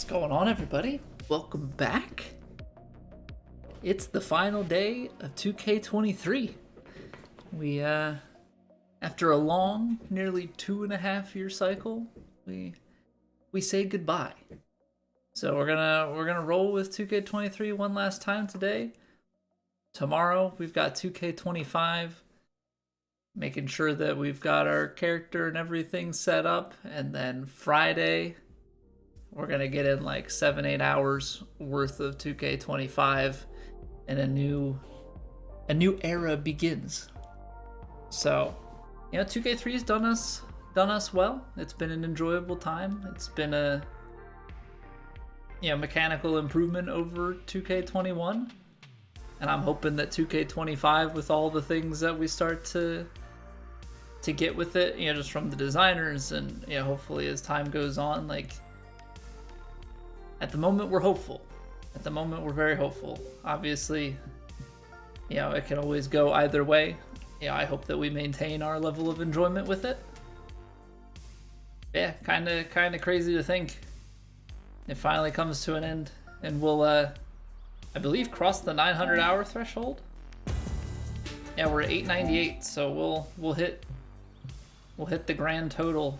What's going on, everybody? Welcome back. It's the final day of 2K23. We, after a long, nearly 2.5 year cycle, we say goodbye. So we're gonna roll with 2K23 one last time today. Tomorrow we've got 2K25, making sure that we've got our character and everything set up, and then Friday we're gonna get in like 7-8 hours worth of 2K25, and a new era begins. So, 2K3 has done us well. It's been an enjoyable time. It's been a mechanical improvement over 2K21, and I'm hoping that 2K25, with all the things that we start to get with it, just from the designers, and hopefully as time goes on, like, at the moment we're hopeful. At the moment we're very hopeful. Obviously, it can always go either way. I hope that we maintain our level of enjoyment with it. Yeah, kind of crazy to think it finally comes to an end, and we'll I believe cross the 900 hour threshold. Yeah, we're at 898, so we'll hit the grand total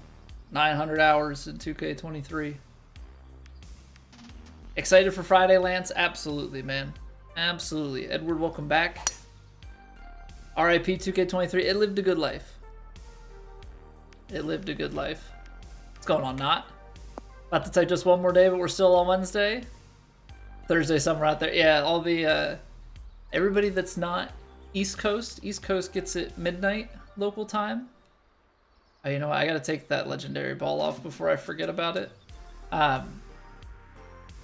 900 hours in 2K23. Excited for Friday, Lance? Absolutely, man. Absolutely. Edward, welcome back. RIP 2K23. It lived a good life. It lived a good life. What's going on, Not? About to take just one more day, but we're still on Wednesday. Thursday somewhere out there. Yeah, all the everybody that's not East Coast gets it midnight local time. Oh, you know what? I gotta take that legendary ball off before I forget about it.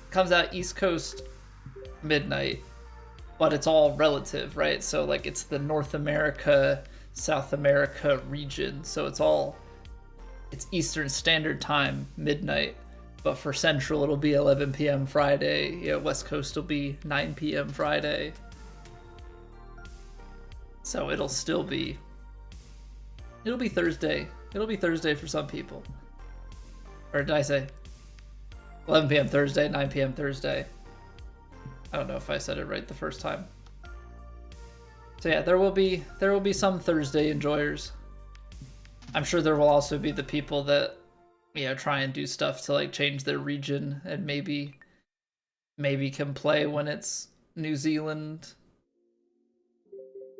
Comes out East Coast midnight, but it's all relative, right? So like it's the North America, South America region, so it's Eastern Standard Time midnight, but for Central it'll be 11 p.m. Friday. West Coast will be 9 p.m. Friday. So it'll be Thursday. It'll be Thursday for some people. Or did I say 11 p.m. Thursday, 9 p.m. Thursday? I don't know if I said it right the first time. So yeah, there will be some Thursday enjoyers. I'm sure there will also be the people that try and do stuff to like change their region, and maybe can play when it's New Zealand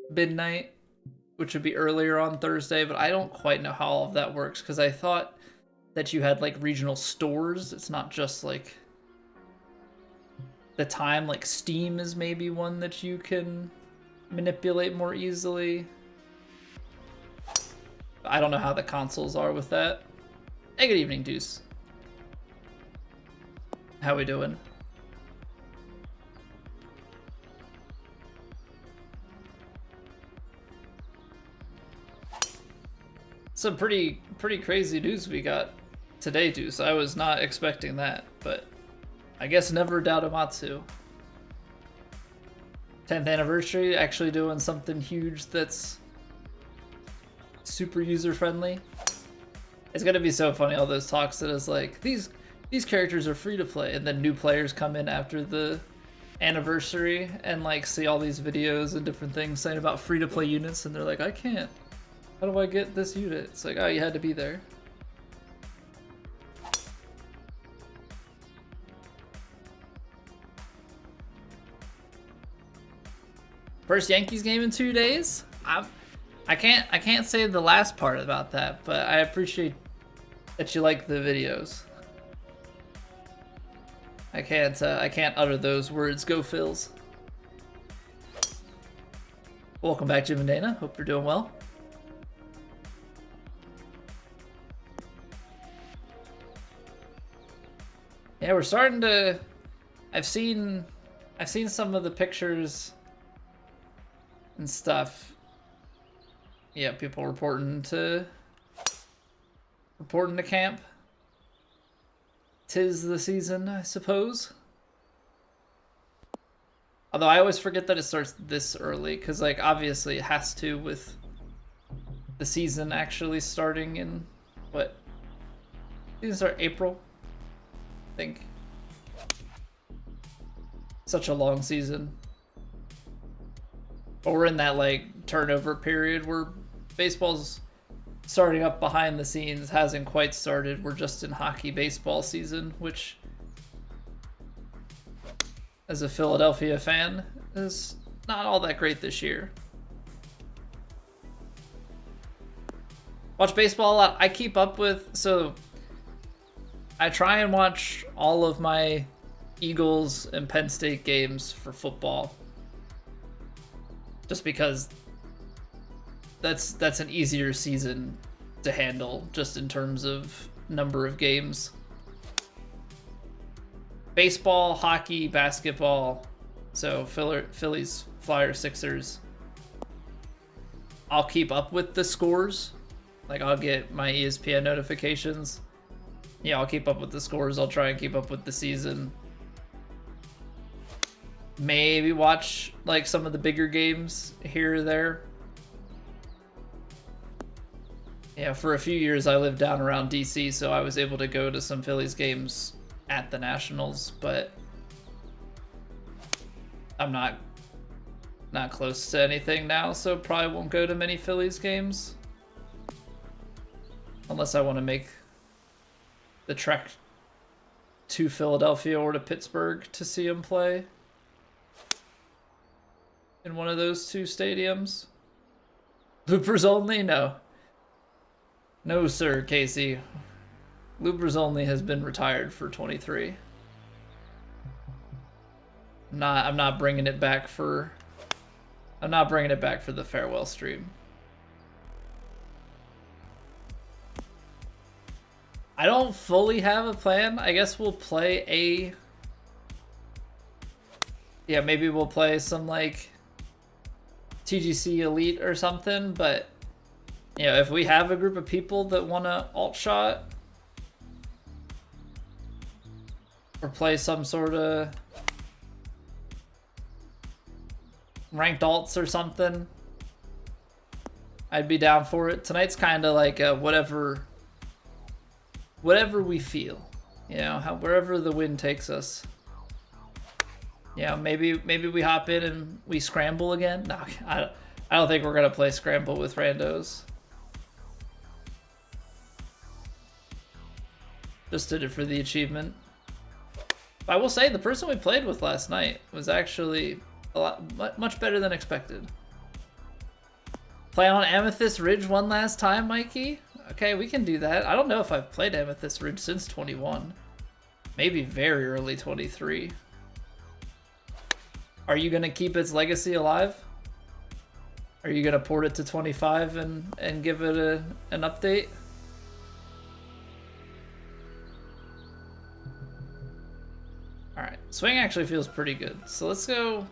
midnight, which would be earlier on Thursday, but I don't quite know how all of that works, because I thought that you had like regional stores. It's not just like the time. Like Steam is maybe one that you can manipulate more easily. I don't know how the consoles are with that. Hey, good evening, Deuce. How we doing? Some pretty crazy news we got today, Deuce. I was not expecting that, but I guess never doubt Amatsu. 10th anniversary, actually doing something huge that's super user-friendly. It's gonna be so funny, all those talks that is like, these characters are free to play, and then new players come in after the anniversary and like see all these videos and different things saying about free to play units, and they're like, I can't. How do I get this unit? It's like, oh, you had to be there. First Yankees game in 2 days? I can't say the last part about that, but I appreciate that you like the videos. I can't utter those words. Go Phils. Welcome back, Jim and Dana. Hope you're doing well. Yeah, we're starting to. I've seen some of the pictures and stuff. Yeah, people reporting to camp. 'Tis the season, I suppose. Although I always forget that it starts this early, because like obviously it has to, with the season actually starting in what? Season start April, I think. such a long season. But we're in that like turnover period where baseball's starting up behind the scenes, hasn't quite started. We're just in hockey baseball season, which as a Philadelphia fan is not all that great this year. Watch baseball a lot. I keep up with, so I try and watch all of my Eagles and Penn State games for football. Just because that's an easier season to handle just in terms of number of games. Baseball, hockey, basketball, so Phillies, Flyers, Sixers. I'll keep up with the scores. Like, I'll get my ESPN notifications. Yeah, I'll keep up with the scores. I'll try and keep up with the season. Maybe watch, like, some of the bigger games here or there. Yeah, for a few years I lived down around DC, so I was able to go to some Phillies games at the Nationals, but I'm not close to anything now, so probably won't go to many Phillies games. Unless I want to make the trek to Philadelphia or to Pittsburgh to see him play in one of those two stadiums. Loopers only? No. No, sir, Casey. Loopers only has been retired for 23. I'm not bringing it back for the farewell stream. I don't fully have a plan. I guess we'll play yeah, maybe we'll play some like TGC Elite or something, but you know, if we have a group of people that want to alt shot or play some sort of ranked alts or something, I'd be down for it. Tonight's kind of like a whatever we feel, you know, wherever the wind takes us. Yeah, maybe we hop in and we scramble again. No, I don't think we're gonna play scramble with randos. Just did it for the achievement. But I will say the person we played with last night was actually much better than expected. Play on Amethyst Ridge one last time, Mikey? Okay, we can do that. I don't know if I've played Amethyst Ridge since 21. Maybe very early 23. Are you going to keep its legacy alive? Are you going to port it to 25 and give it an update? Alright, swing actually feels pretty good. So let's go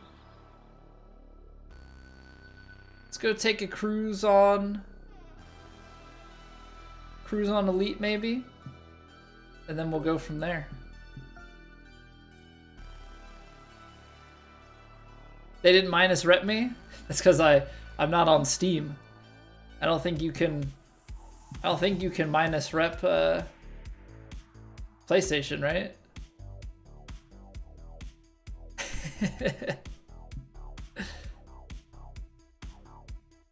take a cruise on Elite maybe, and then we'll go from there. They didn't minus rep me? That's because I'm not on Steam. I don't think you can minus rep PlayStation, right?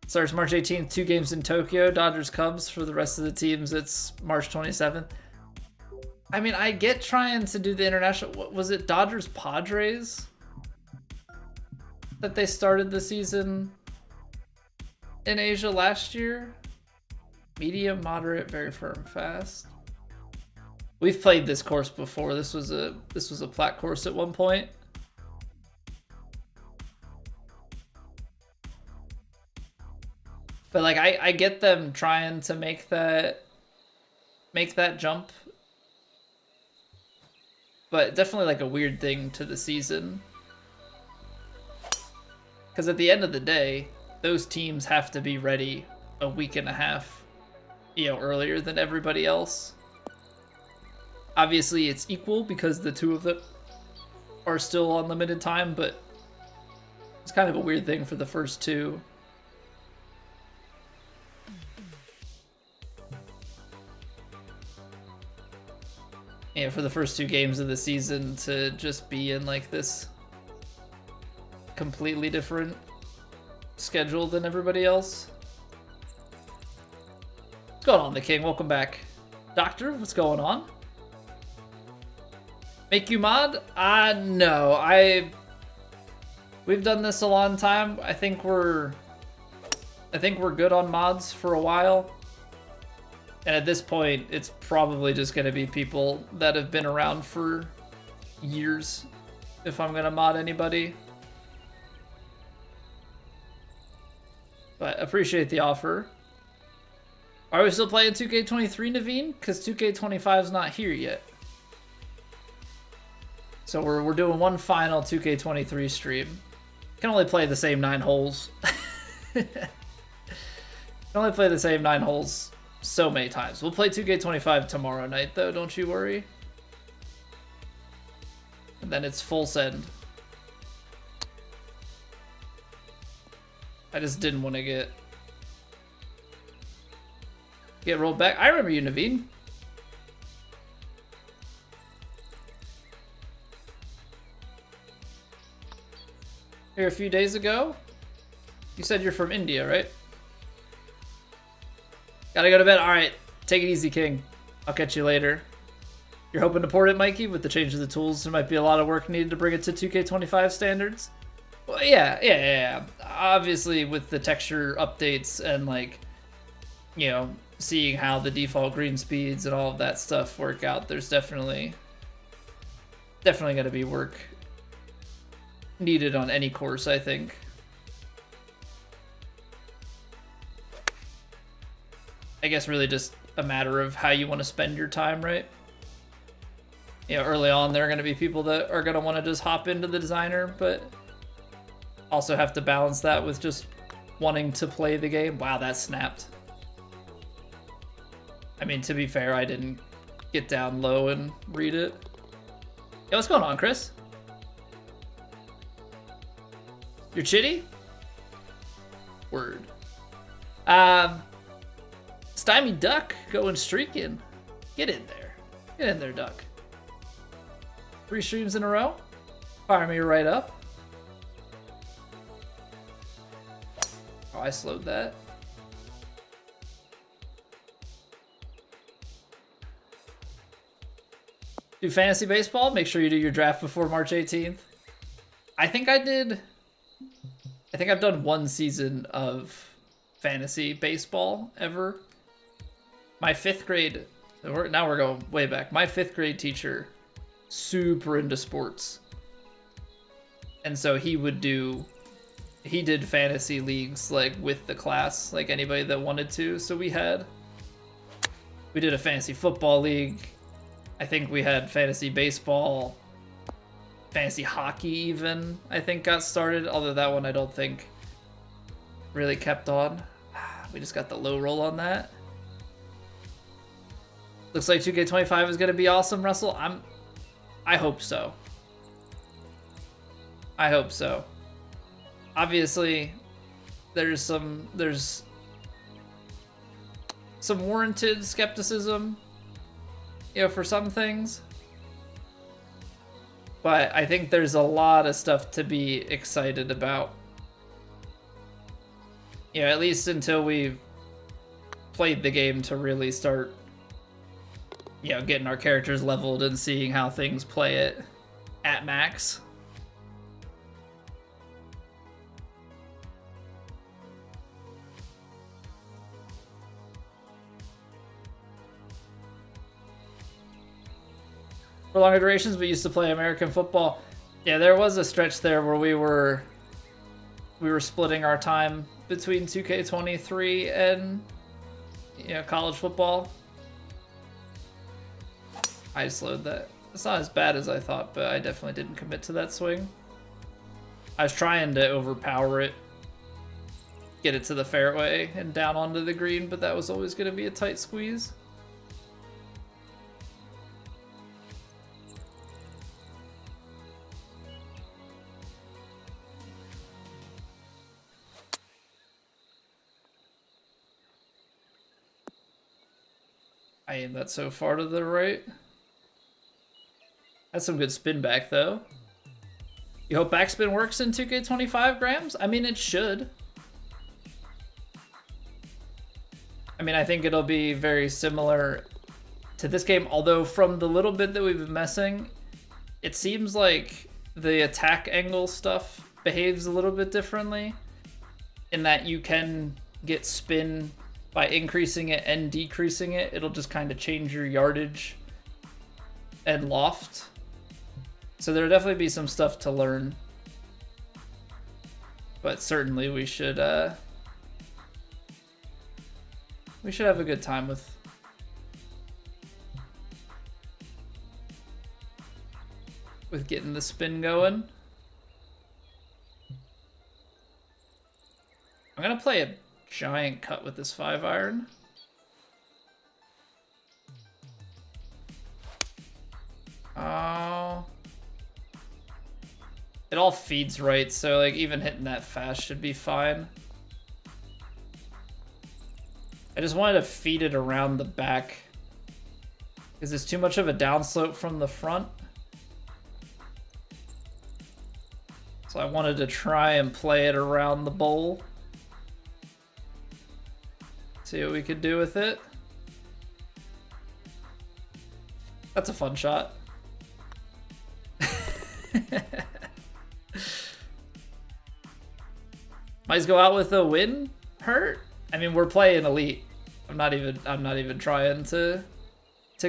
Starts March 18th, 2 games in Tokyo, Dodgers Cubs. For the rest of the teams, it's March 27th. I mean, I get trying to do the international. What was it, Dodgers Padres? That they started the season in Asia last year? Medium, moderate, very firm, fast. We've played this course before. This was a plat course at one point. But like I get them trying to make that jump. But definitely like a weird thing to the season. Because at the end of the day, those teams have to be ready a week and a half, you know, earlier than everybody else. Obviously it's equal because the two of them are still on limited time, but it's kind of a weird thing for the first two. Yeah, for the first 2 games of the season to just be in like this completely different schedule than everybody else. What's going on, the King? Welcome back. Doctor, what's going on? Make you mod? No. We've done this a long time. I think we're good on mods for a while. And at this point, it's probably just going to be people that have been around for years if I'm going to mod anybody. But appreciate the offer. Are we still playing 2K23, Naveen? Because 2K25 is not here yet. So we're doing one final 2K23 stream. Can only play the same 9 holes. Can only play the same 9 holes so many times. We'll play 2K25 tomorrow night, though, don't you worry. And then it's full send. I just didn't want to get rolled back. I remember you, Naveen. Here a few days ago. You said you're from India, right? Gotta go to bed. Alright, take it easy, King. I'll catch you later. You're hoping to port it, Mikey? With the change of the tools, there might be a lot of work needed to bring it to 2K25 standards. Well, yeah. Obviously, with the texture updates and, like, you know, seeing how the default green speeds and all of that stuff work out, there's definitely going to be work needed on any course, I think. I guess really just a matter of how you want to spend your time, right? You know, early on, there are going to be people that are going to want to just hop into the designer, but also have to balance that with just wanting to play the game. Wow, that snapped. I mean, to be fair, I didn't get down low and read it. Yo, what's going on, Chris? You're chitty? Word. Stymie Duck going streaking. Get in there. Get in there, Duck. 3 streams in a row. Fire me right up. Oh, I slowed that. Do fantasy baseball? Make sure you do your draft before March 18th. I think I've done 1 season of fantasy baseball ever. My 5th grade, now we're going way back. My 5th grade teacher, super into sports. And so he did fantasy leagues like with the class, like anybody that wanted to. So we did a fantasy football league. I think we had fantasy baseball, fantasy hockey even, I think got started. Although that one I don't think really kept on. We just got the low roll on that. Looks like 2K25 is going to be awesome, Russell. I hope so. I hope so. Obviously, there's some warranted skepticism, you know, for some things. But I think there's a lot of stuff to be excited about. You know, at least until we've played the game to really start, you know, getting our characters leveled and seeing how things play it at max. For longer durations, we used to play American football. Yeah, there was a stretch there where we were splitting our time between 2K23 and, you know, college football. I slowed that. It's not as bad as I thought, but I definitely didn't commit to that swing. I was trying to overpower it, get it to the fairway and down onto the green, but that was always going to be a tight squeeze. I aimed that so far to the right. That's some good spin back, though. You hope backspin works in 2K25, Grams? I mean, it should. I mean, I think it'll be very similar to this game, although from the little bit that we've been messing, it seems like the attack angle stuff behaves a little bit differently in that you can get spin by increasing it and decreasing it. It'll just kind of change your yardage and loft. So there'll definitely be some stuff to learn. But certainly we should have a good time with getting the spin going. I'm gonna play a giant cut with this 5-iron. Oh. It all feeds right, so like even hitting that fast should be fine. I just wanted to feed it around the back because there's too much of a downslope from the front. So I wanted to try and play it around the bowl. See what we could do with it. That's a fun shot. Might go out with a win hurt? I mean, we're playing elite. I'm not even trying to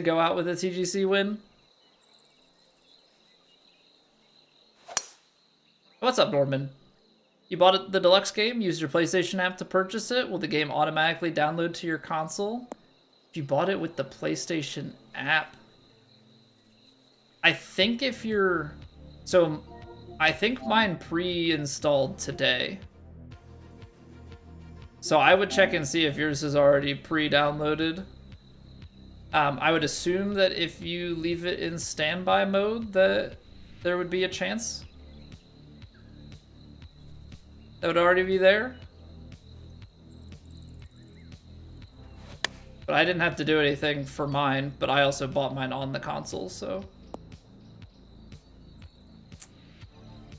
go out with a TGC win. What's up, Norman? You bought the deluxe game, used your PlayStation app to purchase it. Will the game automatically download to your console? If you bought it with the PlayStation app, I think if you're... So, I think mine pre-installed today. So I would check and see if yours is already pre-downloaded. I would assume that if you leave it in standby mode that there would be a chance that would already be there. But I didn't have to do anything for mine, but I also bought mine on the console, so.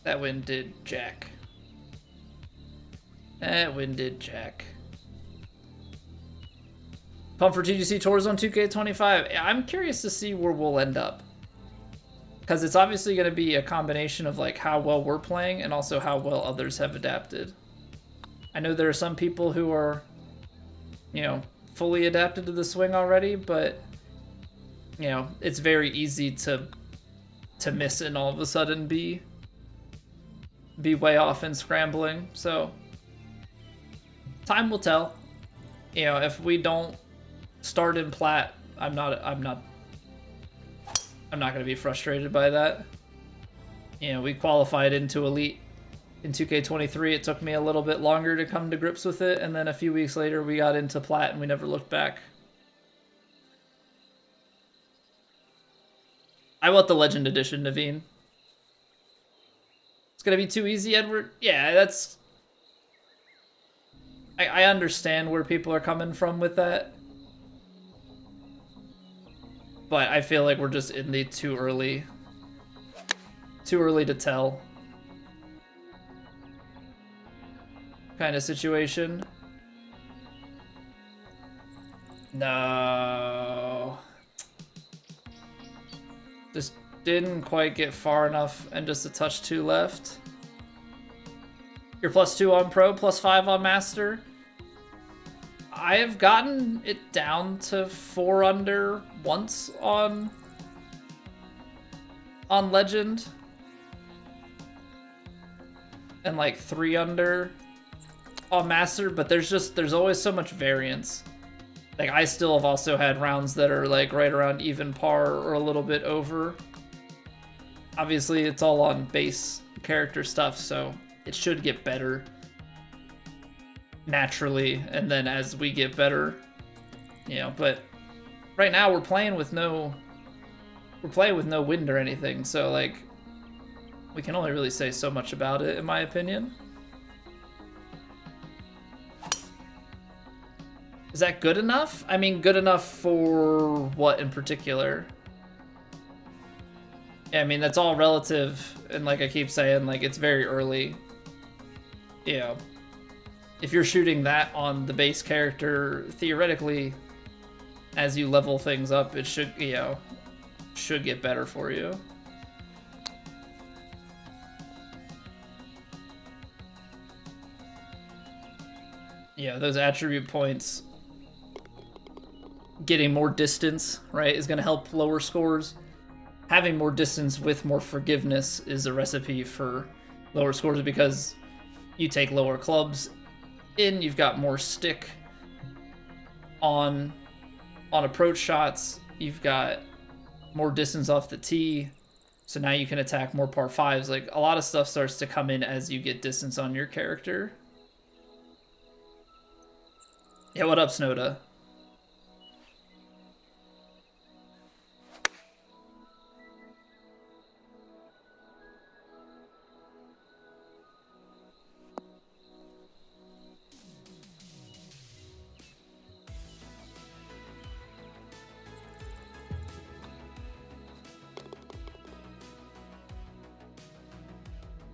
That win did jack. That win did jack. Pump for TGC Tours on 2K25. I'm curious to see where we'll end up. Because it's obviously going to be a combination of like how well we're playing and also how well others have adapted. I know there are some people who are, you know, fully adapted to the swing already, but, you know, it's very easy to miss and all of a sudden be way off and scrambling. So time will tell. You know, if we don't start in plat, I'm not going to be frustrated by that. You know, we qualified into elite in 2K23. It took me a little bit longer to come to grips with it, and then a few weeks later we got into plat and we never looked back. I want the Legend Edition, Naveen. It's going to be too easy, Edward? Yeah, that's... I understand where people are coming from with that. But I feel like we're just in the too early to tell kind of situation. No. Just didn't quite get far enough and just a touch too left. You're +2 on Pro, +5 on Master. I have gotten it down to 4 under once on Legend. And like 3 under on Master, but there's always so much variance. Like I still have also had rounds that are like right around even par or a little bit over. Obviously it's all on base character stuff, so it should get better naturally, and then as we get better, you know, but right now we're playing with no wind or anything, so like we can only really say so much about it, in my opinion. Is that good enough? I mean, good enough for what in particular? Yeah, I mean, that's all relative, and like I keep saying, like, it's very early. You know, if you're shooting that on the base character, theoretically, as you level things up, it should, you know, should get better for you. Yeah, those attribute points, getting more distance, right, is going to help lower scores. Having more distance with more forgiveness is a recipe for lower scores because you take lower clubs in, you've got more stick on approach shots, you've got more distance off the tee, so now you can attack more par fives. Like, a lot of stuff starts to come in as you get distance on your character. Yeah, what up, Snowda?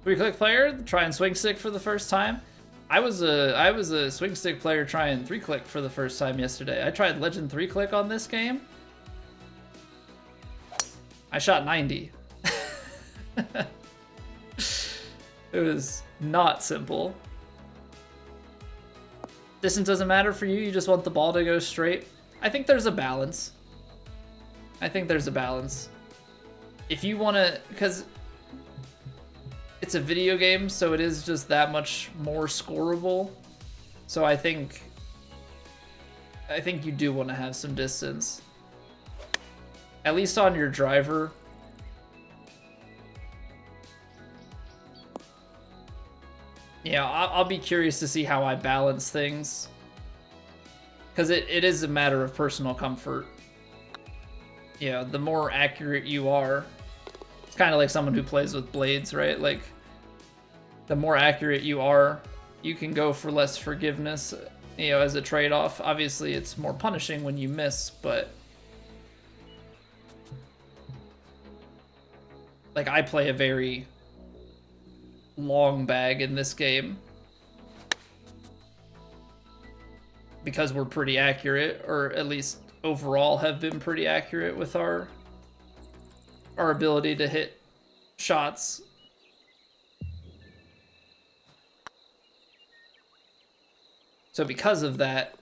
Three-click player, try and swing stick for the first time. I was a swing stick player trying three-click for the first time yesterday. I tried Legend three-click on this game. I shot 90. It was not simple. Distance doesn't matter for you, you just want the ball to go straight. I think there's a balance. If you want to, because it's a video game, so it is just that much more scoreable. So I think you do want to have some distance. At least on your driver. Yeah, I'll be curious to see how I balance things. Because it is a matter of personal comfort. Yeah, the more accurate you are, it's kind of like someone who plays with blades, right? Like, the more accurate you are, you can go for less forgiveness, you know, as a trade-off. Obviously, it's more punishing when you miss, but like, I play a very long bag in this game because we're pretty accurate, or at least overall have been pretty accurate with our ability to hit shots. So because of that,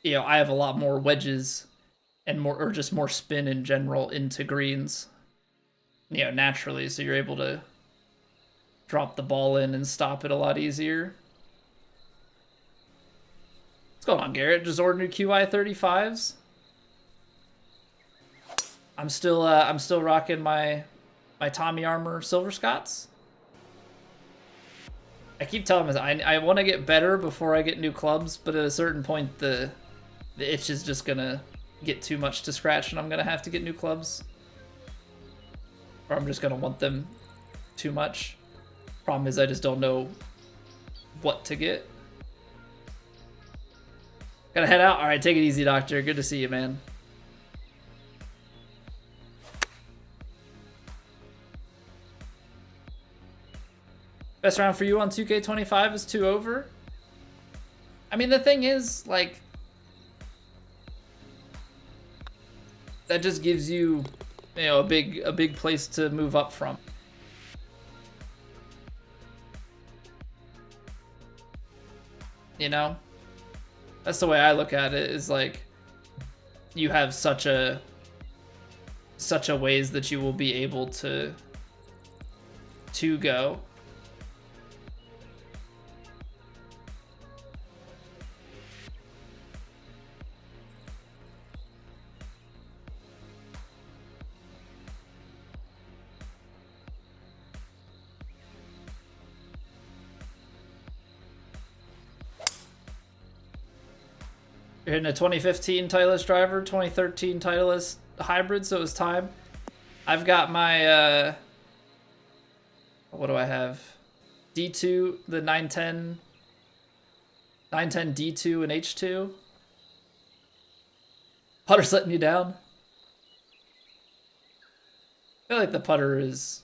you know, I have a lot more wedges and more, or just more spin in general into greens, you know, naturally. So you're able to drop the ball in and stop it a lot easier. What's going on, Garrett? Just ordered new QI 35s. I'm still rocking my Tommy Armour Silver Scots. I keep telling myself I want to get better before I get new clubs, but at a certain point the itch is just gonna get too much to scratch, and I'm gonna have to get new clubs, or I'm just gonna want them too much. Problem is I just don't know what to get. Gotta head out. All right, take it easy, Doctor. Good to see you, man. Best round for you on 2K25 is 2 over. I mean, the thing is, like, that just gives you, you know, a big place to move up from. You know? That's the way I look at it, is like, you have such a ways that you will be able to go. You're hitting a 2015 Titleist driver, 2013 Titleist hybrid, so it was time. I've got my, what do I have? D2, the 910 D2 and H2. Putter's letting you down. feel like the putter is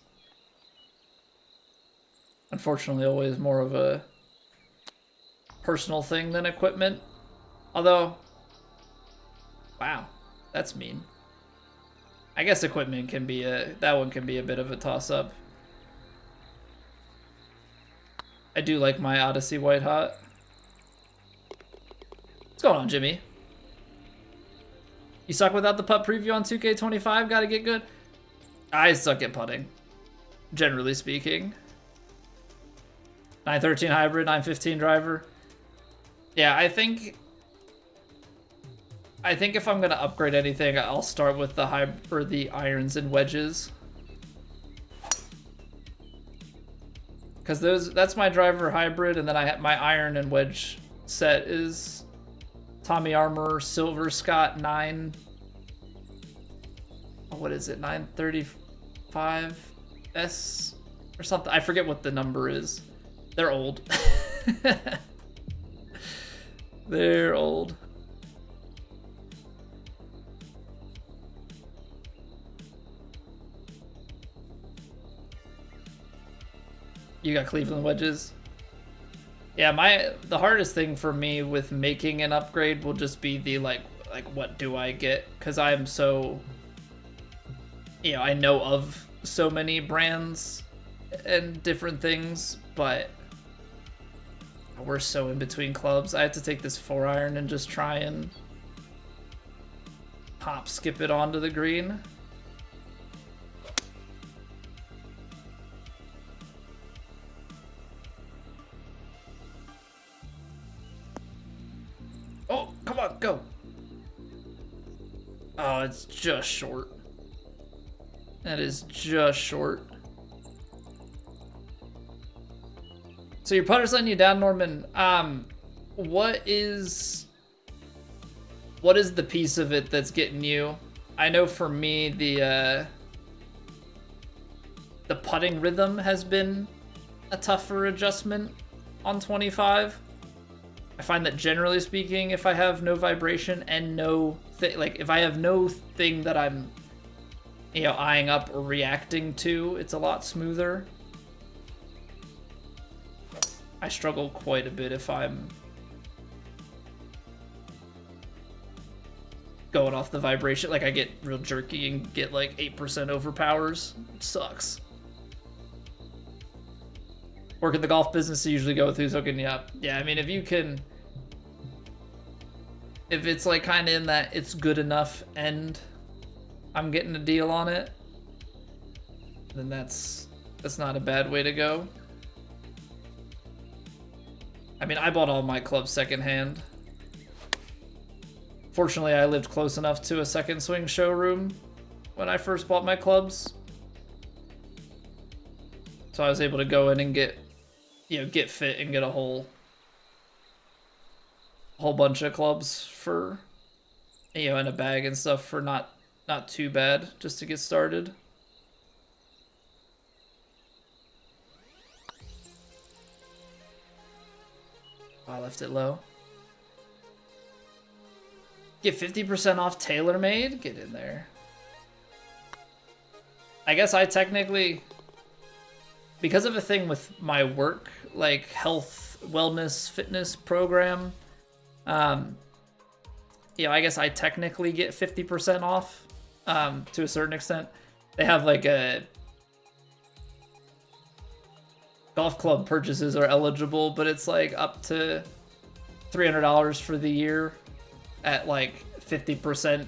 unfortunately always more of a personal thing than equipment. Although, wow, that's mean. I guess equipment can be that one can be a bit of a toss-up. I do like my Odyssey White Hot. What's going on, Jimmy? You suck without the putt preview on 2K25? Gotta get good? I suck at putting, generally speaking. 913 hybrid, 915 driver. Yeah, I think if I'm gonna upgrade anything, I'll start with the irons and wedges. Because that's my driver hybrid, and then I have my iron and wedge set is Tommy Armour Silver Scott 9. What is it? 935S or something. I forget what the number is. They're old. They're old. You got Cleveland wedges? Yeah, the hardest thing for me with making an upgrade will just be the like what do I get? Because I am so, I know of so many brands and different things, but we're so in between clubs. I have to take this 4-iron and just try and skip it onto the green. Oh, come on, go. Oh, it's just short. That is just short. So your putter's letting you down, Norman. What is the piece of it that's getting you? I know for me, the putting rhythm has been a tougher adjustment on 25. I find that generally speaking, if I have no vibration and if I have no thing that I'm, eyeing up or reacting to, it's a lot smoother. I struggle quite a bit if I'm going off the vibration. Like, I get real jerky and get like 8% overpowers. It sucks. Work in the golf business, you usually go with who's hooking you up. Yeah, I mean, if it's like kind of in that it's good enough and I'm getting a deal on it, then that's not a bad way to go. I mean, I bought all my clubs secondhand. Fortunately, I lived close enough to a second swing showroom when I first bought my clubs, so I was able to go in and get fit and get a whole bunch of clubs for, in a bag and stuff for not too bad, just to get started. I left it low. Get 50% off TaylorMade? Get in there. I guess I technically, because of a thing with my work, like health, wellness, fitness program, I guess I technically get 50% off to a certain extent. They have like a golf club purchases are eligible, but it's like up to $300 for the year at like 50%.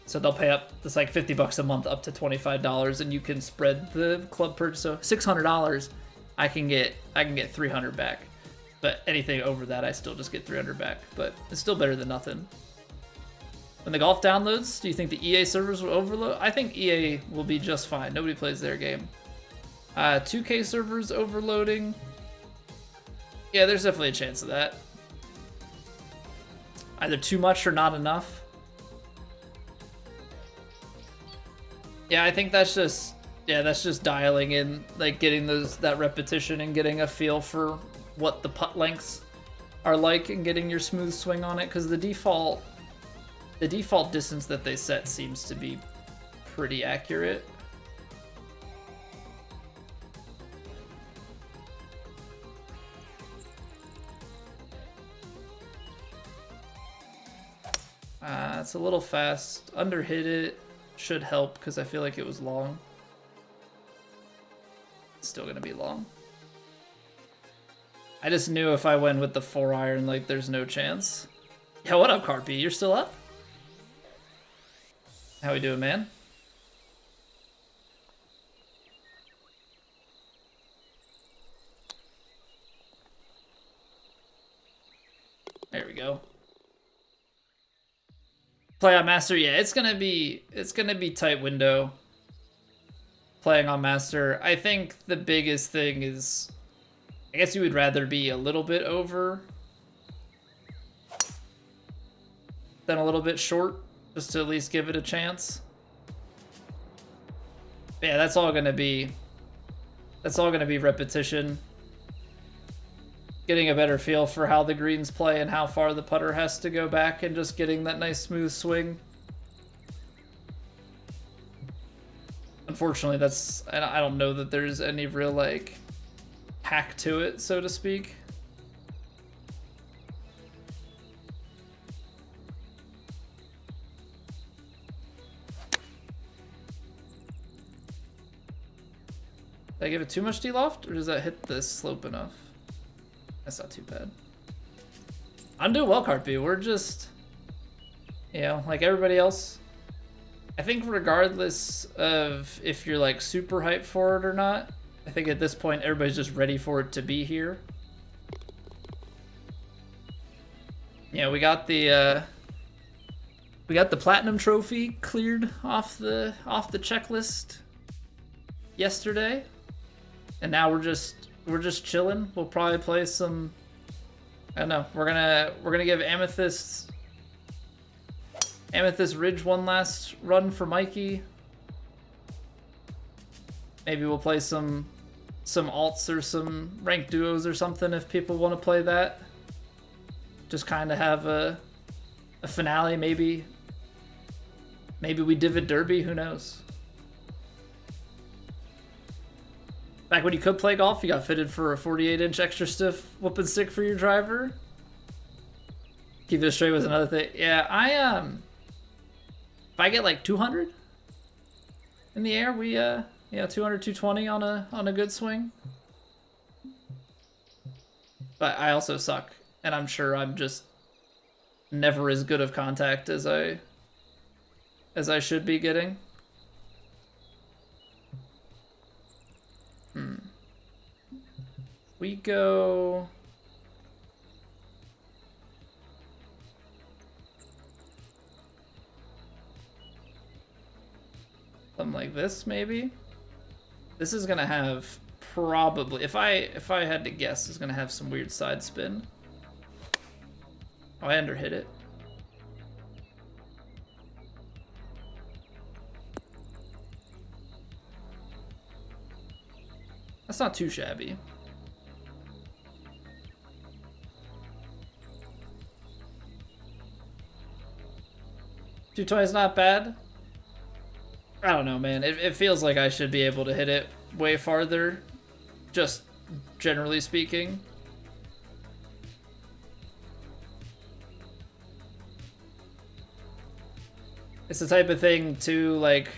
So they'll pay up, it's like $50 a month up to $25, and you can spread the club purchase. So $600, I can get 300 back. But anything over that, I still just get 300 back. But it's still better than nothing. When the golf downloads, do you think the EA servers will overload? I think EA will be just fine. Nobody plays their game. 2K servers overloading. Yeah, there's definitely a chance of that. Either too much or not enough. Yeah, I think that's just dialing in, like getting that repetition and getting a feel for what the putt lengths are like and getting your smooth swing on it, because the default distance that they set seems to be pretty accurate. That's a little fast. Underhit it should help because I feel like it was long. It's still gonna be long. I just knew if I went with the 4-iron, like, there's no chance. Yeah, what up, Carpy? You're still up? How we doing, man? There we go. Play on Master, yeah, it's gonna be tight window. Playing on Master. I think the biggest thing is, I guess you would rather be a little bit over than a little bit short, just to at least give it a chance. But yeah, that's all gonna be repetition. Getting a better feel for how the greens play and how far the putter has to go back and just getting that nice smooth swing. Unfortunately, I don't know that there's any real, like, hack to it, so to speak. Did I give it too much D-loft, or does that hit the slope enough? That's not too bad. I'm doing well, Carpy. We're just, you know, like everybody else. I think regardless of if you're, like, super hyped for it or not, I think at this point everybody's just ready for it to be here. Yeah, we got the platinum trophy cleared off the checklist yesterday, and now we're just chilling. We'll probably play some, I don't know, we're gonna give Amethyst Ridge one last run for Mikey. Maybe we'll play some alts or some ranked duos or something if people want to play that. Just kind of have a finale, maybe we divot derby, who knows. Back when you could play golf, you got fitted for a 48-inch extra stiff whooping stick for your driver. Keep it straight was another thing. Yeah, if I get like 200 in the air, we 200, 220 on a good swing. But I also suck, and I'm sure I'm just never as good of contact as I should be getting. We go something like this, maybe. This is gonna have probably, if I had to guess, is gonna have some weird side spin. Oh, I underhit it. That's not too shabby. $220 is not bad. I don't know, man. It feels like I should be able to hit it way farther, just generally speaking. It's the type of thing, too, like,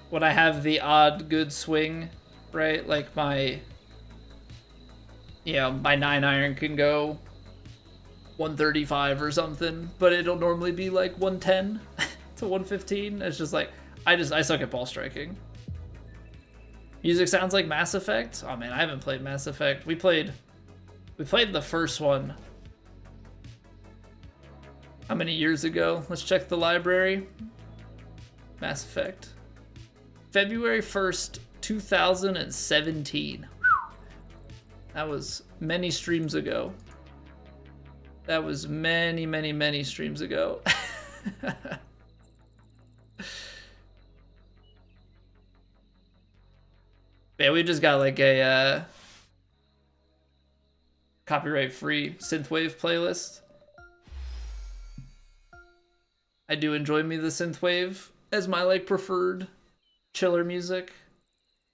when I have the odd good swing, right? Like my 9-iron can go 135 or something, but it'll normally be like 110 to 115. It's just like, I suck at ball striking. Music sounds like Mass Effect. Oh man, I haven't played Mass Effect. We played the first one. How many years ago? Let's check the library. Mass Effect. February 1st, 2017. That was many streams ago. That was many, many, many streams ago. Yeah, we just got like a copyright-free synthwave playlist. I do enjoy me the synthwave as my like preferred chiller music.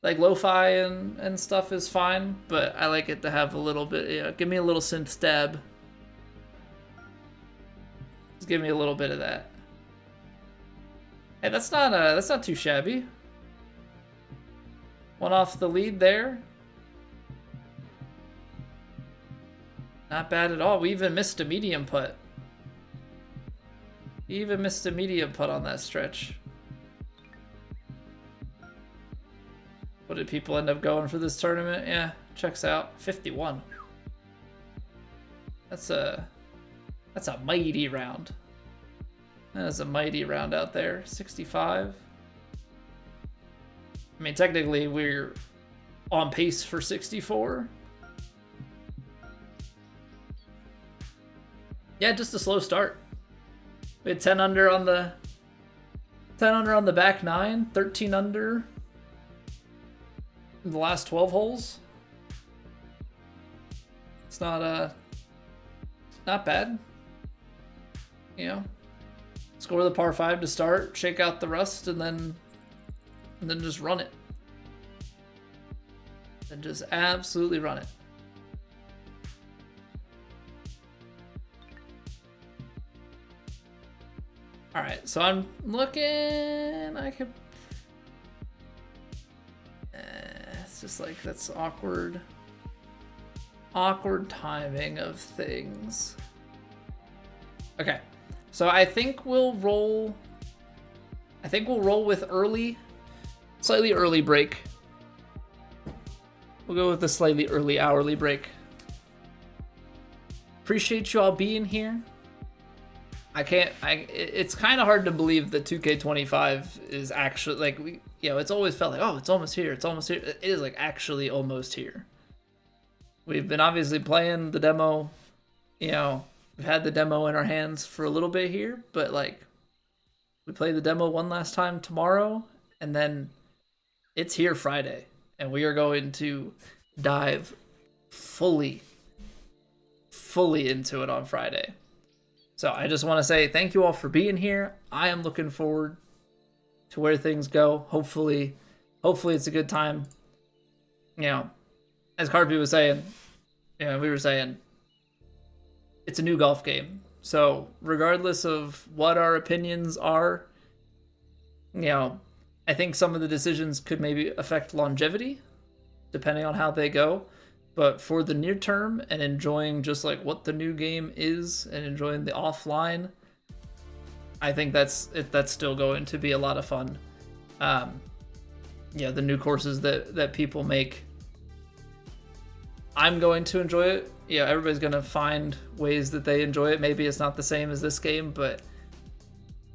Like lo-fi and stuff is fine, but I like it to have a little bit, give me a little synth stab. Just give me a little bit of that. Hey, that's not too shabby. One off the lead there. Not bad at all. We even missed a medium putt. We even missed a medium putt on that stretch. What did people end up going for this tournament? Yeah, checks out. 51. That's a mighty round. That is a mighty round out there. 65. I mean, technically, we're on pace for 64. Yeah, just a slow start. We had 10 under on the back nine, 13 under in the last 12 holes. It's not bad. You know, score the par 5 to start, shake out the rust, and then just run it. And just absolutely run it. All right, so I'm looking. I could. It's just like that's awkward. Awkward timing of things. Okay, so I think we'll roll. I think we'll roll with slightly early break. We'll go with the slightly early hourly break. Appreciate you all being here. It's kind of hard to believe that 2K25 is actually, like, it's always felt like, oh, it's almost here, it's almost here. It is, like, actually almost here. We've been obviously playing the demo, we've had the demo in our hands for a little bit here, but, like, we play the demo one last time tomorrow, and then it's here Friday, and we are going to dive fully into it on Friday. So I just want to say thank you all for being here. I am looking forward to where things go. Hopefully it's a good time. As Carpy was saying, we were saying, it's a new golf game. So regardless of what our opinions are, I think some of the decisions could maybe affect longevity, depending on how they go. But for the near term and enjoying just like what the new game is and enjoying the offline, I think that's still going to be a lot of fun. The new courses that people make, I'm going to enjoy it. Everybody's going to find ways that they enjoy it. Maybe it's not the same as this game, but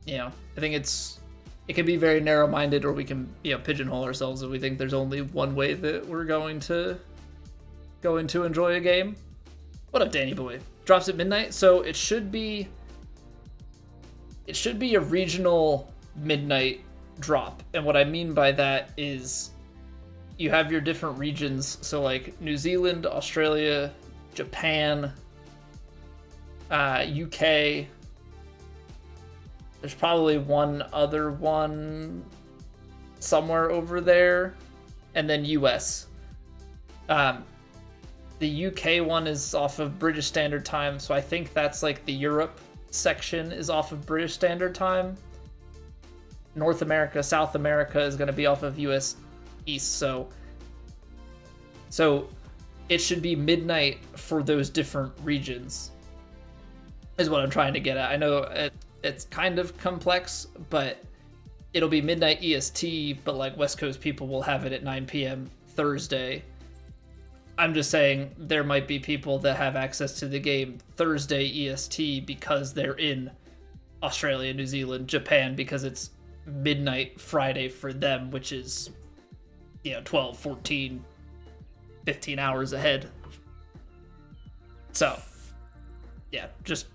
I think it can be very narrow-minded, or we can pigeonhole ourselves if we think there's only one way that we're going to enjoy a game. What up, Danny boy? Drops at midnight, so it should be a regional midnight drop. And what I mean by that is you have your different regions, so like New Zealand, Australia, Japan, UK. There's probably one other one somewhere over there, and then US. The UK one is off of British Standard Time, so I think that's like the Europe section is off of British Standard Time. North America, South America is going to be off of US East, so it should be midnight for those different regions, is what I'm trying to get at. I know it's kind of complex, but it'll be midnight EST, but like West Coast people will have it at 9 p.m. Thursday. I'm just saying there might be people that have access to the game Thursday EST because they're in Australia, New Zealand, Japan, because it's midnight Friday for them, which is 12, 14, 15 hours ahead. So just a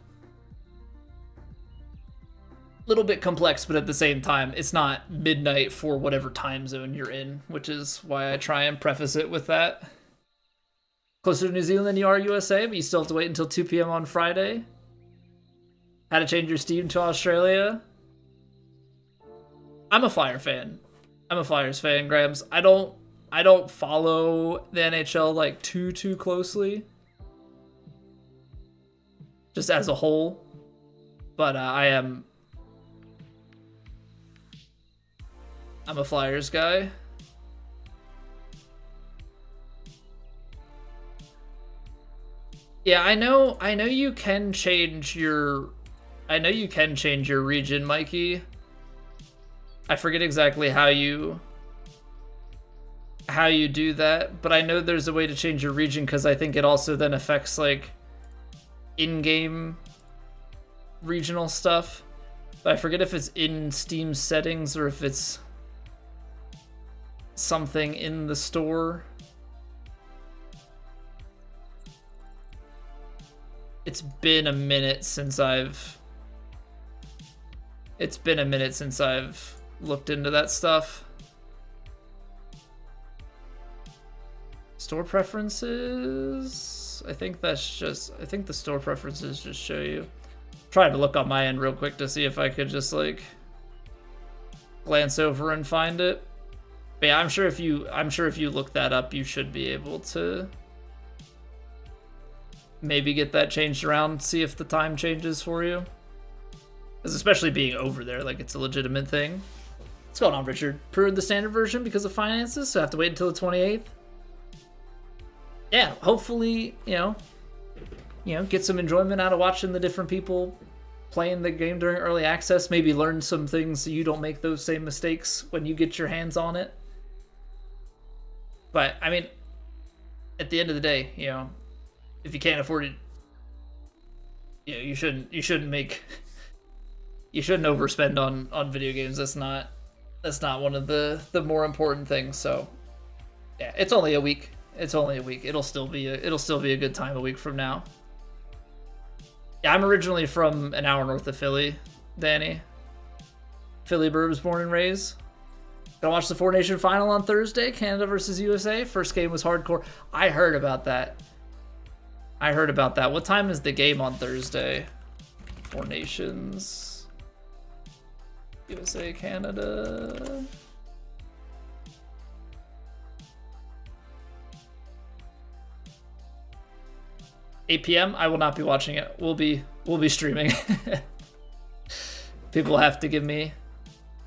little bit complex, but at the same time it's not midnight for whatever time zone you're in, which is why I try and preface it with that. Closer to New Zealand than you are USA, but you still have to wait until 2 p.m. on Friday. How to change your Steam to Australia. I'm a Flyer fan. I'm a Flyers fan, Grams. I don't follow the NHL like too closely, just as a whole. But I am I'm a Flyers guy. Yeah, I know you can change your region, Mikey. I forget exactly how you do that, but I know there's a way to change your region because I think it also then affects like in-game regional stuff. But I forget if it's in Steam settings or if it's something in the store. It's been a minute since I've looked into that stuff. Store preferences? I think the store preferences just show you. Trying to look on my end real quick to see if I could just like glance over and find it. But yeah, I'm sure if you look that up, you should be able to maybe get that changed around, see if the time changes for you. Because especially being over there, like it's a legitimate thing. What's going on, Richard? Pre-ordered the standard version because of finances, so I have to wait until the 28th. Yeah, hopefully, get some enjoyment out of watching the different people playing the game during early access. Maybe learn some things so you don't make those same mistakes when you get your hands on it. But I mean, at the end of the day, if you can't afford it, you shouldn't overspend on video games. That's not one of the more important things. So yeah, it's only a week. It'll still be a good time a week from now. Yeah, I'm originally from an hour north of Philly, Danny. Philly Burbs, born and raised. Gonna watch the Four Nation final on Thursday, Canada versus USA. First game was hardcore. I heard about that. What time is the game on Thursday? Four Nations. USA, Canada. 8 p.m. I will not be watching it. We'll be streaming. People have to give me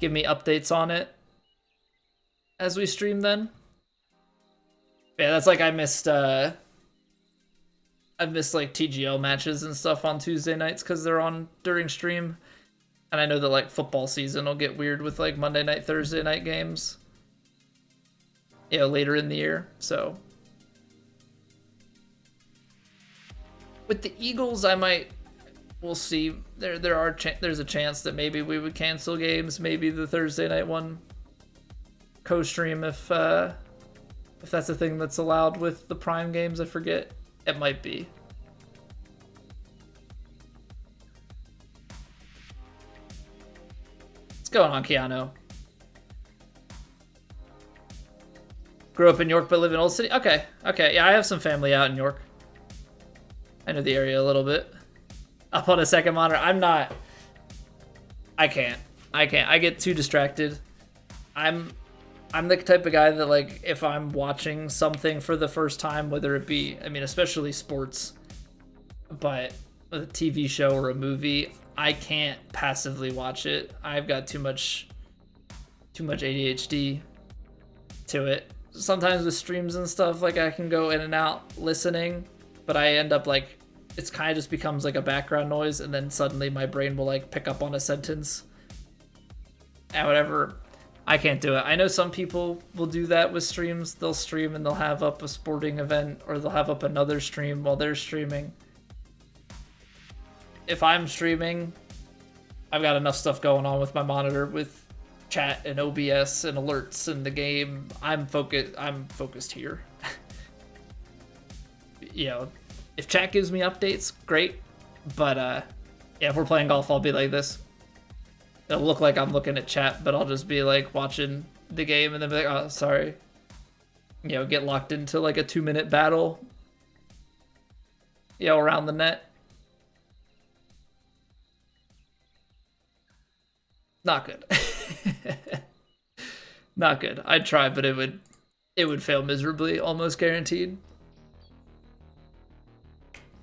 updates on it as we stream then. Yeah, that's like I've missed like TGL matches and stuff on Tuesday nights because they're on during stream. And I know that like football season will get weird with like Monday night, Thursday night games. Later in the year. So with the Eagles, we'll see. There's a chance that maybe we would cancel games. Maybe the Thursday night one co-stream if that's a thing that's allowed with the Prime games. I forget. It might be. What's going on, Keanu? Grew up in York but live in Old City. Okay. Yeah, I have some family out in York. I know the area a little bit. Up on a second monitor. I can't. I get too distracted. I'm the type of guy that like if I'm watching something for the first time, whether it be, especially sports, but a TV show or a movie, I can't passively watch it. I've got too much ADHD to it. Sometimes with streams and stuff, like I can go in and out listening, but I end up like, it's kind of just becomes like a background noise, and then suddenly my brain will like pick up on a sentence and whatever. I can't do it. I know some people will do that with streams. They'll stream and they'll have up a sporting event, or they'll have up another stream while they're streaming. If I'm streaming, I've got enough stuff going on with my monitor with chat and OBS and alerts and the game. I'm focused here. If chat gives me updates, great. But if we're playing golf, I'll be like this. It'll look like I'm looking at chat, but I'll just be like watching the game and then be like, oh, sorry. Get locked into like a 2-minute battle. Around the net. Not good. Not good. I'd try, but it would fail miserably, almost guaranteed.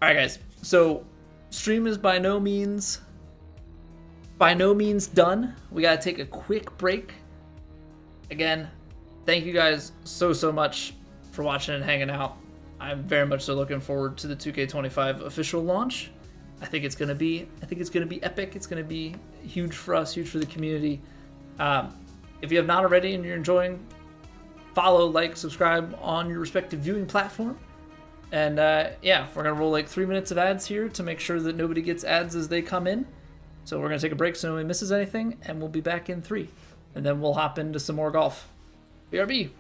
Alright guys, so stream is by no means done. We gotta take a quick break Again, thank you guys so much for watching and hanging out. I'm very much so looking forward to the 2K25 official launch. I think it's gonna be epic. It's gonna be huge for us, huge for the community. If you have not already and you're enjoying, follow, like, subscribe on your respective viewing platform. And yeah, we're gonna roll like 3 minutes of ads here to make sure that nobody gets ads as they come in. So we're gonna take a break so nobody misses anything, and we'll be back in 3. And then we'll hop into some more golf. BRB.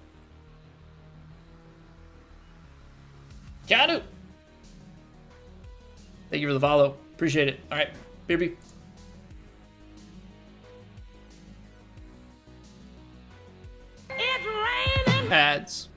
Kadu. Thank you for the follow. Appreciate it. All right, BRB. It's raining. Ads.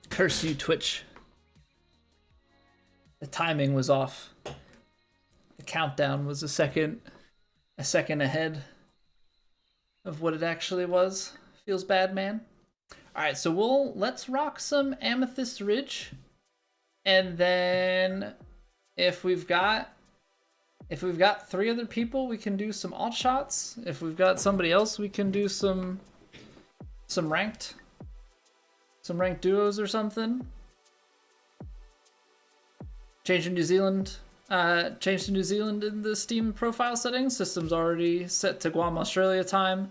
Curse you, Twitch. The timing was off. The countdown was a second ahead of what it actually was. Feels bad, man. All right, so let's rock some Amethyst Ridge, and then if we've got 3 other people, we can do some alt shots. If we've got somebody else, we can do some ranked duos or something. Change to New Zealand in the Steam profile settings. System's already set to Guam, Australia time.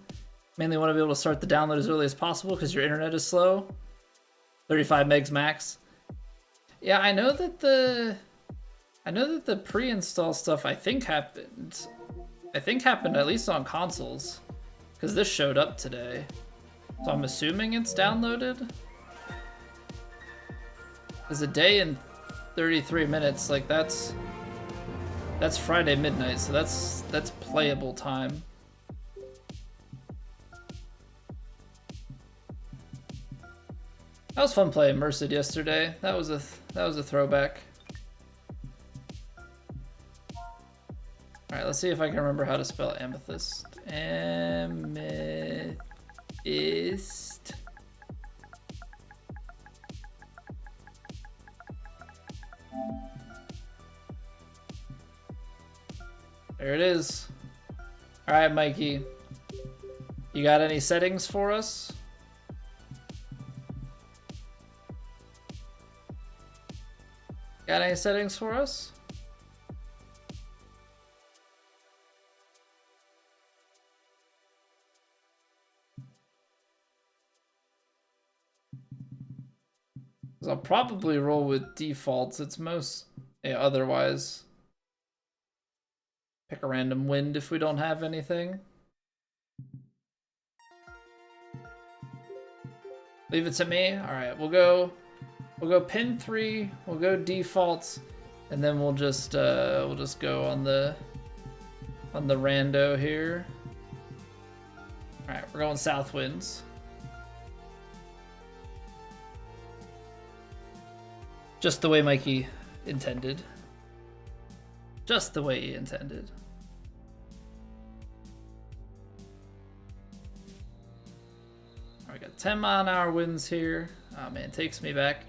Mainly want to be able to start the download as early as possible because your internet is slow. 35 megs max. Yeah, I know that the pre-install stuff I think happened at least on consoles, because this showed up today. So I'm assuming it's downloaded. Because a day and 33 minutes, like that's Friday midnight, so that's playable time. That was fun playing Merced yesterday. That was a throwback. All right, let's see if I can remember how to spell amethyst. Amethyst. There it is. All right, Mikey. You got any settings for us? Got any settings for us? I'll probably roll with defaults. It's most, yeah, otherwise. Pick a random wind if we don't have anything. Leave it to me. All right, we'll go pin 3. We'll go defaults, and then we'll just go on the rando here. All right, we're going south winds. Just the way Mikey intended. Just the way he intended. All right, got 10-mile-an-hour winds here. Oh man, takes me back.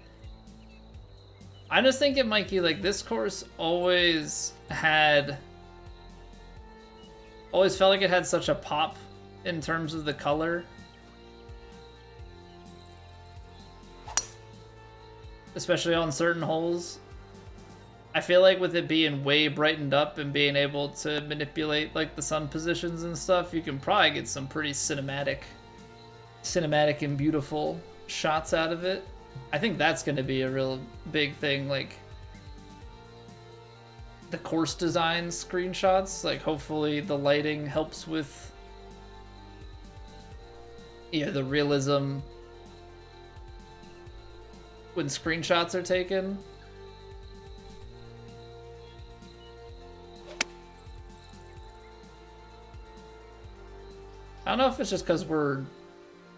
I'm just thinking, Mikey, like this course always felt like it had such a pop in terms of the color. Especially on certain holes. I feel like with it being way brightened up and being able to manipulate like the sun positions and stuff, you can probably get some pretty cinematic and beautiful shots out of it. I think that's going to be a real big thing, like the course design screenshots. Like hopefully the lighting helps with the realism when screenshots are taken. I don't know if it's just because we're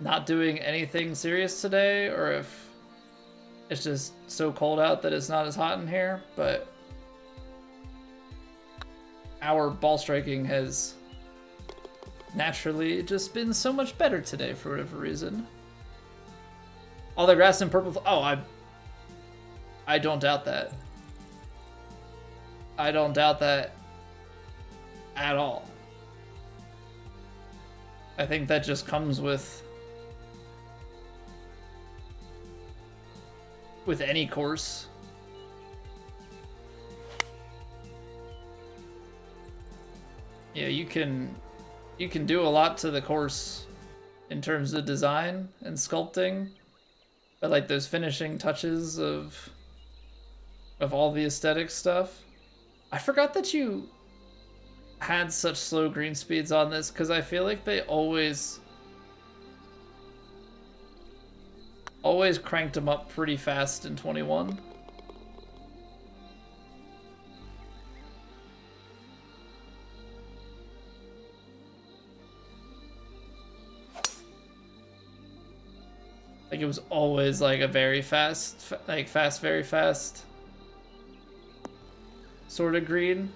not doing anything serious today, or if it's just so cold out that it's not as hot in here, but our ball striking has naturally just been so much better today for whatever reason. All the grass in purple. Oh, I don't doubt that. I don't doubt that at all. I think that just comes with any course. Yeah, you can do a lot to the course in terms of design and sculpting. But like those finishing touches of all the aesthetic stuff. I forgot that you had such slow green speeds on this, because I feel like they always cranked them up pretty fast in 21. Like it was always like a very fast, very fast sort of green.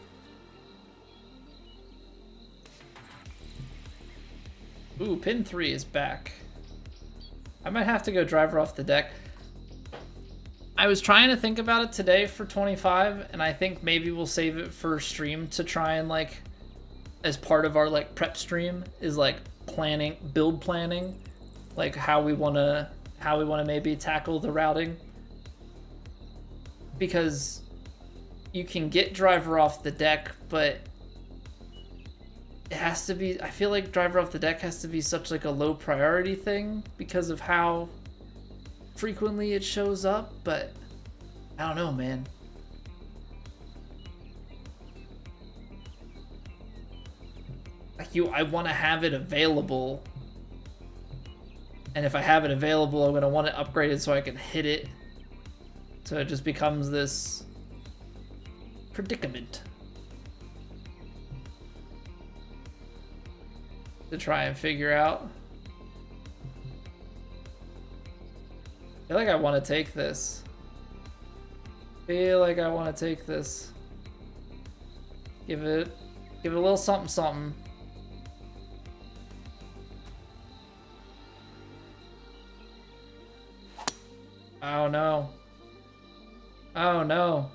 Ooh, pin 3 is back. I might have to go driver off the deck. I was trying to think about it today for 25, and I think maybe we'll save it for stream to try and like, as part of our like prep stream, is like build planning, like how we want to maybe tackle the routing. Because you can get driver off the deck, but it has to be, I feel like driver off the deck has to be such like a low priority thing because of how frequently it shows up, but I don't know, man. Like I want to have it available, and if I have it available, I'm going to want it upgraded so I can hit it, so it just becomes this predicament to try and figure out. I feel like I want to take this. Feel like I want to take this. Give it a little something something. Oh no. Oh no.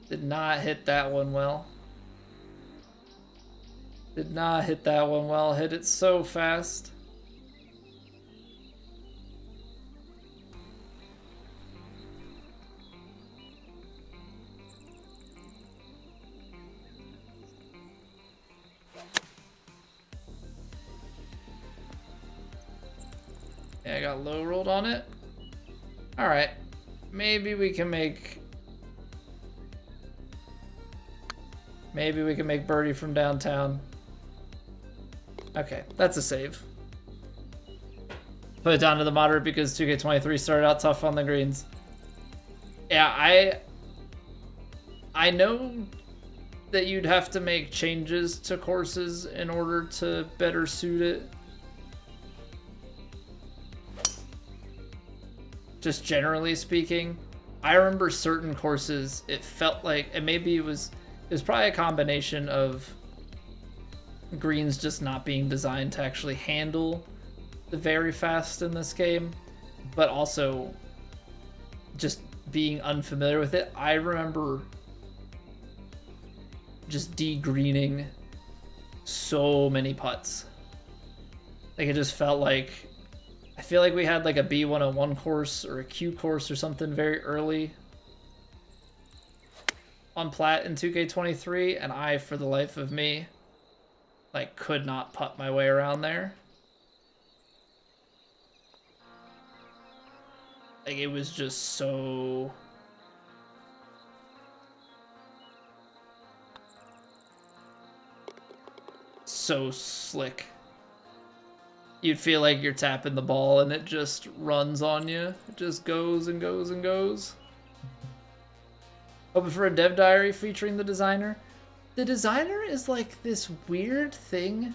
Did not hit that one well. Did not hit that one well. Hit it so fast. Yeah, I got low rolled on it. All right, maybe we can make birdie from downtown. Okay, that's a save. Put it down to the moderate because 2K23 started out tough on the greens. Yeah, I know that you'd have to make changes to courses in order to better suit it. Just generally speaking, I remember certain courses, it felt like, and maybe it was probably a combination of greens just not being designed to actually handle the very fast in this game, but also just being unfamiliar with it. I remember just de-greening so many putts. Like it just felt like, I feel like we had like a B101 course or a Q course or something very early on plat in 2K23, and I, for the life of me, like could not putt my way around there. Like it was just so slick. You'd feel like you're tapping the ball and it just runs on you. It just goes and goes and goes. Hoping for a dev diary featuring the designer. The designer is like this weird thing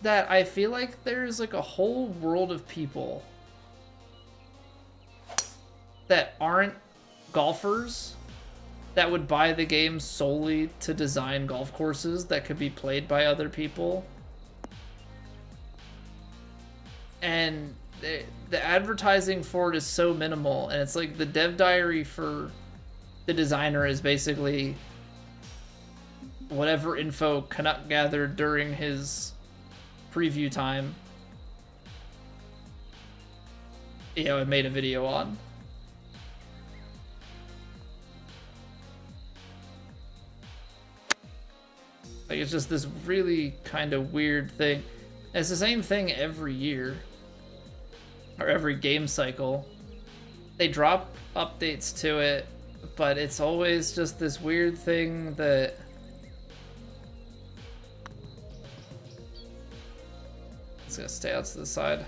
that I feel like there's like a whole world of people that aren't golfers that would buy the game solely to design golf courses that could be played by other people. And the advertising for it is so minimal, and it's like the dev diary for the designer is basically whatever info Canuck gathered during his preview time, you know, and made a video on. Like, it's just this really kind of weird thing. And it's the same thing every year, or every game cycle. They drop updates to it, but it's always just this weird thing that it's gonna stay out to the side.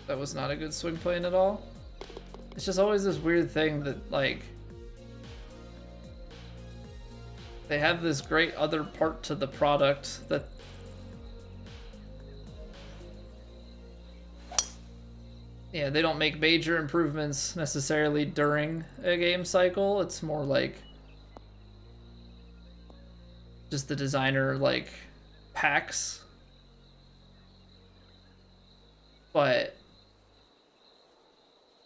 That was not a good swing plane at all. It's just always this weird thing that, like, they have this great other part to the product that yeah, they don't make major improvements necessarily during a game cycle. It's more like just the designer like packs. But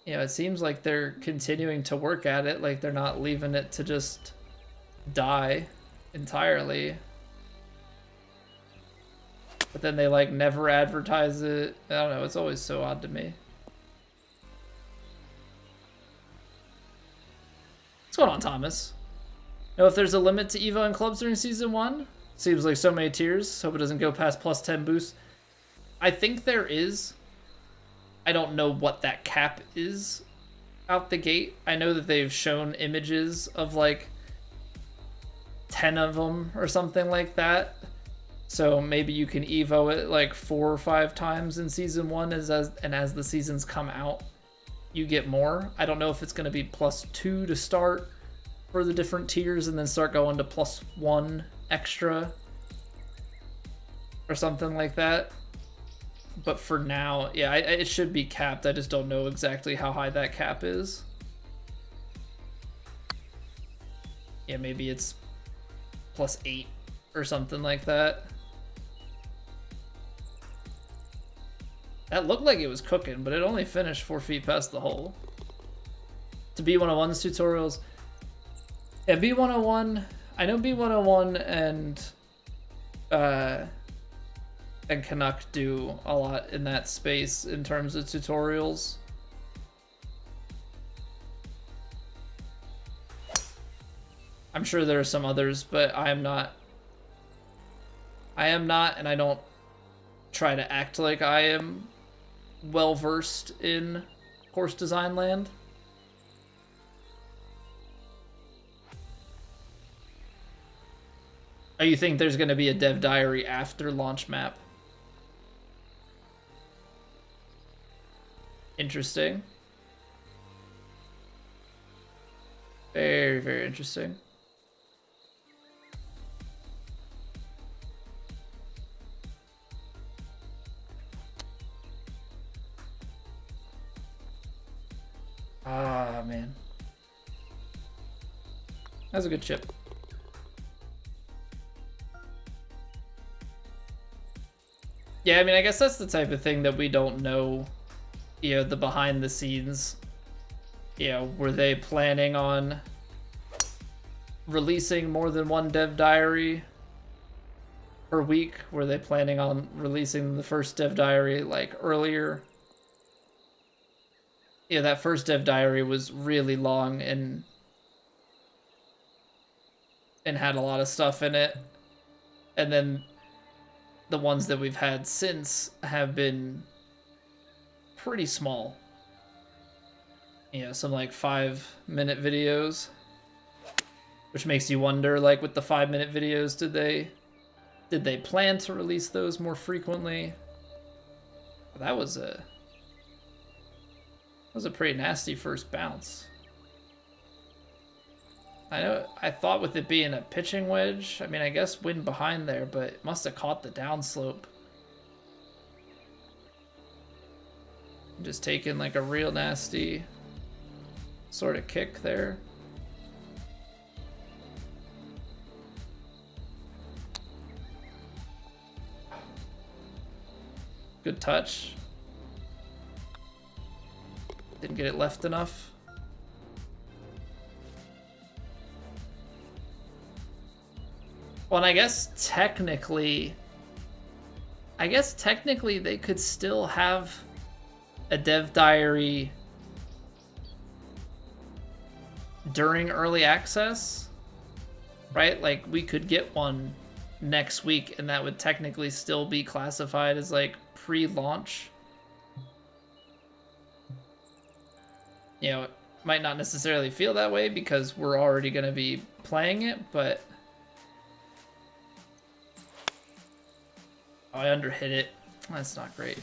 you know, it seems like they're continuing to work at it, like they're not leaving it to just die entirely. But then they like never advertise it. I don't know, it's always so odd to me. What's going on, Thomas? Know if there's a limit to Evo and clubs during season 1? Seems like so many tiers. Hope it doesn't go past plus 10 boosts. I think there is. I don't know what that cap is out the gate. I know that they've shown images of like 10 of them or something like that. So maybe you can Evo it like 4 or 5 times in season 1 and as the seasons come out, you get more. I don't know if it's going to be plus 2 to start for the different tiers and then start going to +1 extra or something like that. But for now, yeah, it should be capped. I just don't know exactly how high that cap is. Yeah, maybe it's +8 or something like that. That looked like it was cooking, but it only finished 4 feet past the hole. To B101's tutorials, yeah, B101, I know B101 and Canuck do a lot in that space in terms of tutorials. I'm sure there are some others, but I am not, and I don't try to act like I am well versed in course design land. Oh, you think there's going to be a dev diary after launch map? Interesting. Very, very interesting. Ah, man. That's a good chip. Yeah, I mean, I guess that's the type of thing that we don't know, you know, the behind the scenes. You know, were they planning on releasing more than one dev diary per week? Were they planning on releasing the first dev diary like earlier? Yeah, that first dev diary was really long and had a lot of stuff in it. And then the ones that we've had since have been pretty small. You know, some like 5-minute videos, which makes you wonder, like with the 5-minute videos, did they plan to release those more frequently? That was a pretty nasty first bounce. I thought with it being a pitching wedge, I mean, I guess wind behind there, but it must have caught the downslope. Just taking like a real nasty sort of kick there. Good touch. Didn't get it left enough. Well, and I guess technically they could still have a dev diary during early access, right? Like we could get one next week and that would technically still be classified as like pre-launch. You know, it might not necessarily feel that way because we're already going to be playing it, but oh, I underhit it. That's not great.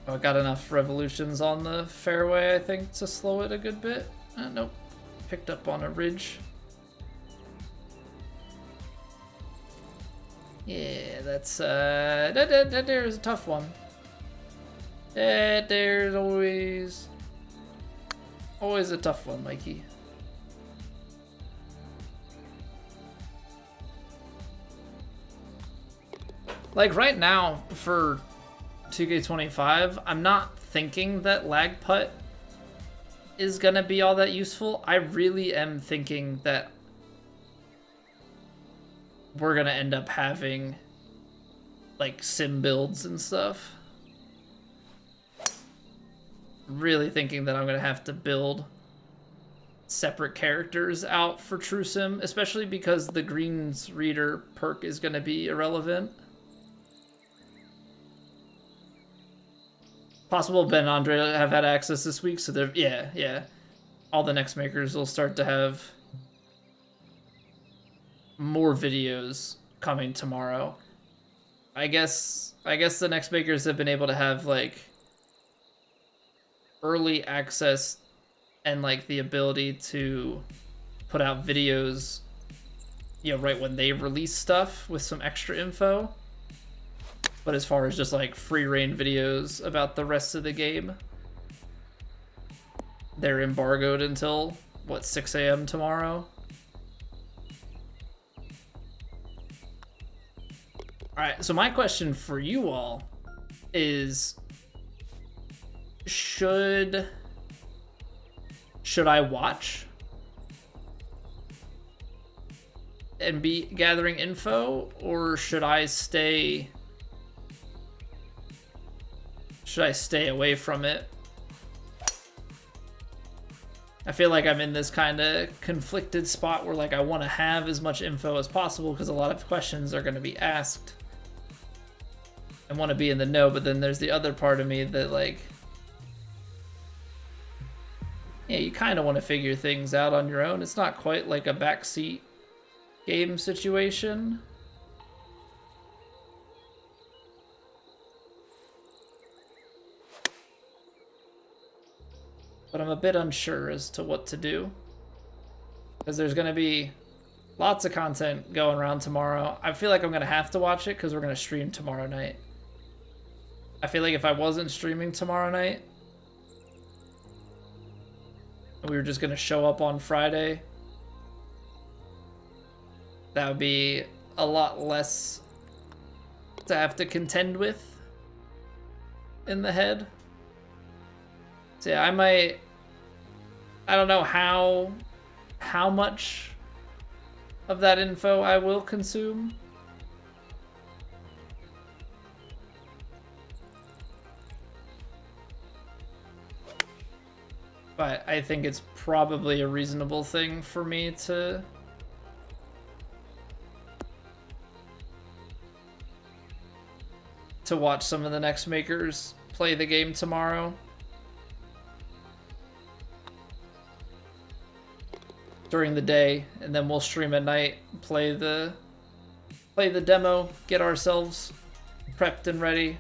Oh, I got enough revolutions on the fairway, I think, to slow it a good bit. Nope. Picked up on a ridge. Yeah, that's that there's a tough one. There's always a tough one, Mikey. Like right now for 2K25, I'm not thinking that lag putt is gonna be all that useful. I really am thinking that we're gonna end up having like sim builds and stuff. Really thinking that I'm gonna have to build separate characters out for True Sim, especially because the Greens Reader perk is gonna be irrelevant. Possible Ben and Andre have had access this week, so they're yeah. All the next makers will start to have more videos coming tomorrow. I guess the next makers have been able to have like early access and like the ability to put out videos, you know, right when they release stuff with some extra info. But as far as just like free reign videos about the rest of the game, they're embargoed until what, 6 a.m. tomorrow? Alright, so my question for you all is, should I watch and be gathering info, or should I stay away from it? I feel like I'm in this kind of conflicted spot where like I want to have as much info as possible because a lot of questions are going to be asked. I want to be in the know, but then there's the other part of me that like, yeah, you kind of want to figure things out on your own. It's not quite like a backseat game situation. But I'm a bit unsure as to what to do, because there's going to be lots of content going around tomorrow. I feel like I'm going to have to watch it because we're going to stream tomorrow night. I feel like if I wasn't streaming tomorrow night, we were just going to show up on Friday, that would be a lot less to have to contend with in the head. So yeah, I don't know how much of that info I will consume. But I think it's probably a reasonable thing for me to watch some of the next makers play the game tomorrow. During the day, and then we'll stream at night, play the demo, get ourselves prepped and ready.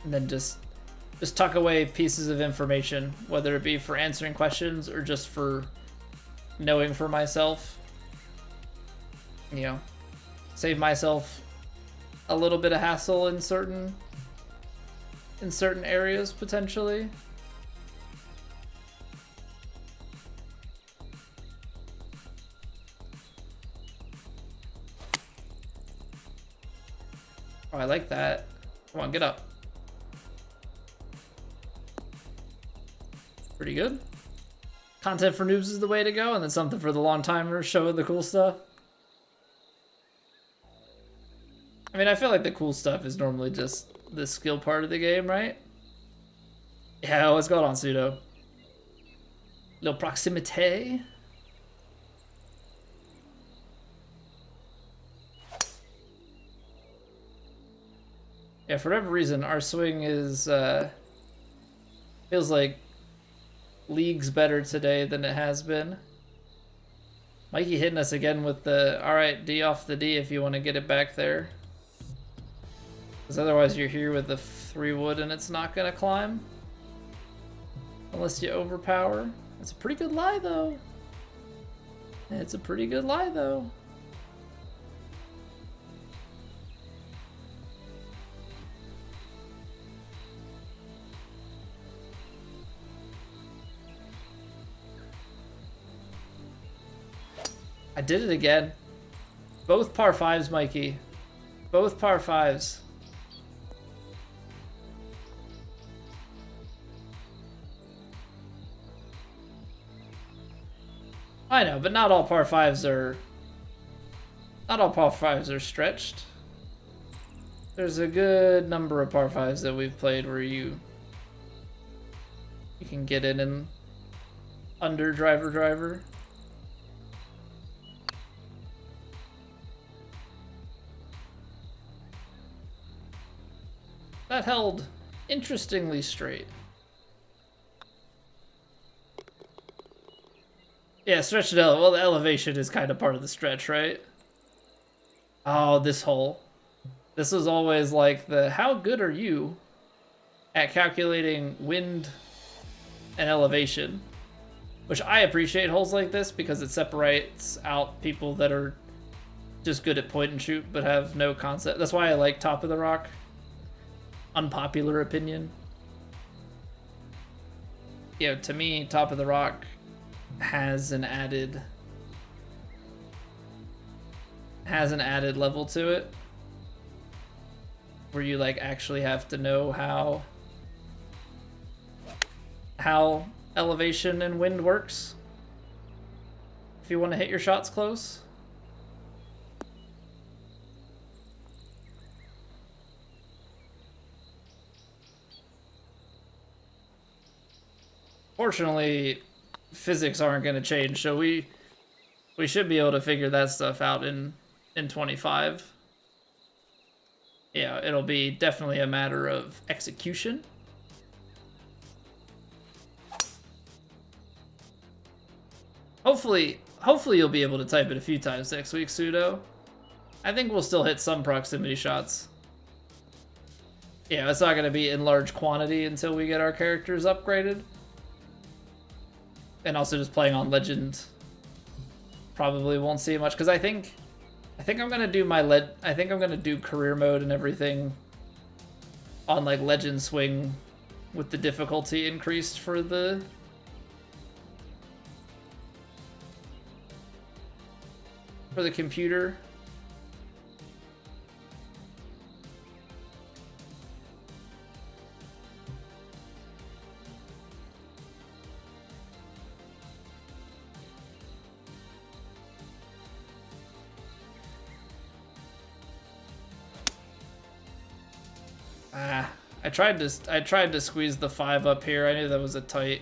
And then just tuck away pieces of information, whether it be for answering questions or just for knowing for myself. You know, save myself a little bit of hassle in certain areas potentially. Oh, I like that. Come on, get up. Pretty good. Content for noobs is the way to go, and then something for the long timers showing the cool stuff. I mean, I feel like the cool stuff is normally just the skill part of the game, right? Yeah, what's going on, Pseudo? Little proximité. Yeah, for whatever reason, our swing is, feels like leagues better today than it has been. Mikey hitting us again with the, alright, D off the D if you want to get it back there. Because otherwise you're here with the 3 wood and it's not going to climb. Unless you overpower. It's a pretty good lie, though. It's a pretty good lie, though. I did it again. Both par 5s, Mikey. Both par 5s. I know, but not all par 5s are... Not all par 5s are stretched. There's a good number of par 5s that we've played where you can get in and under driver. That held interestingly straight. Yeah, stretch it out. Well, the elevation is kind of part of the stretch, right? Oh, this hole. This was always like the how good are you at calculating wind and elevation? Which I appreciate holes like this because it separates out people that are just good at point and shoot but have no concept. That's why I like Top of the Rock. Unpopular opinion. You know, to me, Top of the Rock has an added level to it where you like actually have to know how elevation and wind works if you want to hit your shots close. Fortunately, physics aren't going to change, so we should be able to figure that stuff out in 25. Yeah, it'll be definitely a matter of execution. Hopefully you'll be able to type it a few times next week, Pseudo. I think we'll still hit some proximity shots. Yeah, it's not going to be in large quantity until we get our characters upgraded. And also just playing on Legend probably won't see much, because I think I'm gonna do I think I'm gonna do career mode and everything on like Legend Swing with the difficulty increased for the computer. I tried to squeeze the 5 up here. I knew that was a tight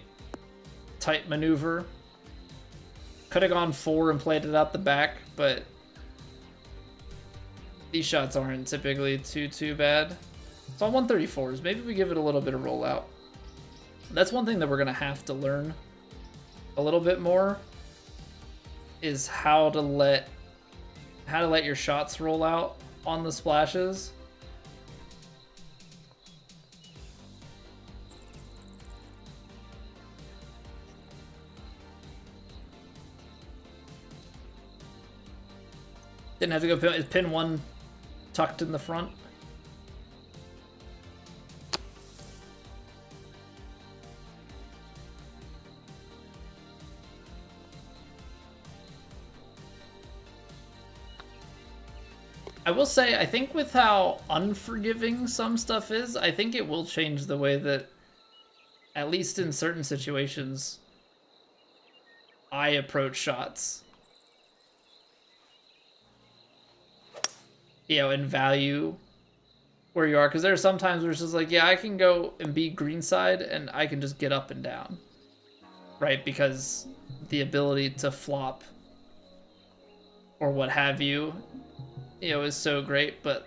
maneuver. Could have gone 4 and played it out the back, but these shots aren't typically too bad. So on 134s, maybe we give it a little bit of rollout. That's one thing that we're gonna have to learn a little bit more, is how to let your shots roll out on the splashes. Didn't have to go is pin 1 tucked in the front. I will say, I think with how unforgiving some stuff is, I think it will change the way that, at least in certain situations, I approach shots. You know, and value where you are, because there are some times where it's just like, yeah, I can go and be greenside and I can just get up and down, right? Because the ability to flop or what have you, you know, is so great. But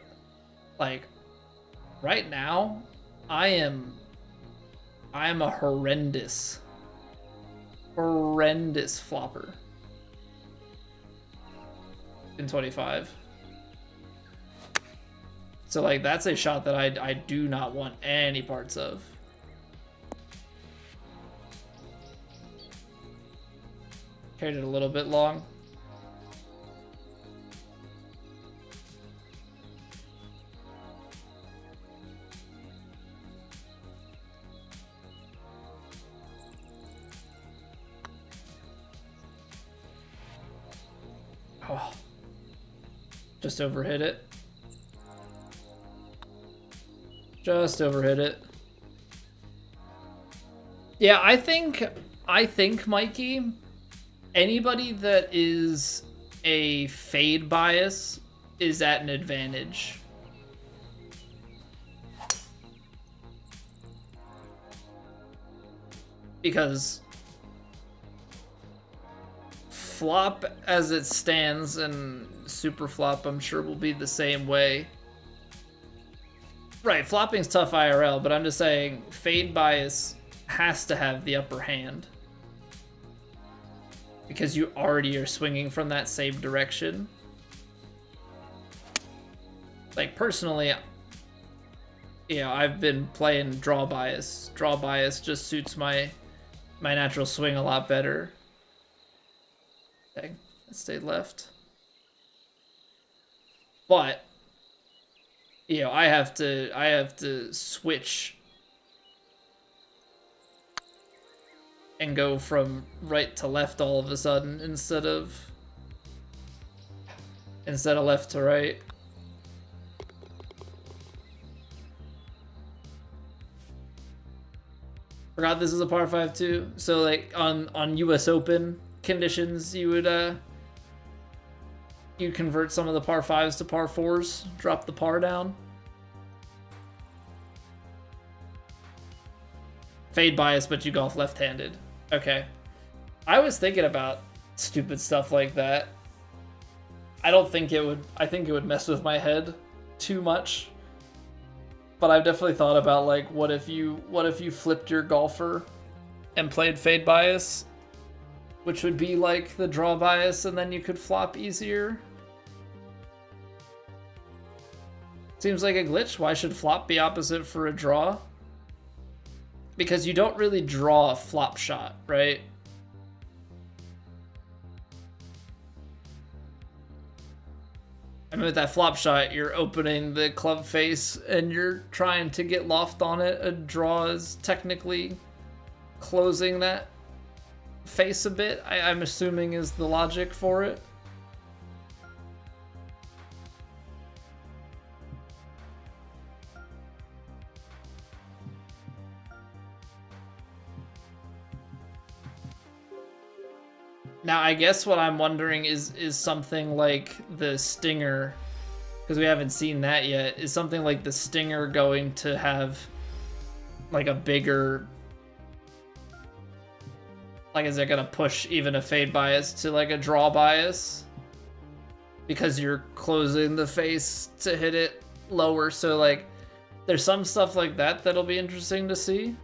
like right now, I am a horrendous flopper in 25. So, like, that's a shot that I do not want any parts of. Carried it a little bit long. Oh. Just overhit it. Just overhit it. Yeah, I think, Mikey, anybody that is a fade bias is at an advantage. Because flop as it stands and super flop, I'm sure, will be the same way. Right, flopping's tough IRL, but I'm just saying fade bias has to have the upper hand. because you already are swinging from that same direction. Like, personally, you know, I've been playing draw bias. Draw bias just suits my natural swing a lot better. Dang, it stayed left. But, you know, I have to switch and go from right to left all of a sudden instead of left to right. Forgot this is a par 5 too. So like on US Open conditions, you would you convert some of the par 5s to par 4s, drop the par down. Fade bias, but you golf left-handed. Okay. I was thinking about stupid stuff like that. I think it would mess with my head too much. But I've definitely thought about, like, what if you flipped your golfer and played fade bias, which would be like the draw bias, and then you could flop easier. Seems like a glitch. Why should flop be opposite for a draw? Because you don't really draw a flop shot, right? I mean, with that flop shot, you're opening the club face and you're trying to get loft on it. A draw is technically closing that face a bit, I'm assuming is the logic for it. Now, I guess what I'm wondering is something like the Stinger, because we haven't seen that yet, is something like the Stinger going to have like a bigger, like, is it going to push even a fade bias to like a draw bias? Because you're closing the face to hit it lower. So like, there's some stuff like that that'll be interesting to see.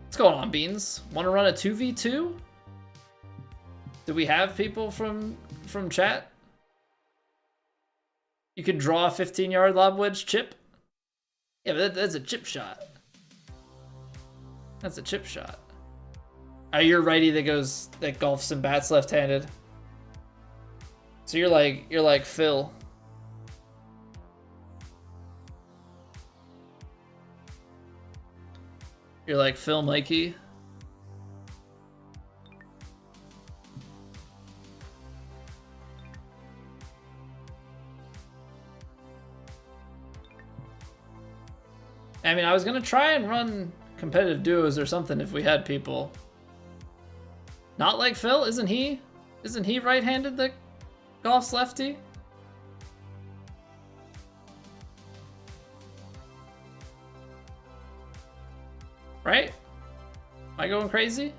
What's going on, Beans? Want to run a 2v2? Do we have people from chat? You can draw a 15-yard lob wedge chip? Yeah, but that's a chip shot. That's a chip shot. Are you a righty that golfs and bats left-handed? So you're like Phil. You're like Phil Mikey. I mean, I was gonna try and run competitive duos or something if we had people. Not like Phil, isn't he? Isn't he right-handed that golfs lefty? Right? Am I going crazy?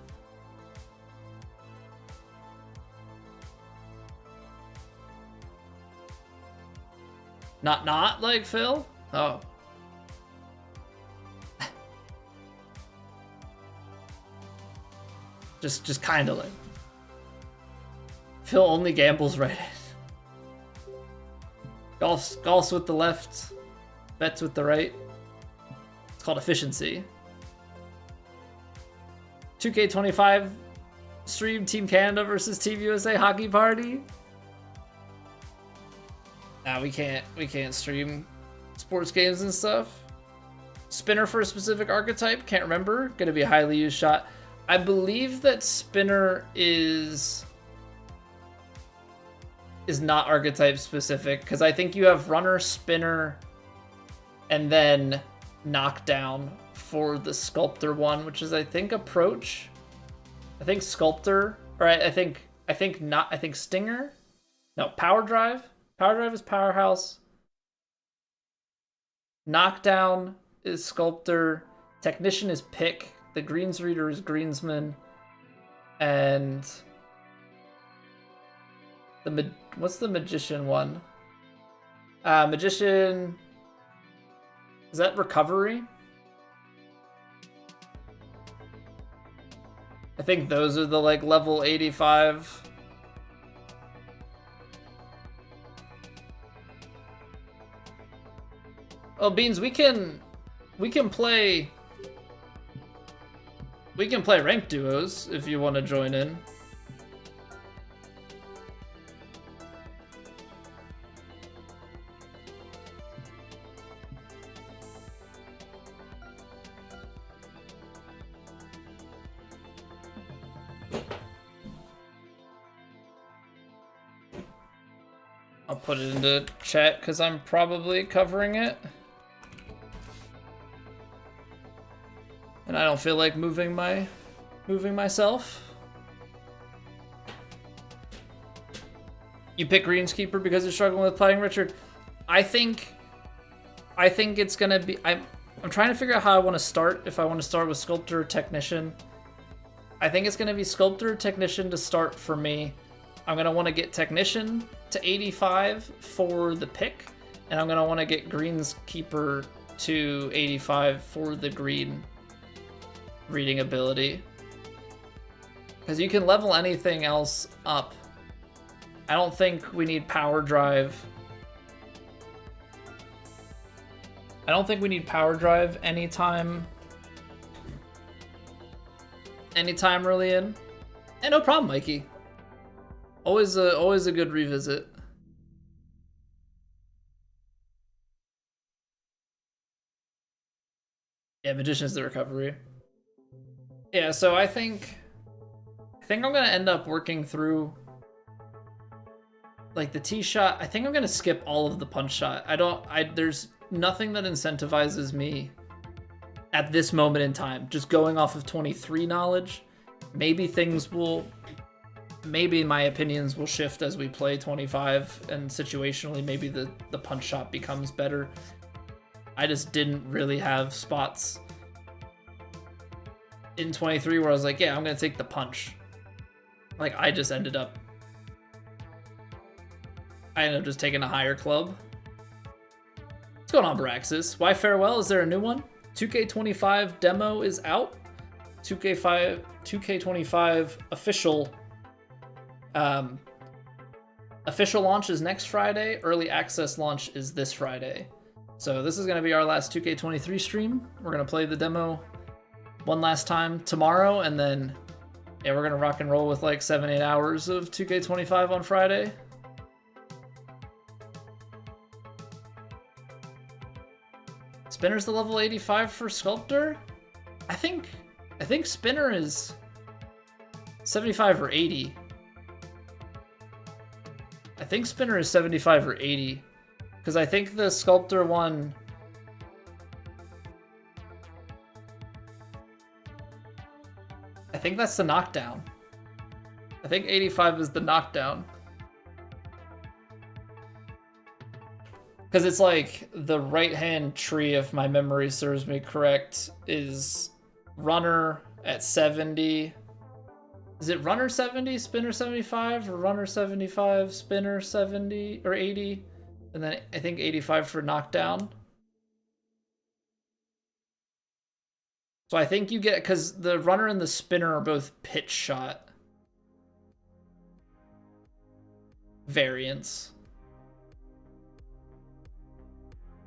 Not like Phil? Oh. just kind of like. Phil only gambles right. Golfs with the left, bets with the right. It's called efficiency. 2K25 stream Team Canada versus Team USA hockey party. Nah, we can't stream sports games and stuff. Spinner for a specific archetype, can't remember. Gonna be a highly used shot. I believe that spinner is not archetype specific, because I think you have runner, spinner, and then knockdown for the sculptor one, which is I think approach. I think sculptor, or I think stinger. No, power drive. Power drive is powerhouse. Knockdown is sculptor. Technician is pick. The greens reader is greensman. And what's the magician one? Magician, is that recovery? I think those are the like level 85. Oh, Beans, we can play ranked duos if you want to join in. I'll put it into chat because I'm probably covering it. And I don't feel like moving myself. You pick Greenskeeper because you're struggling with playing Richard. I think it's gonna be. I'm trying to figure out how I want to start. If I want to start with Sculptor or Technician. I think it's gonna be Sculptor or Technician to start for me. I'm gonna want to get Technician to 85 for the pick, and I'm gonna want to get Greenskeeper to 85 for the green reading ability, because you can level anything else up. I don't think we need Power Drive. I don't think we need Power Drive anytime really in. And no problem, Mikey. Always a good revisit. Yeah, Magician's the recovery. Yeah, so I think I'm gonna end up working through like the tee shot. I think I'm gonna skip all of the punch shot. There's nothing that incentivizes me at this moment in time. Just going off of 23 knowledge, maybe my opinions will shift as we play 25, and situationally maybe the punch shot becomes better. I just didn't really have spots in 23 where I was like, yeah, I'm gonna take the punch. Like, I ended up just taking a higher club. What's going on, Baraxis? Why farewell? Is there a new one? 2K25 demo is out. 2K25 official launch is next Friday. Early access launch is this Friday. So this is gonna be our last 2K23 stream. We're gonna play the demo one last time tomorrow, and then yeah, we're gonna rock and roll with like 7-8 hours of 2K25 on Friday. Spinner's the level 85 for Sculptor? I think Spinner is 75 or 80. I think Spinner is 75 or 80. Because I think the Sculptor one... I think that's the knockdown. I think 85 is the knockdown. Because it's like the right-hand tree, if my memory serves me correct, is runner at 70. Is it runner 70, spinner 75, or runner 75, spinner 70, or 80? And then I think 85 for knockdown. So I think you get, because the runner and the spinner are both pitch shot variants.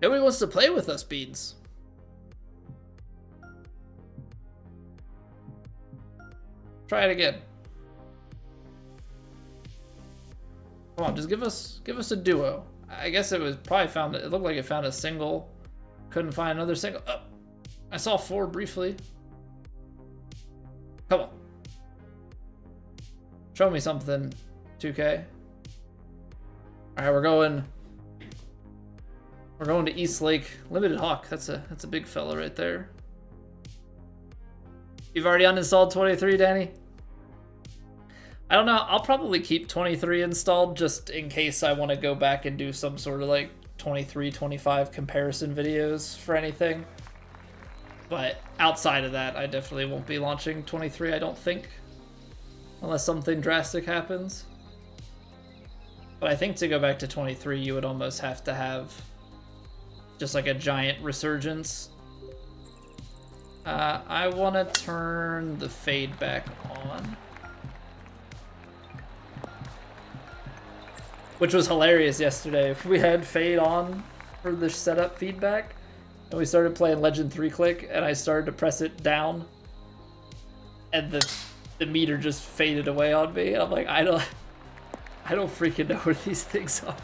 Nobody wants to play with us, Beans. Try it again. Come on, just give us a duo. I guess it was probably it looked like it found a single. Couldn't find another single. Oh, I saw 4 briefly. Come on. Show me something, 2K. Alright, we're going to East Lake. Limited Hawk. That's a big fella right there. You've already uninstalled 23, Danny? I don't know. I'll probably keep 23 installed just in case I want to go back and do some sort of like 23, 25 comparison videos for anything. But outside of that, I definitely won't be launching 23, I don't think. Unless something drastic happens. But I think to go back to 23, you would almost have to have just like a giant resurgence. I want to turn the fade back on. Which was hilarious yesterday. We had fade on for the setup feedback, and we started playing Legend 3-click, and I started to press it down, and the meter just faded away on me. I'm like, I don't freaking know where these things are.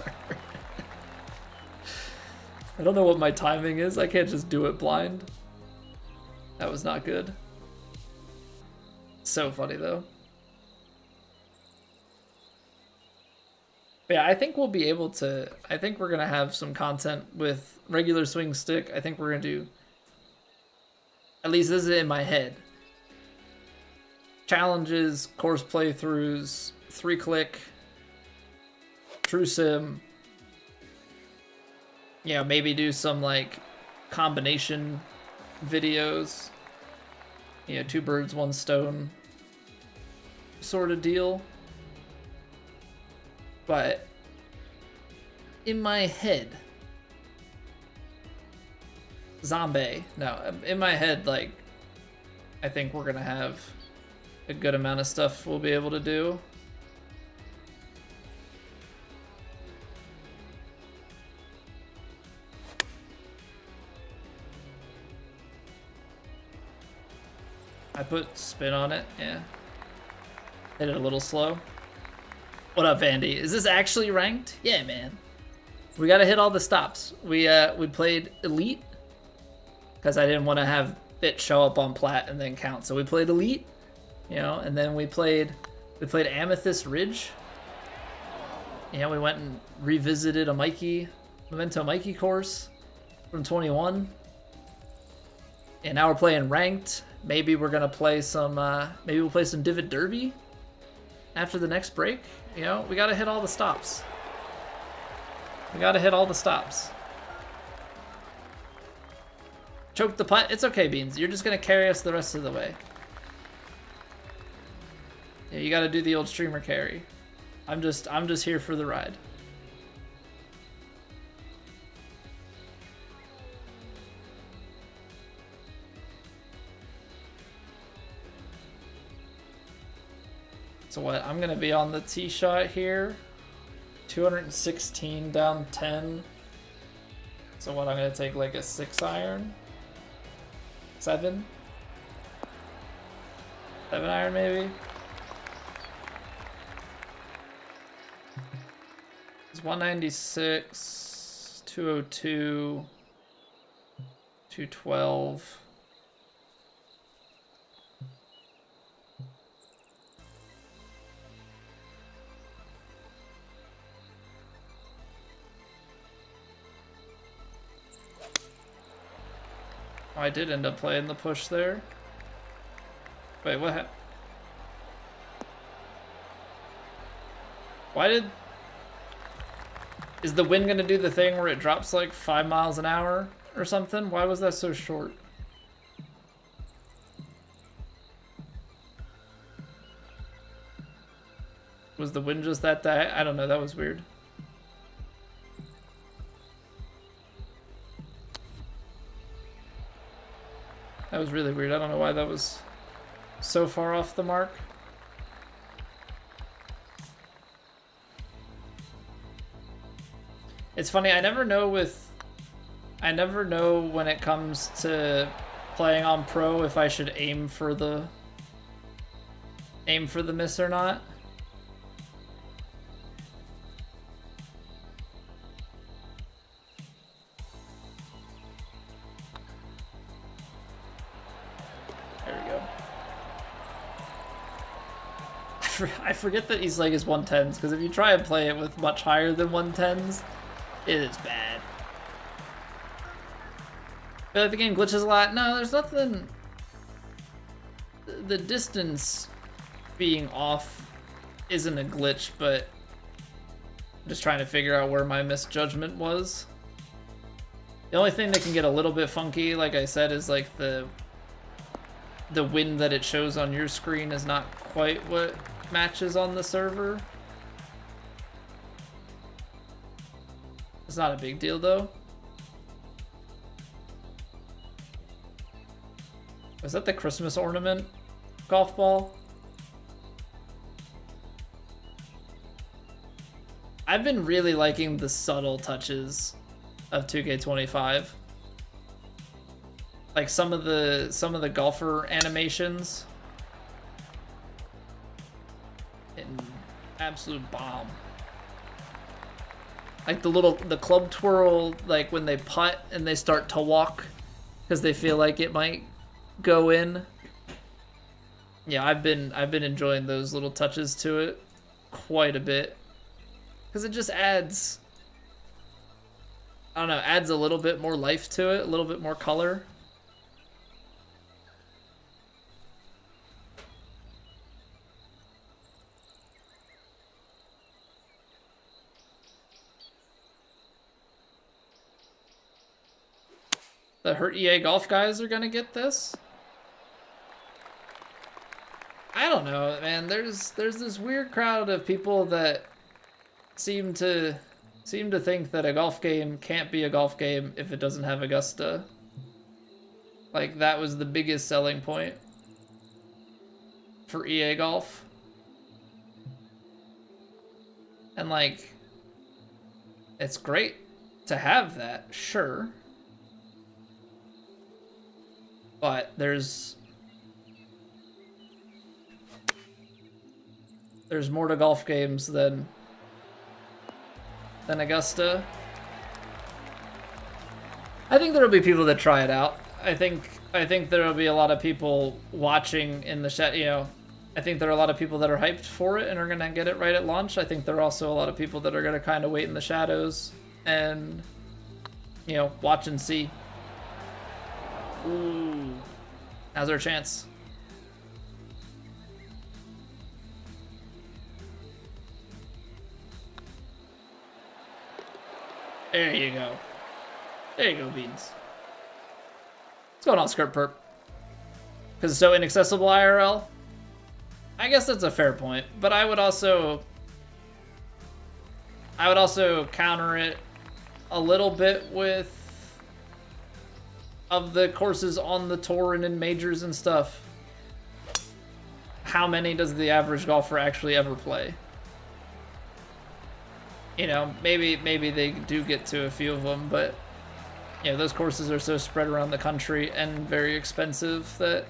I don't know what my timing is. I can't just do it blind. That was not good. So funny though. But yeah, I think we'll be able to, I think we're gonna have some content with regular swing stick. I think we're gonna do, at least this is in my head, challenges, course playthroughs, 3-click, true sim. Yeah, maybe do some like combination videos. You know, 2 birds, 1 stone sort of deal. But in my head, zombie. No, in my head, like, I think we're gonna have a good amount of stuff we'll be able to do. I put spin on it, yeah. Hit it a little slow. What up, Andy? Is this actually ranked? Yeah, man. We gotta hit all the stops. We played Elite, because I didn't want to have it show up on Plat and then count. So we played Elite, you know, and then we played Amethyst Ridge. You know, we went and revisited a Memento Mikey course from 21. And now we're playing ranked. Maybe we're gonna play some. Maybe we'll play some Divot Derby after the next break. You know, we gotta hit all the stops. We gotta hit all the stops. Choke the putt. It's okay, Beans. You're just gonna carry us the rest of the way. Yeah, you gotta do the old streamer carry. I'm just here for the ride. So what, I'm gonna be on the tee shot here. 216 down 10. So what, I'm gonna take like a 6 iron? 7? 7 iron maybe? It's 196, 202, 212. Oh, I did end up playing the push there. Wait, what Why did... Is the wind gonna do the thing where it drops like 5 miles an hour or something? Why was that so short? Was the wind just that I don't know, that was weird. That was really weird. I don't know why that was so far off the mark. It's funny, I never know when it comes to playing on pro if I should aim for the miss or not. I forget that he's like his 110s, because if you try and play it with much higher than 110s, it is bad. I feel like the game glitches a lot. No, there's nothing. The distance being off isn't a glitch, but I'm just trying to figure out where my misjudgment was. The only thing that can get a little bit funky, like I said, is like the wind that it shows on your screen is not quite what matches on the server. It's not a big deal though. Was that the Christmas ornament golf ball? I've been really liking the subtle touches of 2K25. Like some of the golfer animations. An absolute bomb. Like the club twirl, like when they putt and they start to walk because they feel like it might go in. Yeah, I've been enjoying those little touches to it quite a bit. Because it just adds, I don't know, adds a little bit more life to it, a little bit more color. The Hurt EA Golf guys are gonna get this? I don't know, man. There's this weird crowd of people that seem to think that a golf game can't be a golf game if it doesn't have Augusta. Like, that was the biggest selling point for EA Golf. And, like, it's great to have that, sure. But there's more to golf games than Augusta. I think there'll be people that try it out. I think there'll be a lot of people watching in the chat. You know, I think there are a lot of people that are hyped for it and are gonna get it right at launch. I think there are also a lot of people that are gonna kind of wait in the shadows and, you know, watch and see. Ooh, now's our chance. There you go. There you go, Beans. What's going on, Skirt Perp? Because it's so inaccessible IRL? I guess that's a fair point, but I would also counter it a little bit with of the courses on the tour and in majors and stuff. How many does the average golfer actually ever play? You know, maybe they do get to a few of them, but you know, those courses are so spread around the country and very expensive that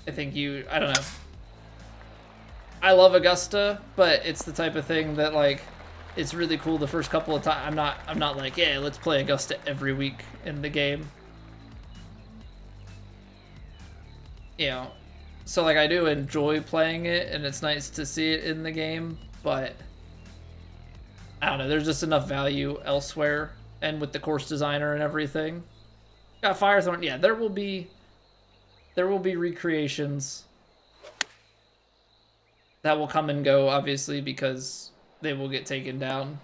I think I don't know. I love Augusta, but it's the type of thing that, like, it's really cool the first couple of times. I'm not like, yeah, let's play Augusta every week in the game. You know, so like I do enjoy playing it and it's nice to see it in the game, but I don't know, there's just enough value elsewhere, and with the course designer and everything. Got Firethorn, yeah, there will be recreations that will come and go, obviously, because they will get taken down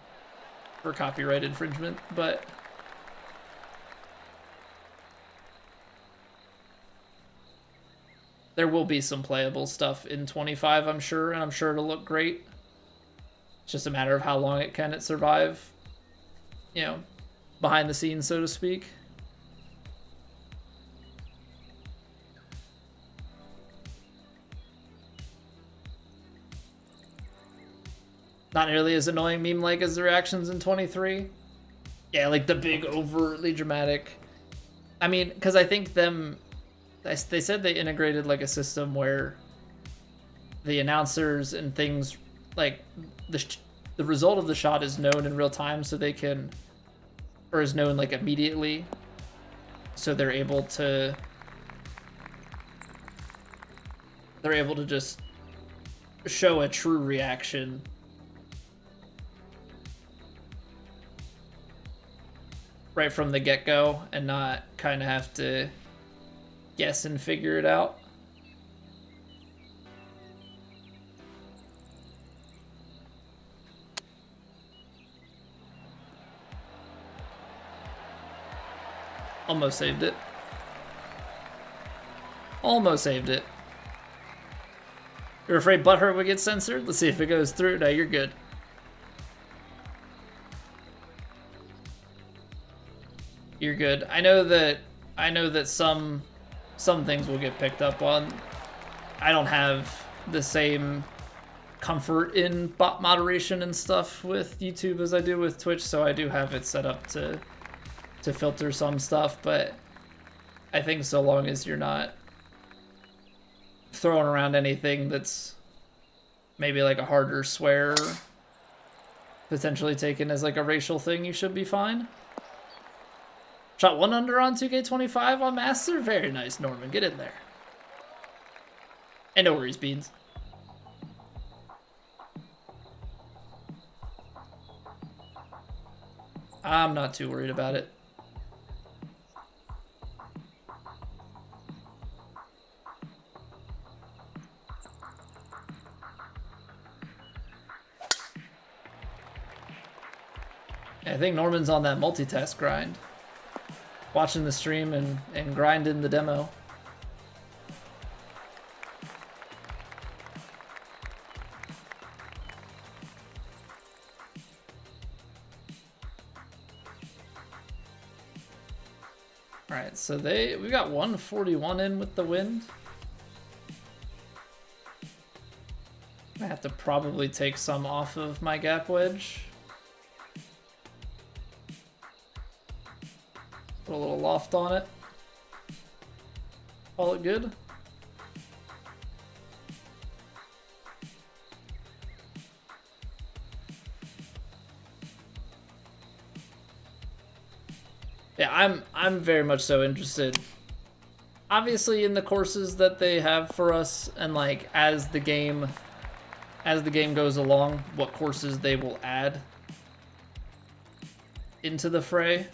for copyright infringement, but there will be some playable stuff in 25, I'm sure, and I'm sure it'll look great. It's just a matter of how long it can survive, you know, behind the scenes, so to speak. Not nearly as annoying meme-like as the reactions in 23. Yeah, like the big, overtly dramatic. I mean, because I think they said they integrated like a system where the announcers and things, like the result of the shot is known in real time, so they can, or is known like immediately, so they're able to just show a true reaction right from the get-go and not kind of have to guess and figure it out. Almost saved it. Almost saved it. You're afraid Butthurt would get censored? Let's see if it goes through. No, you're good. You're good. I know that some things will get picked up on. I don't have the same comfort in bot moderation and stuff with YouTube as I do with Twitch, so I do have it set up to filter some stuff, but I think so long as you're not throwing around anything that's maybe like a harder swear, potentially taken as like a racial thing, you should be fine. Shot 1 under on 2K25 on Master. Very nice, Norman. Get in there. And no worries, Beans. I'm not too worried about it. I think Norman's on that multitask grind. Watching the stream and grinding the demo. Alright, so we got 141 in with the wind. I have to probably take some off of my gap wedge. Put a little loft on it. Call it good. Yeah, I'm very much so interested. Obviously in the courses that they have for us, and like as the game goes along, what courses they will add into the fray.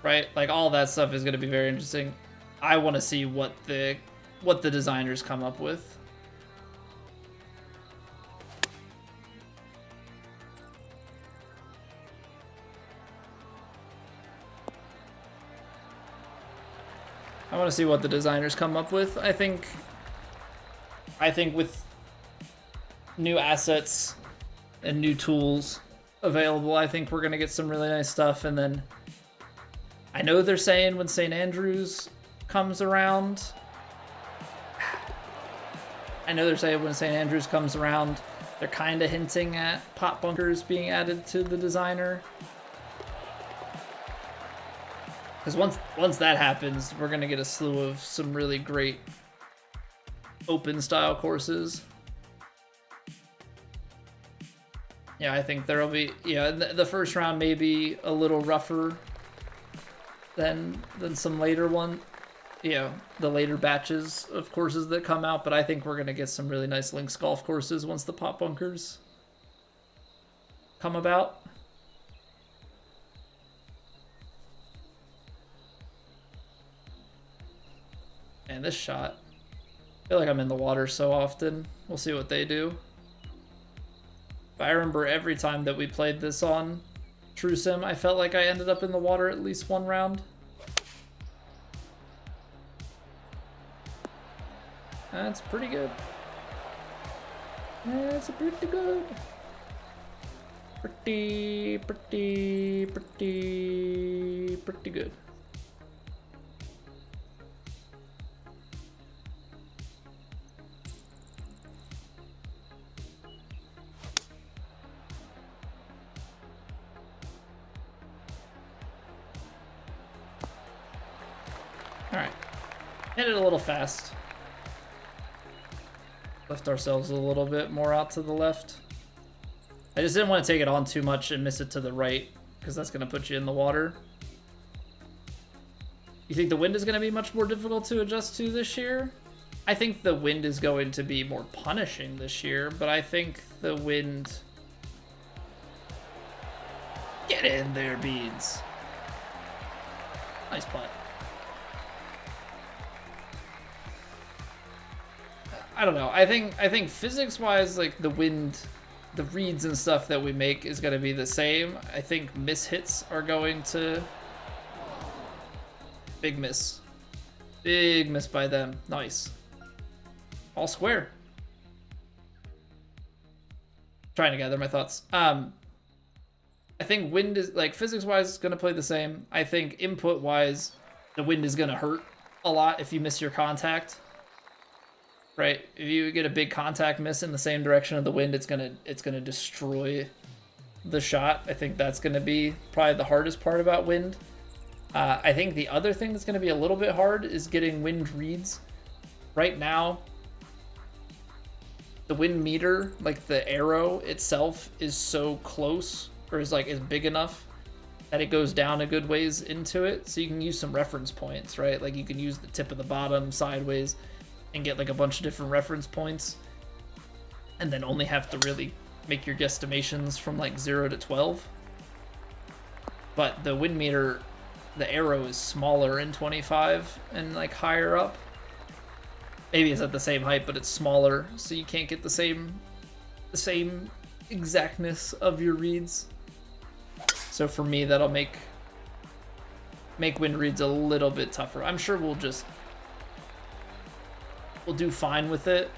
Right? Like all that stuff is going to be very interesting. I want to see what the designers come up with. I want to see what the designers come up with. I think with new assets and new tools available, I think we're going to get some really nice stuff. And then I know they're saying when St. Andrews comes around, they're kind of hinting at pot bunkers being added to the designer. Because once that happens, we're going to get a slew of some really great open style courses. Yeah, I think there'll be, yeah, the first round may be a little rougher than some later one, you know, the later batches of courses that come out, but I think we're going to get some really nice links golf courses once the pot bunkers come about. And this shot, I feel like I'm in the water so often. We'll see what they do. But I remember every time that we played this on True Sim, I felt like I ended up in the water at least one round. That's pretty good. That's pretty good. Pretty good. Alright. Hit it a little fast. Left ourselves a little bit more out to the left. I just didn't want to take it on too much and miss it to the right, because that's going to put you in the water. You think the wind is going to be much more difficult to adjust to this year? I think the wind is going to be more punishing this year, but I think the wind... Get in there, Beans. Nice putt. I don't know. I think physics-wise, like the wind, the reads and stuff that we make is going to be the same. I think miss hits are going to... Big miss. Big miss by them. Nice. All square. trying to gather my thoughts. I think wind is, like, physics-wise, it's going to play the same. I think input-wise, the wind is going to hurt a lot if you miss your contact. Right? If you get a big contact miss in the same direction of the wind, it's gonna destroy the shot. I think that's going to be probably the hardest part about wind. I think the other thing that's going to be a little bit hard is getting wind reads. Right now, the wind meter, like the arrow itself, is so close, or is big enough that it goes down a good ways into it. So you can use some reference points, right? Like you can use the tip of the bottom sideways and get like a bunch of different reference points, and then only have to really make your guesstimations from like 0 to 12. But the wind meter, the arrow is smaller in 25 and like higher up. Maybe it's at the same height, but it's smaller, so you can't get the same exactness of your reads. So for me, that'll make wind reads a little bit tougher. I'm sure we'll do fine with it.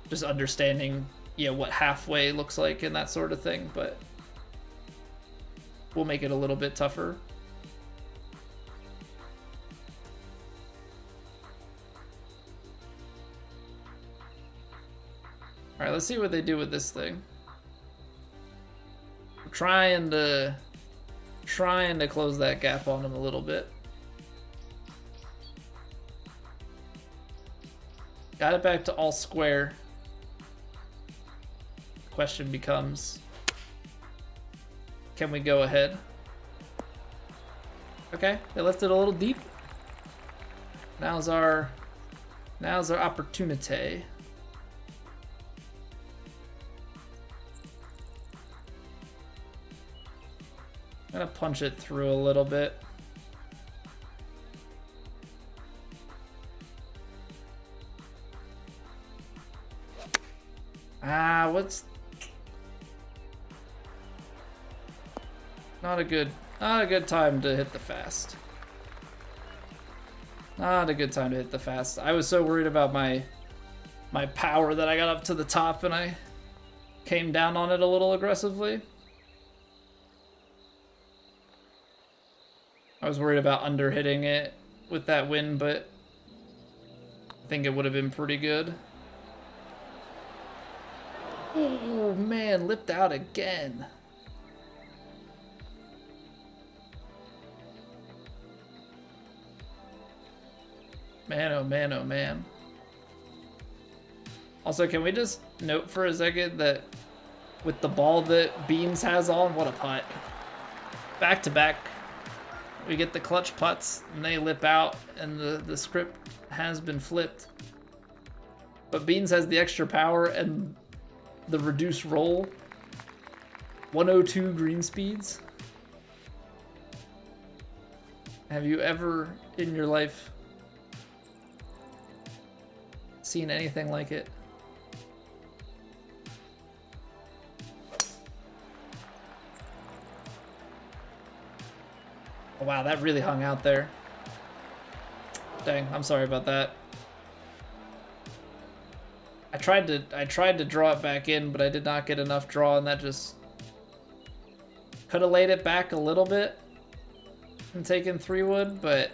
Just understanding, what halfway looks like and that sort of thing, but we'll make it a little bit tougher. All right, let's see what they do with this thing. We're trying to close that gap on them a little bit. Got it back to all square. Question becomes, can we go ahead? Okay, they left it a little deep. Now's our opportunity. I'm gonna punch it through a little bit. What's not a good time to hit the fast. Not a good time to hit the fast. I was so worried about my power that I got up to the top and I came down on it a little aggressively. I was worried about under hitting it with that wind, but I think it would have been pretty good. Oh man, lipped out again. Man, oh man, oh man. Also, can we just note for a second that with the ball that Beans has on, what a putt. Back to back, we get the clutch putts and they lip out and the script has been flipped. But Beans has the extra power and the reduced roll. 102 green speeds. Have you ever in your life seen anything like it? Oh, wow, that really hung out there. Dang, I'm sorry about that. I tried to draw it back in, but I did not get enough draw, and that just could have laid it back a little bit and taken 3-wood, but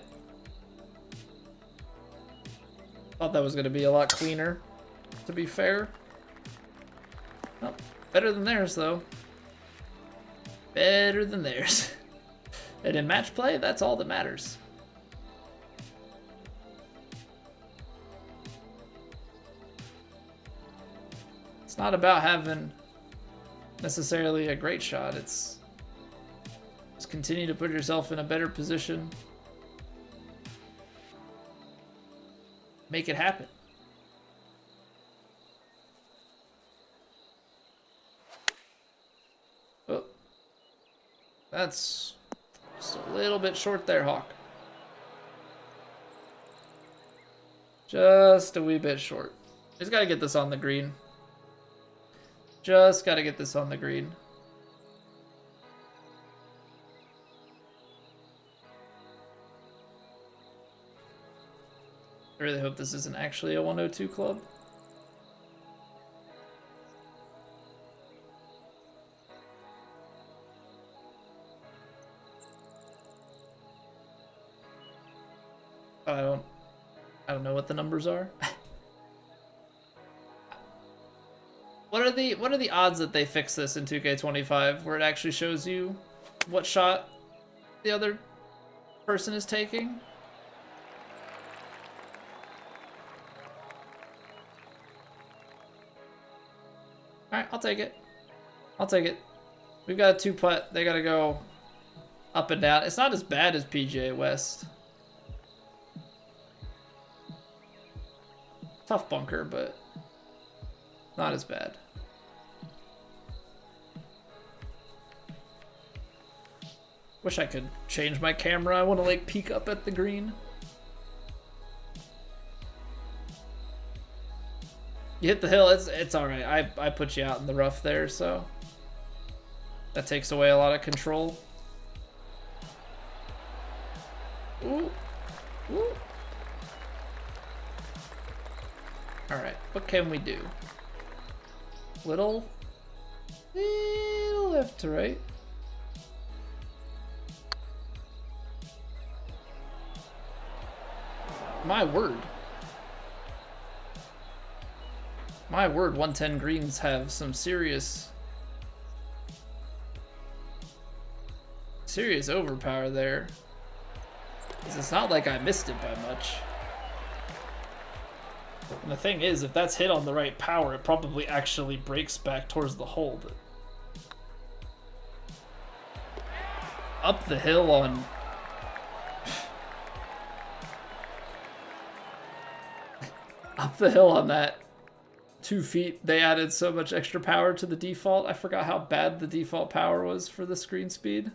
thought that was going to be a lot cleaner, to be fair. Well, better than theirs, though. Better than theirs. And in match play, that's all that matters. It's not about having necessarily a great shot. It's just continue to put yourself in a better position. Make it happen. Oh, that's just a little bit short there, Hawk. Just a wee bit short. Just got to get this on the green. Just got to get this on the green. I really hope this isn't actually a 102 club. I don't know what the numbers are. What are the odds that they fix this in 2K25 where it actually shows you what shot the other person is taking? All right, I'll take it. I'll take it. We've got a 2-putt. They got to go up and down. It's not as bad as PGA West. Tough bunker, but not as bad. Wish I could change my camera. I want to like peek up at the green. You hit the hill, it's all right. I put you out in the rough there, so that takes away a lot of control. Ooh. Ooh. All right, what can we do? Little left to right. My word. My word, 110 greens have some serious overpower there. 'Cause it's not like I missed it by much. And the thing is, if that's hit on the right power, it probably actually breaks back towards the hole. But up the hill on... up the hill on that 2 feet, they added so much extra power to the default. I forgot how bad the default power was for the screen speed.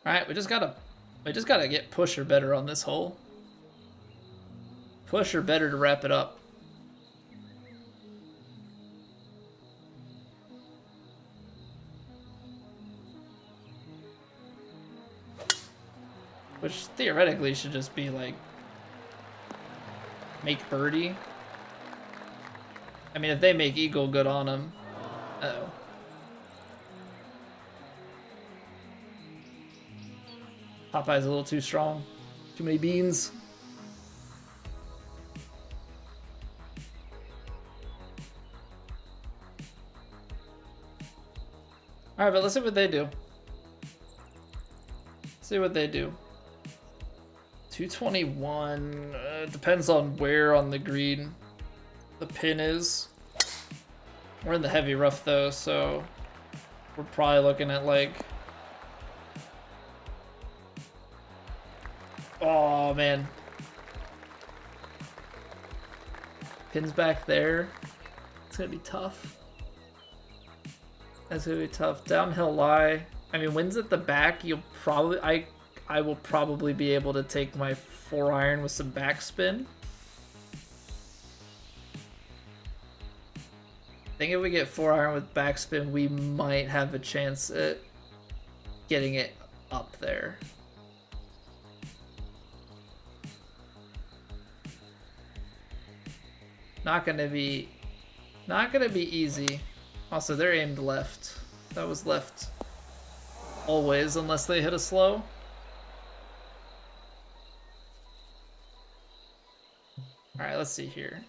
All right, we just gotta get push or better on this hole. Push or better to wrap it up. Which theoretically should just be like make birdie. I mean, if they make eagle, good on them. Uh-oh. Popeye's a little too strong. Too many beans. All right, but let's see what they do. See what they do. 221. Depends on where on the green the pin is. We're in the heavy rough though, so we're probably looking at like... Oh man. Pin's back there. It's gonna be tough. That's gonna be tough. Downhill lie. I mean, wins at the back, you'll probably... I will probably be able to take my 4-iron with some backspin. I think if we get 4-iron with backspin, we might have a chance at getting it up there. Not gonna be easy. Also, they're aimed left. That was left always, unless they hit a slow. All right, let's see here.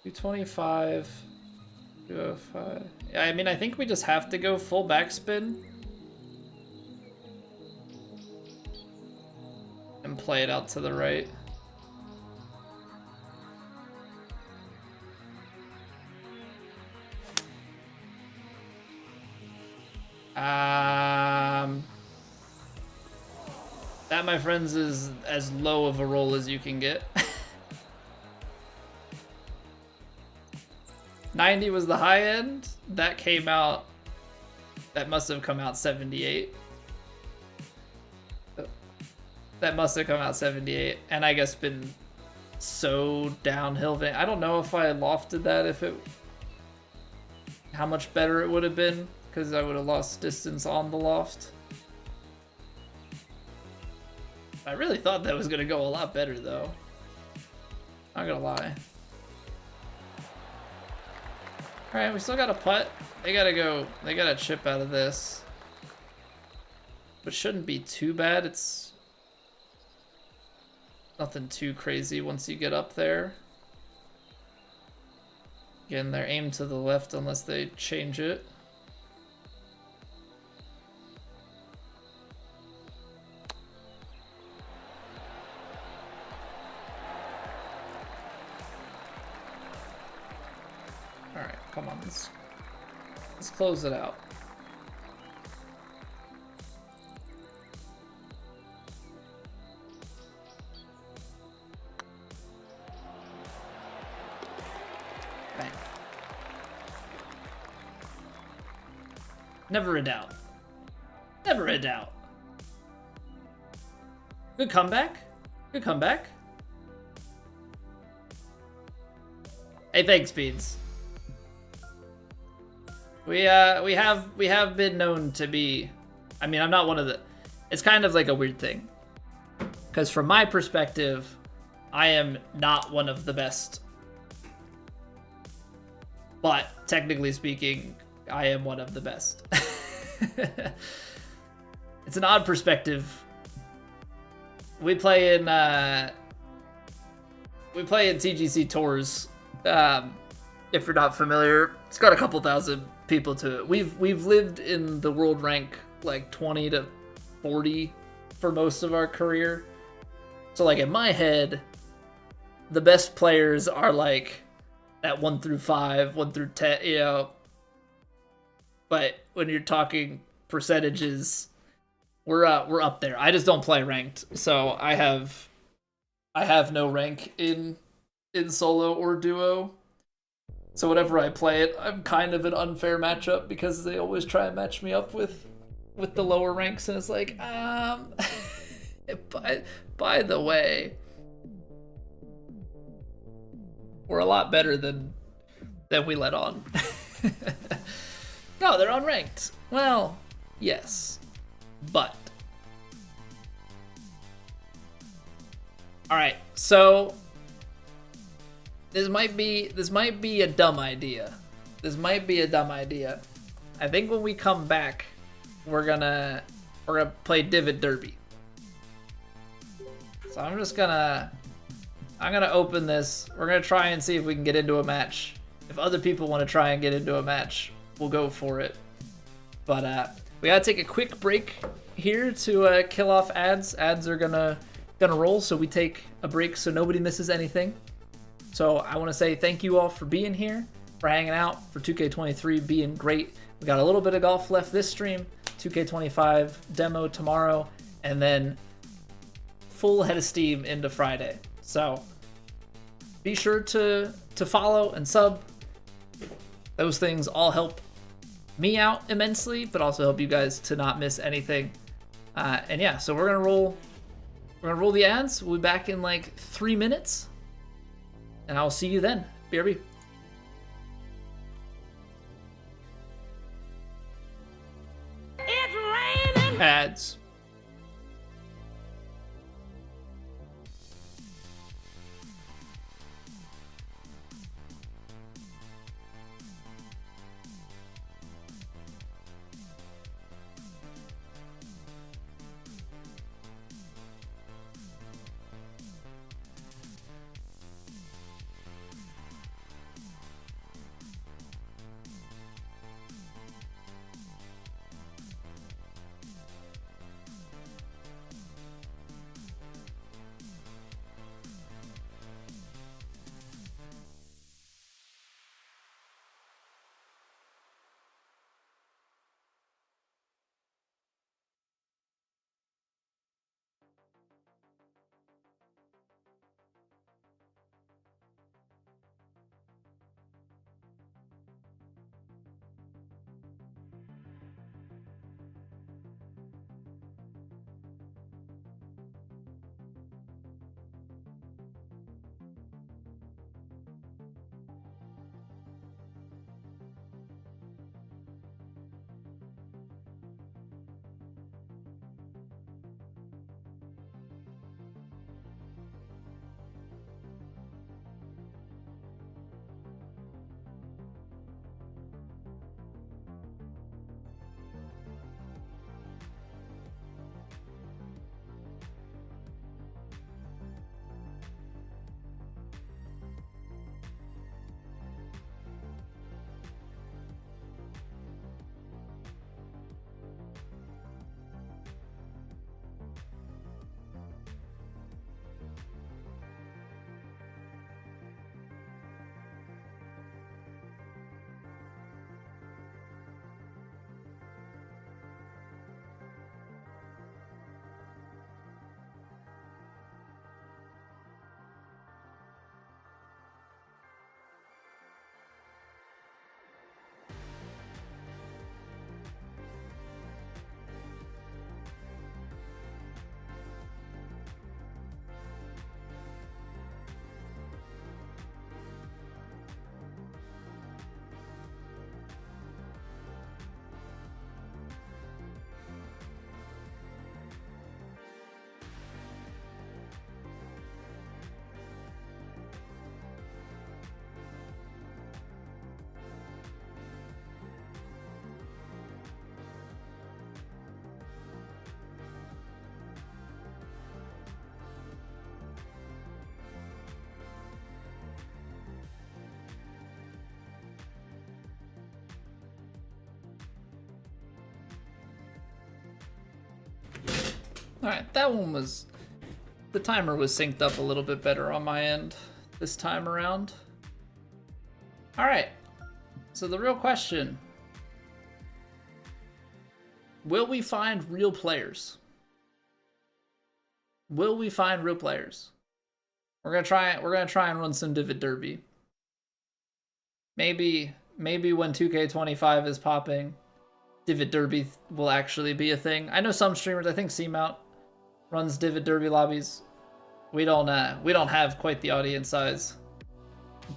225, 205. Yeah, I mean, I think we just have to go full backspin and play it out to the right. That, my friends, is as low of a roll as you can get. 90 was the high end. That came out... That must have come out 78. That must have come out 78. And I guess been so downhill. I don't know if I lofted that, if it... How much better it would have been, because I would have lost distance on the loft. I really thought that was going to go a lot better, though. Not gonna lie. Alright, we still got a putt. They gotta chip out of this. But shouldn't be too bad. It's nothing too crazy once you get up there. Again, they're aimed to the left unless they change it. Alright, come on, let's close it out. Bang. Never a doubt. Never a doubt. Good comeback. Good comeback. Hey, thanks, Beans. We have been known to be, I mean, I'm not one of the, it's kind of like a weird thing. Because from my perspective, I am not one of the best. But technically speaking, I am one of the best. It's an odd perspective. We play in TGC Tours. If you're not familiar, it's got a couple thousand people to it. We've lived in the world rank like 20 to 40 for most of our career. So like in my head, the best players are like at 1 through 5, 1 through 10, you know. But when you're talking percentages, we're up there. I just don't play ranked, so I have no rank in solo or duo. So whenever I play it, I'm kind of an unfair matchup because they always try and match me up with the lower ranks, and it's like, by the way, we're a lot better than we let on. No, they're unranked. Well, yes, but all right. So this might be a dumb idea. This might be a dumb idea. I think when we come back, we're gonna play Divot Derby. So I'm gonna open this. We're gonna try and see if we can get into a match. If other people want to try and get into a match, we'll go for it. But we gotta take a quick break here to kill off ads. Ads are gonna roll, so we take a break so nobody misses anything. So I want to say thank you all for being here, for hanging out, for 2K23 being great. We got a little bit of golf left this stream, 2K25 demo tomorrow, and then full head of steam into Friday. So be sure to follow and sub. Those things all help me out immensely, but also help you guys to not miss anything. And yeah, so we're gonna roll the ads. We'll be back in like 3 minutes. And I'll see you then. BRB. It's raining. Ads. Alright, that one was... The timer was synced up a little bit better on my end this time around. Alright, so the real question. Will we find real players? Will we find real players? We're gonna try and run some Divot Derby. Maybe when 2K25 is popping, Divot Derby will actually be a thing. I know some streamers, I think Seamount runs Divot Derby lobbies. We don't have quite the audience size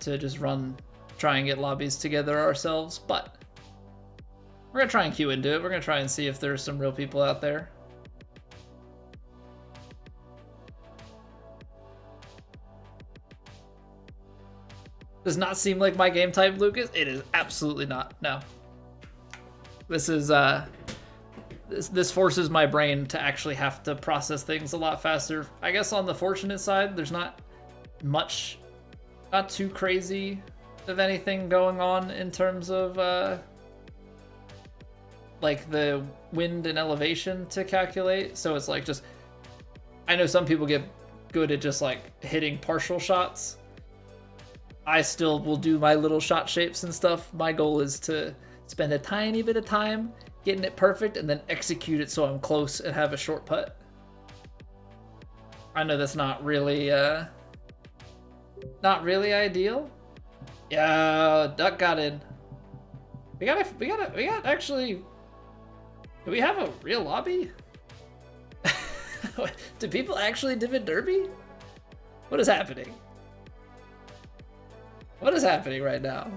to just try and get lobbies together ourselves, but we're gonna try and queue into it. We're gonna try and see if there's some real people out there. Does not seem like my game type, Lucas. It is absolutely not. No. This is this forces my brain to actually have to process things a lot faster. I guess on the fortunate side, there's not much, not too crazy of anything going on in terms of like the wind and elevation to calculate. So it's like just, I know some people get good at just like hitting partial shots. I still will do my little shot shapes and stuff. My goal is to spend a tiny bit of time getting it perfect and then execute it so I'm close and have a short putt. I know that's not really ideal. Yeah, duck got in. We got actually, do we have a real lobby? Do people actually Divot Derby? What is happening? What is happening right now?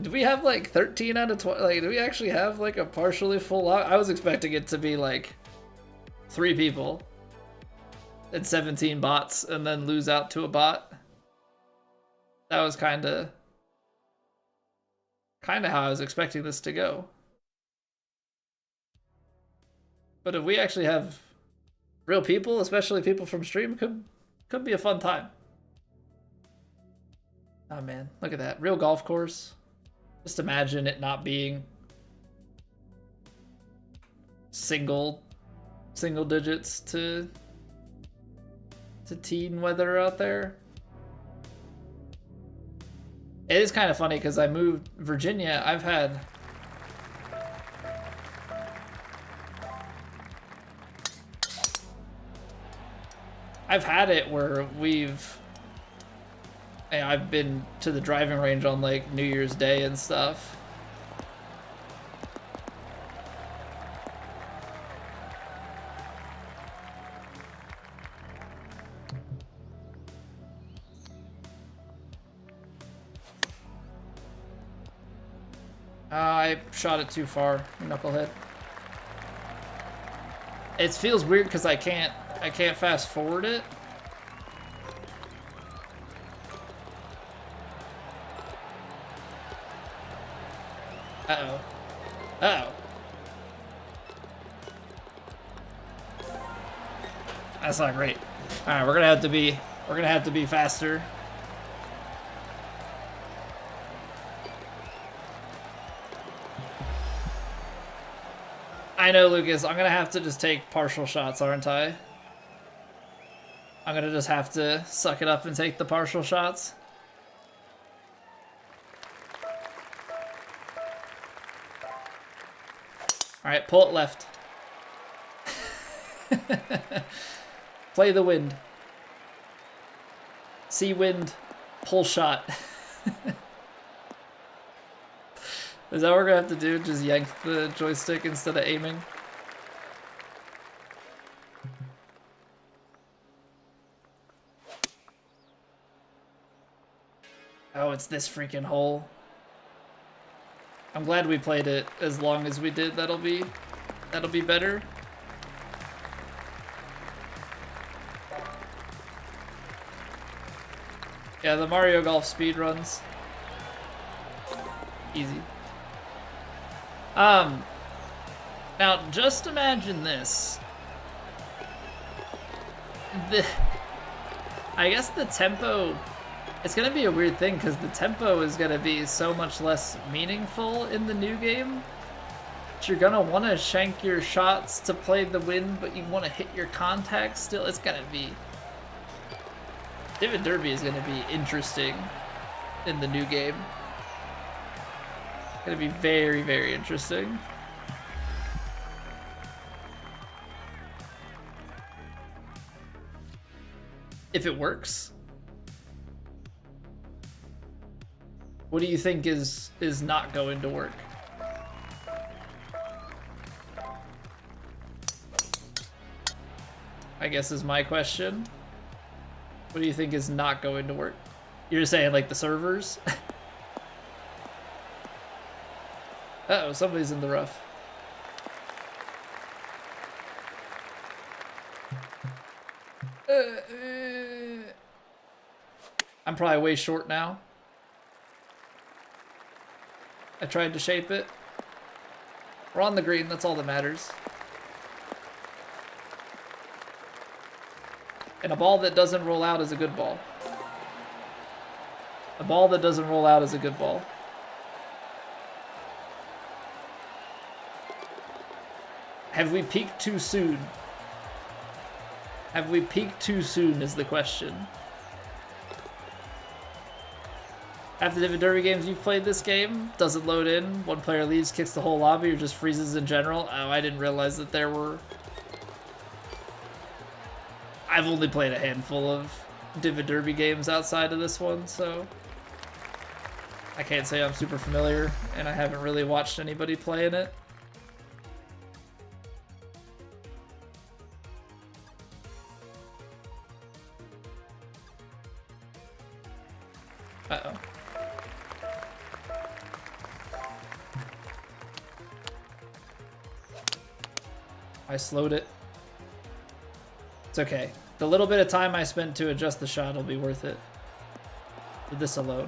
Do we have like 13 out of 20? Like, do we actually have like a partially full lobby? I was expecting it to be like 3 people and 17 bots and then lose out to a bot. That was kind of how I was expecting this to go. But if we actually have real people, especially people from stream, could be a fun time. Oh man, look at that. Real golf course. Just imagine it not being single digits to teen weather out there. It is kind of funny because I moved Virginia. I've had it where I've been to the driving range on like New Year's Day and stuff. I shot it too far, knucklehead. It feels weird because I can't fast forward it. Uh-oh. Uh-oh. That's not great. Alright, we're gonna have to be faster. I know, Lucas, I'm gonna have to just take partial shots, aren't I? I'm gonna just have to suck it up and take the partial shots. Alright, pull it left. Play the wind. See wind, pull shot. Is that what we're gonna have to do? Just yank the joystick instead of aiming? Oh, it's this freaking hole. I'm glad we played it as long as we did. That'll be better. Yeah, the Mario Golf speedruns. Easy. Now just imagine this. I guess the tempo, it's gonna be a weird thing because the tempo is gonna be so much less meaningful in the new game. You're gonna want to shank your shots to play the win, but you want to hit your contacts still. It's gonna be... David Derby is gonna be interesting in the new game. Gonna be very, very interesting. If it works. What do you think is not going to work? I guess is my question. What do you think is not going to work? You're saying like the servers? Uh-oh, somebody's in the rough. I'm probably way short now. I tried to shape it. We're on the green, that's all that matters. And a ball that doesn't roll out is a good ball. A ball that doesn't roll out is a good ball. Have we peaked too soon? Have we peaked too soon is the question. After the David Derby games you've played this game, doesn't load in, one player leaves, kicks the whole lobby, or just freezes in general? Oh, I didn't realize that there were... I've only played a handful of David Derby games outside of this one, so... I can't say I'm super familiar, and I haven't really watched anybody play in it. Uh-oh. I slowed it. It's okay. The little bit of time I spent to adjust the shot will be worth it. With this alone.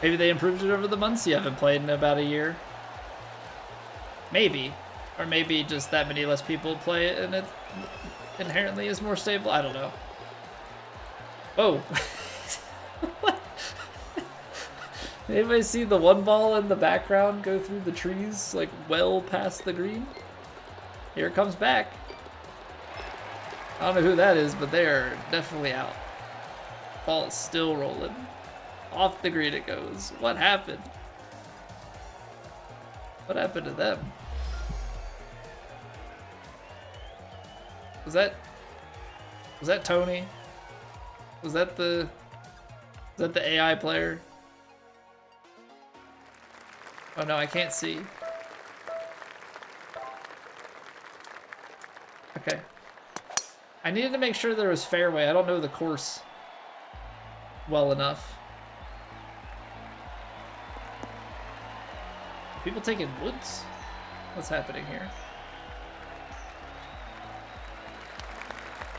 Maybe they improved it over the months you haven't played in about a year. Maybe. Or maybe just that many less people play it and it inherently is more stable. I don't know. Oh. What? Anybody see the one ball in the background go through the trees, like well past the green? Here it comes back. I don't know who that is, but they are definitely out. Ball is still rolling. Off the green it goes. What happened? What happened to them? Was that Tony? Was that the AI player? Oh no, I can't see. Okay. I needed to make sure there was fairway. I don't know the course well enough. People taking woods? What's happening here?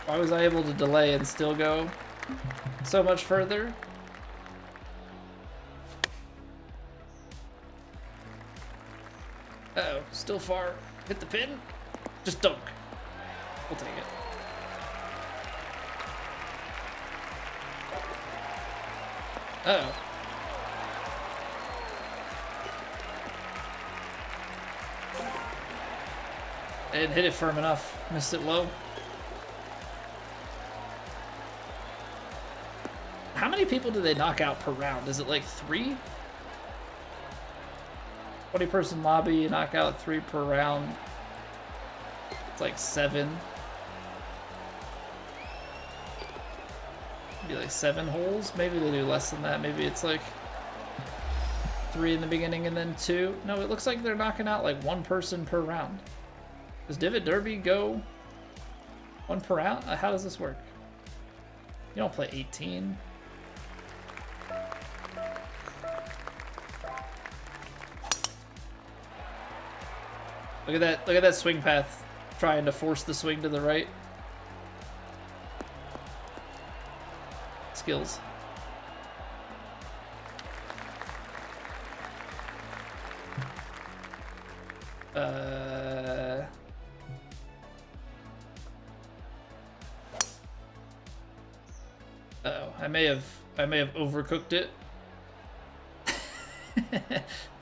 Why was I able to delay and still go so much further? Uh-oh, still far. Hit the pin? Just dunk. We'll take it. Uh-oh. I didn't hit it firm enough. Missed it low. How many people do they knock out per round? Is it like 3? 20-person lobby, you knock out 3 per round. It's like 7. Maybe like 7 holes? Maybe they do less than that. Maybe it's like 3 in the beginning and then 2. No, it looks like they're knocking out like 1 person per round. Does David Derby go 1 per round? How does this work? You don't play 18. Look at that swing path, trying to force the swing to the right. Skills. may have overcooked it.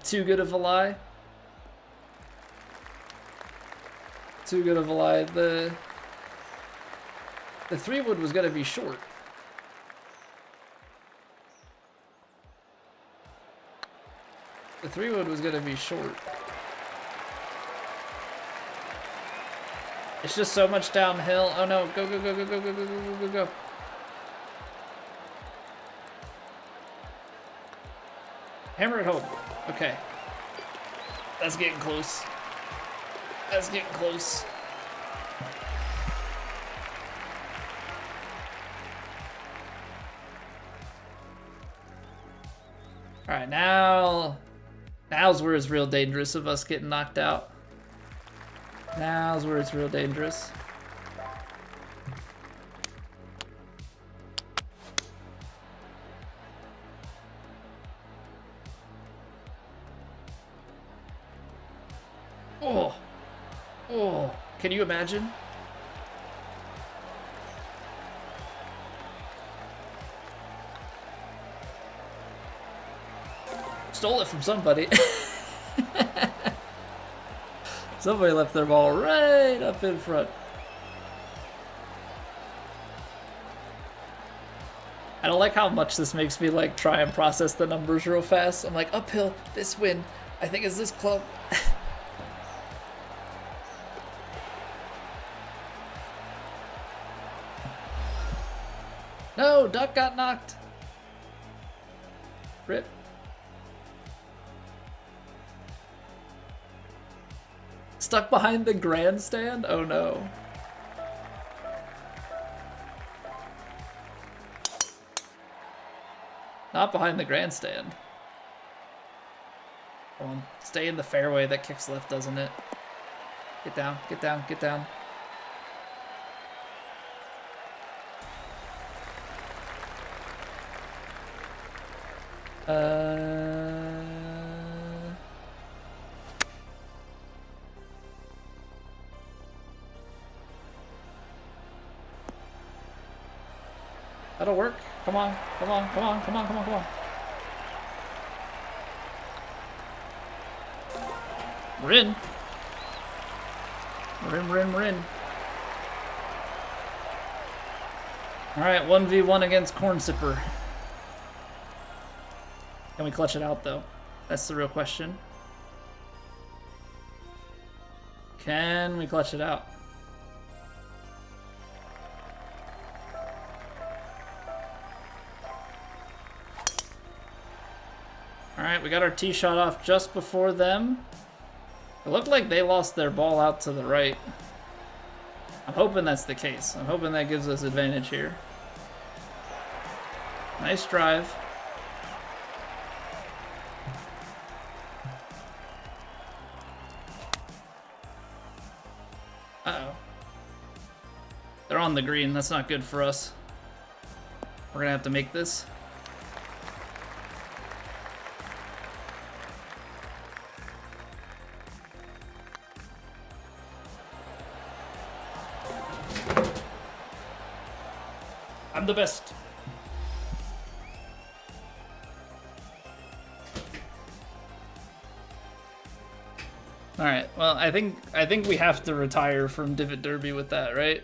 Too good of a lie. Too good of a lie. The 3-wood was gonna be short. The 3-wood was gonna be short. It's just so much downhill. Oh no, go, go, go, go, go, go, go, go, go, go, go. Hammer it home. Okay. That's getting close. That's getting close. Alright, now's where it's real dangerous of us getting knocked out. Now's where it's real dangerous. Oh. Oh. Can you imagine? Stole it from somebody. Somebody left their ball right up in front. I don't like how much this makes me like try and process the numbers real fast. I'm like, uphill, this win, I think is this club. No, duck got knocked. Rip. Stuck behind the grandstand? Oh no. Not behind the grandstand. Come on, stay in the fairway. That kicks left, doesn't it? Get down, get down, get down. That'll work. Come on, come on, come on, come on, come on, come on. We're in. We're in, we're in, we're in. Alright, 1v1 against Corn Sipper. Can we clutch it out, though? That's the real question. Can we clutch it out? Alright, we got our tee shot off just before them. It looked like they lost their ball out to the right. I'm hoping that's the case. I'm hoping that gives us advantage here. Nice drive. Uh-oh. They're on the green. That's not good for us. We're gonna have to make this. I'm the best. All right. Well, I think we have to retire from Divot Derby with that, right?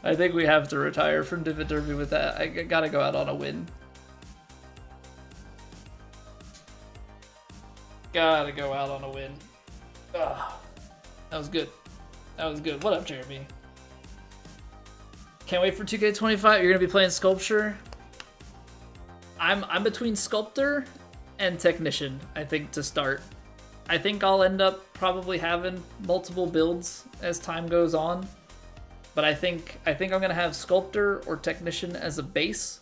I think we have to retire from Divot Derby with that. I gotta go out on a win. Gotta go out on a win. Ugh. That was good. That was good. What up, Jeremy? Can't wait for 2K25. You're gonna be playing Sculpture. I'm between Sculptor and Technician, I think, to start. I think I'll end up probably having multiple builds as time goes on. But I think I'm gonna have Sculptor or Technician as a base.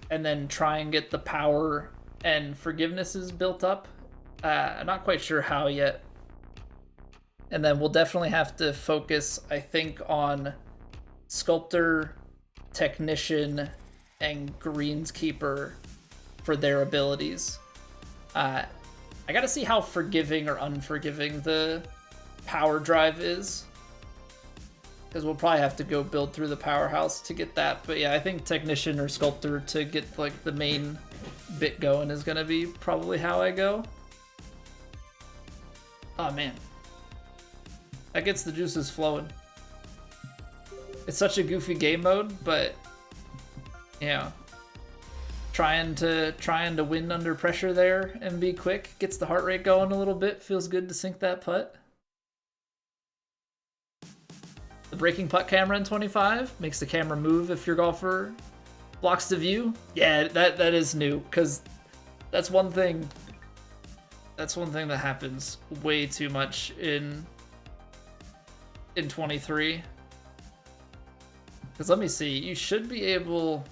And then try and get the power and forgivenesses built up. I'm not quite sure how yet. And then we'll definitely have to focus, I think, on Sculptor, Technician, and Greenskeeper for their abilities. I gotta see how forgiving or unforgiving the power drive is. because we'll probably have to go build through the powerhouse to get that. But yeah, I think technician or sculptor to get like the main bit going is gonna be probably how I go. Oh man, that gets the juices flowing. It's such a goofy game mode, but yeah, trying to win under pressure there and be quick gets the heart rate going a little bit. Feels good to sink that putt. The breaking putt camera in 25 makes the camera move if your golfer blocks the view. Yeah, that is new, because that's one thing that happens way too much in 23. Because let me see, you should be able,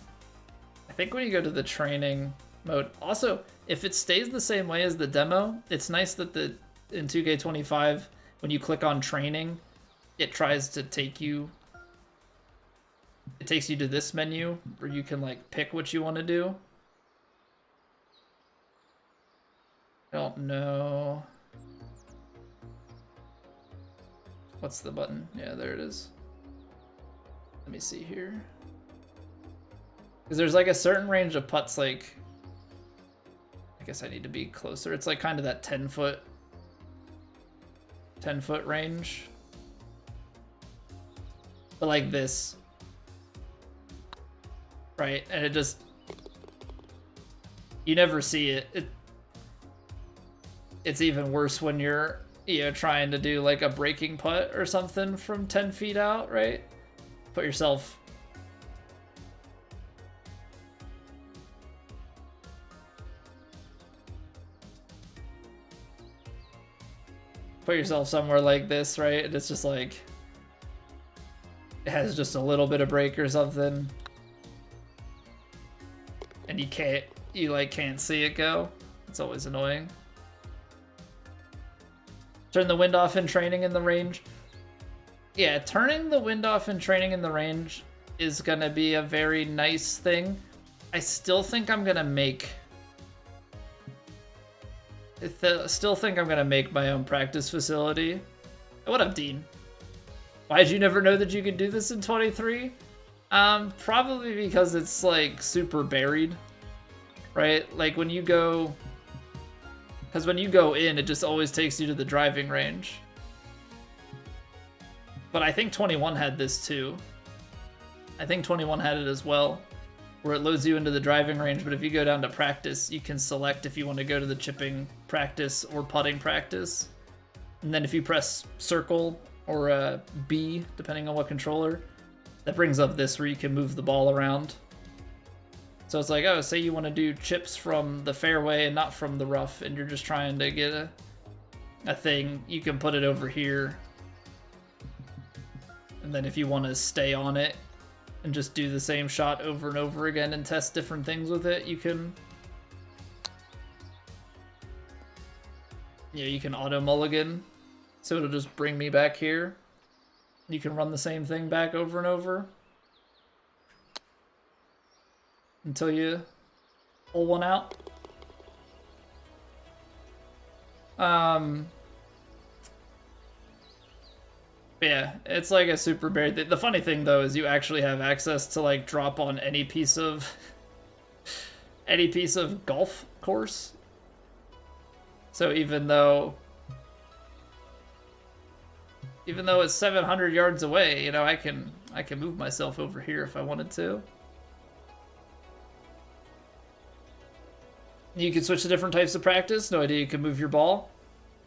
I think when you go to the training mode, also if it stays the same way as the demo, it's nice that in 2K25 when you click on training, it tries to take you, it takes you to this menu where you can like pick what you want to do. I don't know. What's the button? Yeah, there it is. Let me see here. Because there's like a certain range of putts, like, I guess I need to be closer. It's like kind of that 10 foot range. But like this, right? And it just, you never see it. It's even worse when you're, trying to do like a breaking putt or something from 10 feet out, right? Put yourself somewhere like this, right? And it's just like, it has just a little bit of break or something, and you can't see it go. It's always annoying. Turn the wind off in training in the range. Yeah, turning the wind off in training in the range is gonna be a very nice thing. I still think I'm gonna make my own practice facility. What up, Dean? Why'd you never know that you could do this in 23? Probably because it's like super buried, right? Like when you go, because when you go in, it just always takes you to the driving range. But I think 21 had this too. I think 21 had it as well, where it loads you into the driving range, but if you go down to practice, you can select if you want to go to the chipping practice or putting practice. And then if you press circle or B, depending on what controller, that brings up this where you can move the ball around. So it's like, oh, say you want to do chips from the fairway and not from the rough, and you're just trying to get a thing, you can put it over here. And then if you want to stay on it and just do the same shot over and over again and test different things with it, you can, you can auto mulligan. So it'll just bring me back here. You can run the same thing back over and over until you pull one out. Yeah, it's like a super buried. The funny thing though is you actually have access to like drop on any piece of golf course. So even though it's 700 yards away, I can move myself over here if I wanted to. You can switch to different types of practice. No idea you can move your ball.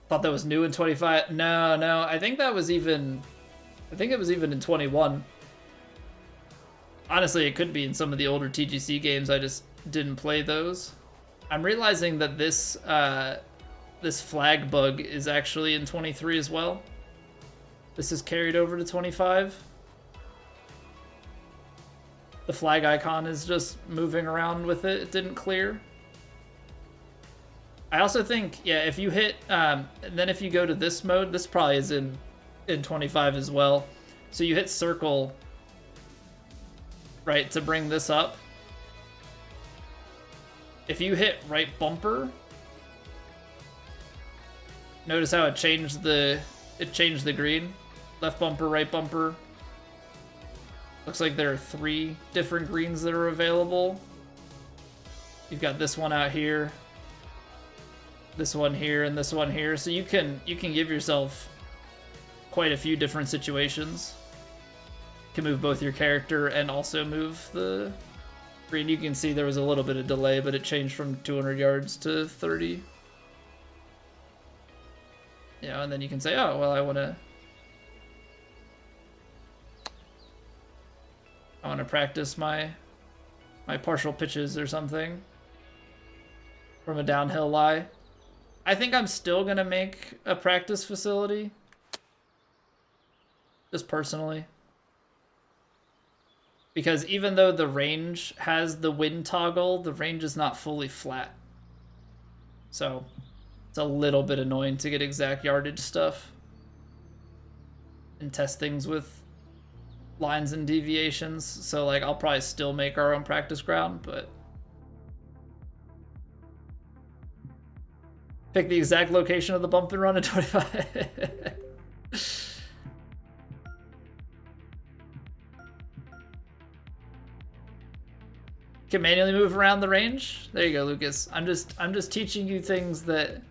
Thought that was new in 25. No, I think it was even in 21. Honestly, it could be in some of the older TGC games. I just didn't play those. I'm realizing that this flag bug is actually in 23 as well. This is carried over to 25. The flag icon is just moving around with it. It didn't clear. I also think, yeah, if you hit, and then if you go to this mode, this probably is in 25 as well. So you hit circle, right, to bring this up. If you hit right bumper, notice how it changed the green. Left bumper, right bumper, Looks like there are 3 different greens that are available. You've got this one out here, this one here, and this one here. So you can give yourself quite a few different situations. You can move both your character and also move the green. You can see there was a little bit of delay, but it changed from 200 yards to 30. You know, and then you can say, oh, well, I want to practice my partial pitches or something from a downhill lie. I think I'm still going to make a practice facility. Just personally. Because even though the range has the wind toggle, the range is not fully flat. So it's a little bit annoying to get exact yardage stuff and test things with lines and deviations. So like I'll probably still make our own practice ground, but pick the exact location of the bump and run in 25. Can manually move around the range. There you go, Lucas. I'm just teaching you things that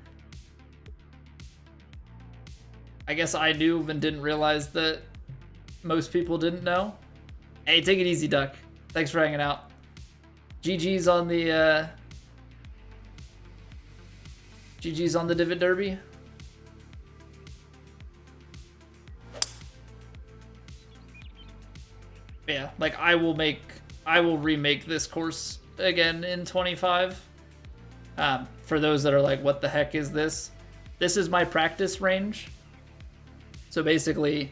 I guess I knew and didn't realize that most people didn't know. Hey, take it easy, Duck. Thanks for hanging out. GG's on the Divot Derby. Yeah, like I will remake this course again in 25. For those that are like, what the heck is this? This is my practice range. So basically,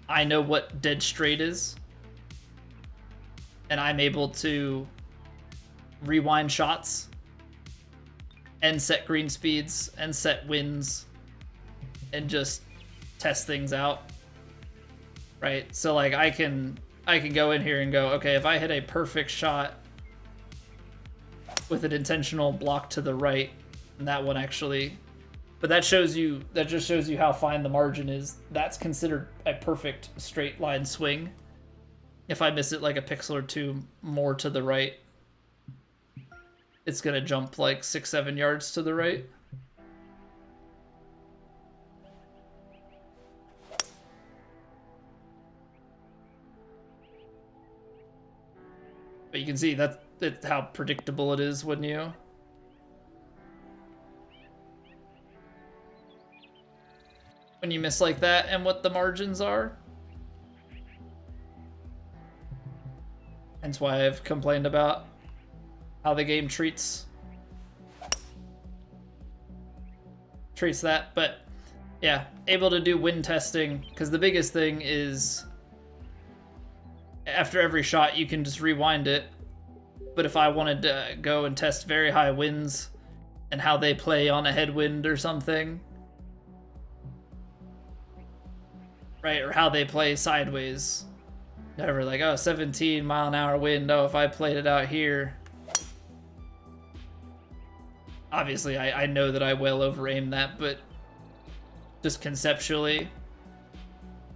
I know what dead straight is. And I'm able to rewind shots and set green speeds and set winds and just test things out. Right? So like I can go in here and go, okay, if I hit a perfect shot with an intentional block to the right, and that one actually, but that just shows you how fine the margin is. That's considered a perfect straight line swing. If I miss it like a pixel or two more to the right, it's gonna jump like 6-7 yards to the right. But you can see that's how predictable it is when you miss like that and what the margins are. Hence why I've complained about how the game treats that. But yeah, able to do wind testing, because the biggest thing is after every shot you can just rewind it. But if I wanted to go and test very high winds and how they play on a headwind or something, right, or how they play sideways, whatever, like, oh, 17 mile an hour wind, oh, if I played it out here, obviously I know that I well over aimed that, but just conceptually,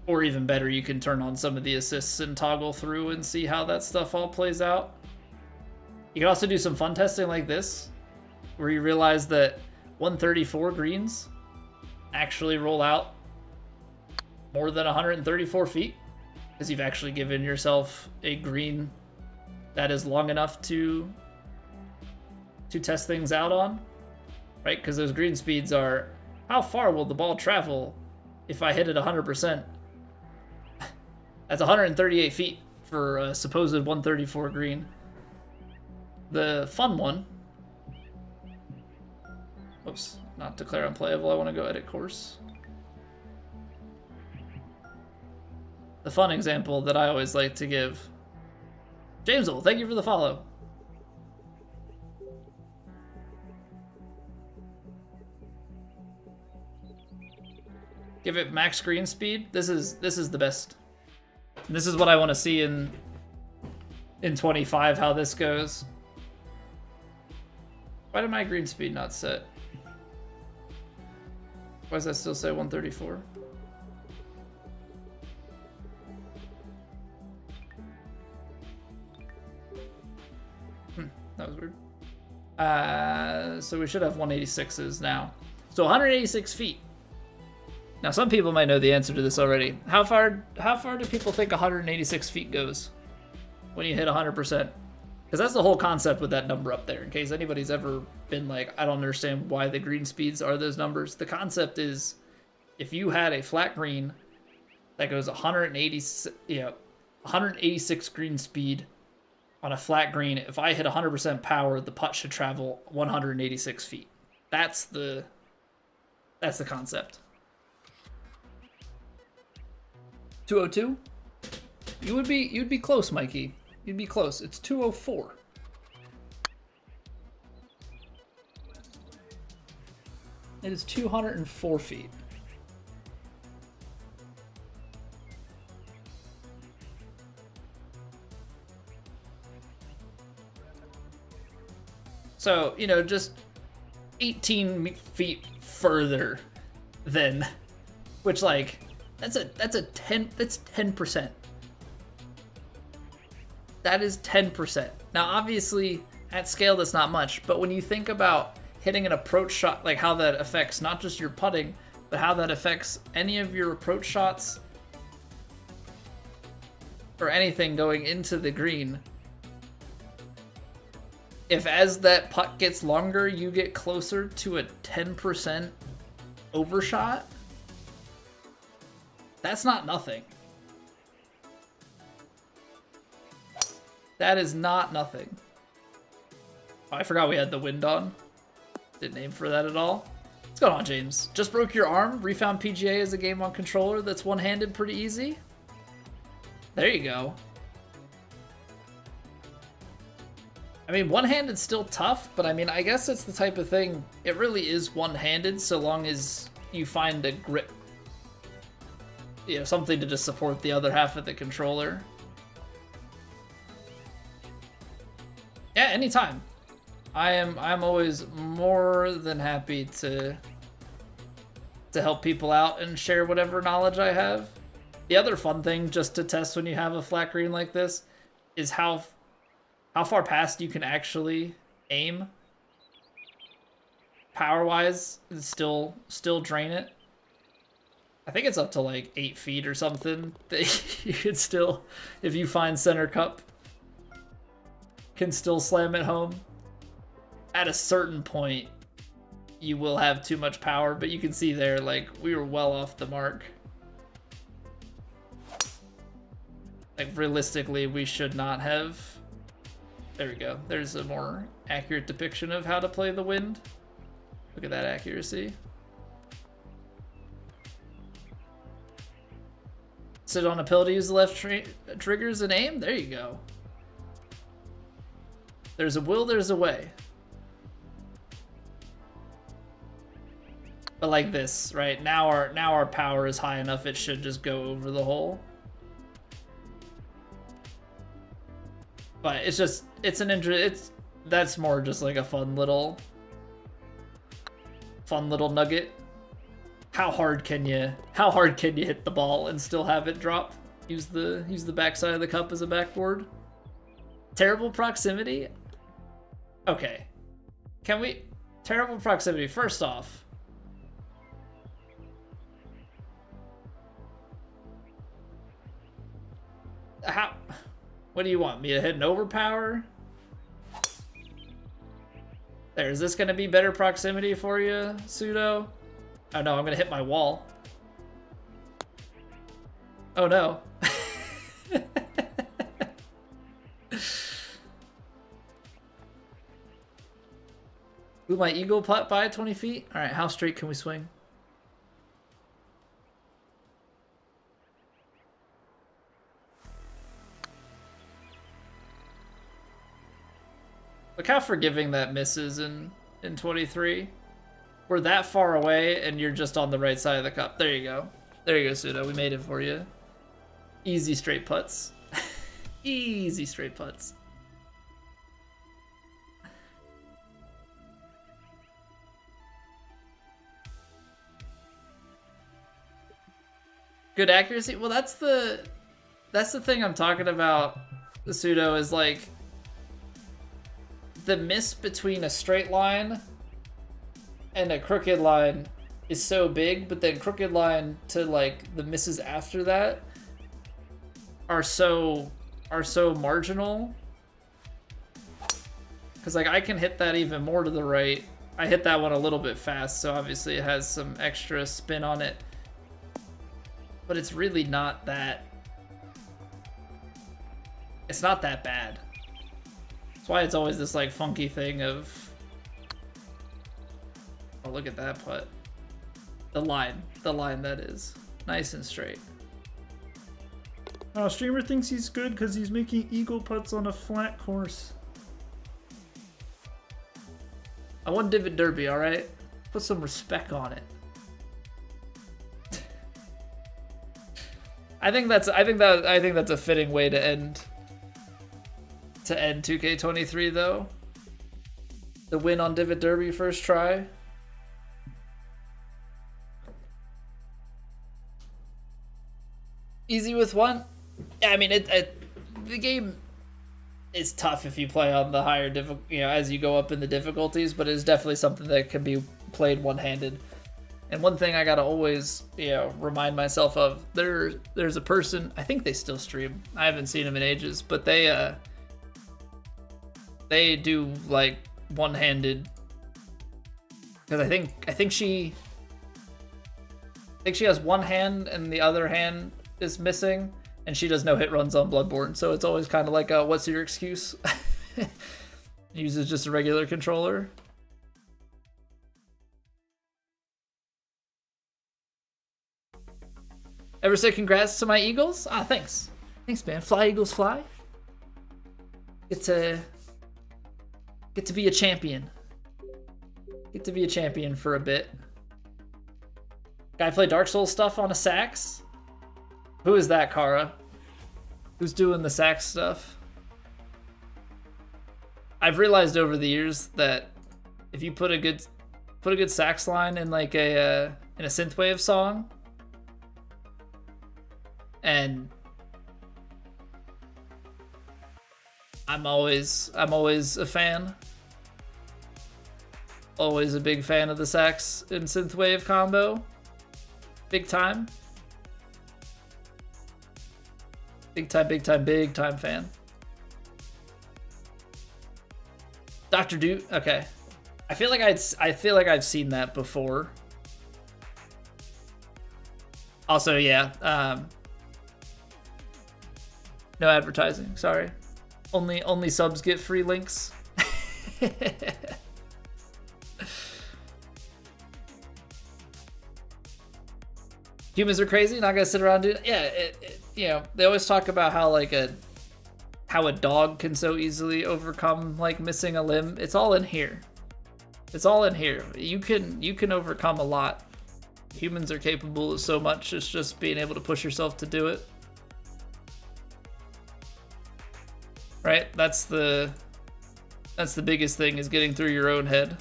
or even better, you can turn on some of the assists and toggle through and see how that stuff all plays out. You can also do some fun testing like this, where you realize that 134 greens actually roll out more than 134 feet, because you've actually given yourself a green that is long enough to test things out on, right? Because those green speeds are, how far will the ball travel if I hit it 100%? That's 138 feet for a supposed 134 green. The fun one, oops, not declare unplayable, I want to go edit course. The fun example that I always like to give, Jamesel, thank you for the follow. Give it max screen speed. This is the best. And this is what I want to see in 25, how this goes. Why did my green speed not set? Why does that still say 134? that was weird. So we should have 186s now. So 186 feet. Now some people might know the answer to this already. How far do people think 186 feet goes when you hit 100%? Because that's the whole concept with that number up there. In case anybody's ever been like, I don't understand why the green speeds are those numbers. The concept is, if you had a flat green that goes 186 green speed on a flat green, if I hit 100% power, the putt should travel 186 feet. That's the concept. 202? You'd be close, Mikey. You'd be close. It's 204. It is 204 feet. So, you know, just 18 feet further than, which, like, that's 10%. That is 10%. Now, obviously, at scale, that's not much, but when you think about hitting an approach shot, like how that affects not just your putting, but how that affects any of your approach shots or anything going into the green, if as that putt gets longer, you get closer to a 10% overshot, that's not nothing. That is not nothing. Oh, I forgot we had the wind on. Didn't aim for that at all. What's going on, James? Just broke your arm? Refound PGA as a game on controller that's one-handed pretty easy? There you go. I mean, one-handed's still tough, but I mean, I guess it's the type of thing, it really is one-handed so long as you find a grip. You know, something to just support the other half of the controller. Yeah, anytime. I'm always more than happy to help people out and share whatever knowledge I have. The other fun thing just to test when you have a flat green like this is how far past you can actually aim power-wise and still drain it. I think it's up to like 8 feet or something that you could still, if you find center cup, can still slam it home. At a certain point, you will have too much power, but you can see there, like, we were well off the mark. Like, realistically, we should not have. There we go. There's a more accurate depiction of how to play the wind. Look at that accuracy. Sit on a pill to use the left triggers and aim? There you go. There's a will, there's a way. But like this, right? Now our power is high enough, it should just go over the hole. But it's just, that's more just like a fun little nugget. How hard can you hit the ball and still have it drop? Use the backside of the cup as a backboard. Terrible proximity? Okay. Can we, terrible proximity, first off. What do you want, me to hit an overpower? There, is this gonna be better proximity for you, Pseudo? Oh no, I'm gonna hit my wall. Oh no. Will my eagle putt by 20 feet? Alright, how straight can we swing? Look how forgiving that miss is in 23. We're that far away and you're just on the right side of the cup. There you go. There you go, Pseudo. We made it for you. Easy straight putts. Easy straight putts. Good accuracy? Well, that's the thing I'm talking about. The Pseudo is like, the miss between a straight line and a crooked line is so big, but then crooked line to like the misses after that are so marginal. Because like I can hit that even more to the right. I hit that one a little bit fast, so obviously it has some extra spin on it. But it's really not that... It's not that bad. That's why it's always this like funky thing of... Oh, look at that putt. The line that is. Nice and straight. Oh, streamer thinks he's good because he's making eagle putts on a flat course. I won Divot Derby, all right? Put some respect on it. I think that's a fitting way to end 2K23 though. The win on Divot Derby first try. Easy with one. Yeah, I mean the game is tough if you play on the higher as you go up in the difficulties, but it's definitely something that can be played one-handed. And one thing I gotta always, remind myself of, there's a person, I think they still stream. I haven't seen them in ages, but they do like one-handed, because I think she has one hand and the other hand is missing, and she does no hit runs on Bloodborne, so it's always kind of like a, what's your excuse? Uses just a regular controller. Ever say congrats to my Eagles? Ah, thanks. Thanks, man. Fly, Eagles, fly. Get to be a champion. Get to be a champion for a bit. Guy play Dark Souls stuff on a sax? Who is that, Kara? Who's doing the sax stuff? I've realized over the years that if you put a good sax line in like in a synthwave song, and I'm always a fan. Always a big fan of the sax and synthwave combo. Big time. Big time fan. Dr. Doot, okay. I feel like I've seen that before. Also, yeah, no advertising, sorry. Only subs get free links. Humans are crazy, not gonna sit around doing it. Yeah, they always talk about how a dog can so easily overcome like missing a limb. It's all in here. It's all in here. You can overcome a lot. Humans are capable of so much. It's just being able to push yourself to do it. Right? That's the biggest thing, is getting through your own head.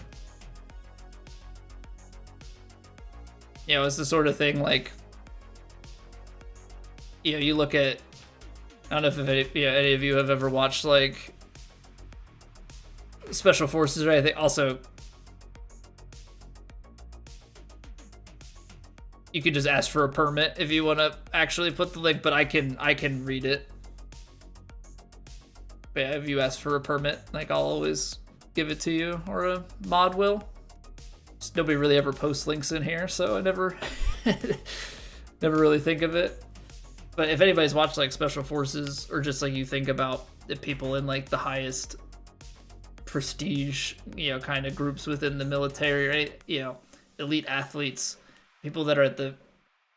It's the sort of thing like, you look at, I don't know if any of you have ever watched like Special Forces or anything. Also, you could just ask for a permit if you want to actually put the link, but I can read it. But yeah, if you ask for a permit, like I'll always give it to you, or a mod will. Just nobody really ever posts links in here, so I never never really think of it. But if anybody's watched like Special Forces, or just like you think about the people in like the highest prestige, kind of groups within the military, right? Elite athletes, people that are at the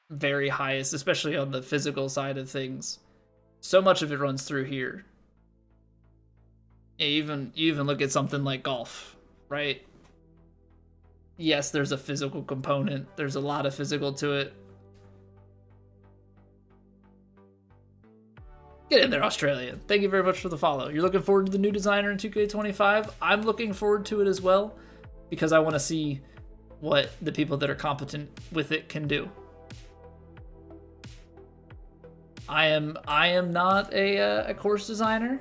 very highest, especially on the physical side of things. So much of it runs through here. You even look at something like golf, right? Yes, there's a physical component. There's a lot of physical to it. Get in there, Australian. Thank you very much for the follow. You're looking forward to the new designer in 2K25? I'm looking forward to it as well, because I want to see what the people that are competent with it can do. I am not a course designer.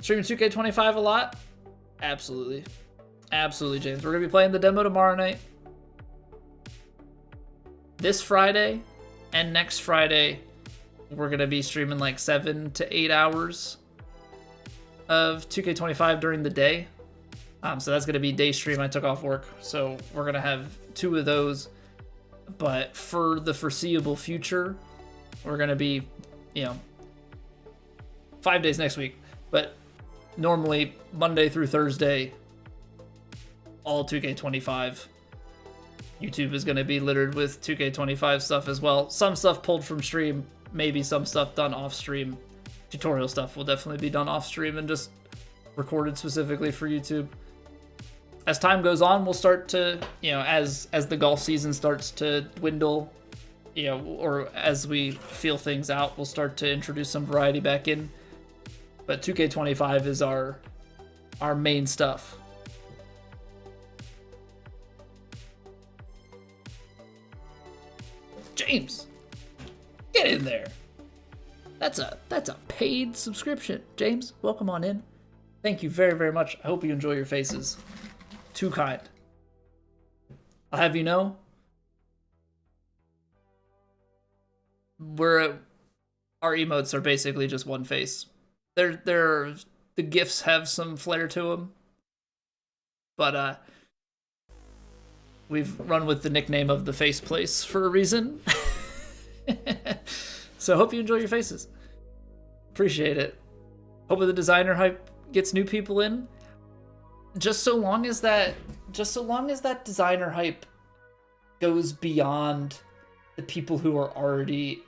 Streaming 2K25 a lot. Absolutely. Absolutely, James. We're going to be playing the demo tomorrow night. This Friday and next Friday, we're going to be streaming like 7 to 8 hours of 2K25 during the day. So that's going to be day stream. I took off work, so we're going to have 2 of those. But for the foreseeable future, we're going to be, 5 days next week. But normally Monday through Thursday, all 2K25. YouTube is going to be littered with 2K25 stuff as well. Some stuff pulled from stream, maybe some stuff done off stream. Tutorial stuff will definitely be done off stream and just recorded specifically for YouTube. As time goes on, we'll start to, as the golf season starts to dwindle, or as we feel things out, we'll start to introduce some variety back in. But 2K25 is our main stuff. James, get in there. That's a paid subscription. James, welcome on in. Thank you very, very much. I hope you enjoy your faces. Too kind. I'll have you know, our emotes are basically just one face. The GIFs have some flair to them, but we've run with the nickname of the face place for a reason. So hope you enjoy your faces. Appreciate it. Hope the designer hype gets new people in. Just so long as that designer hype goes beyond the people who are already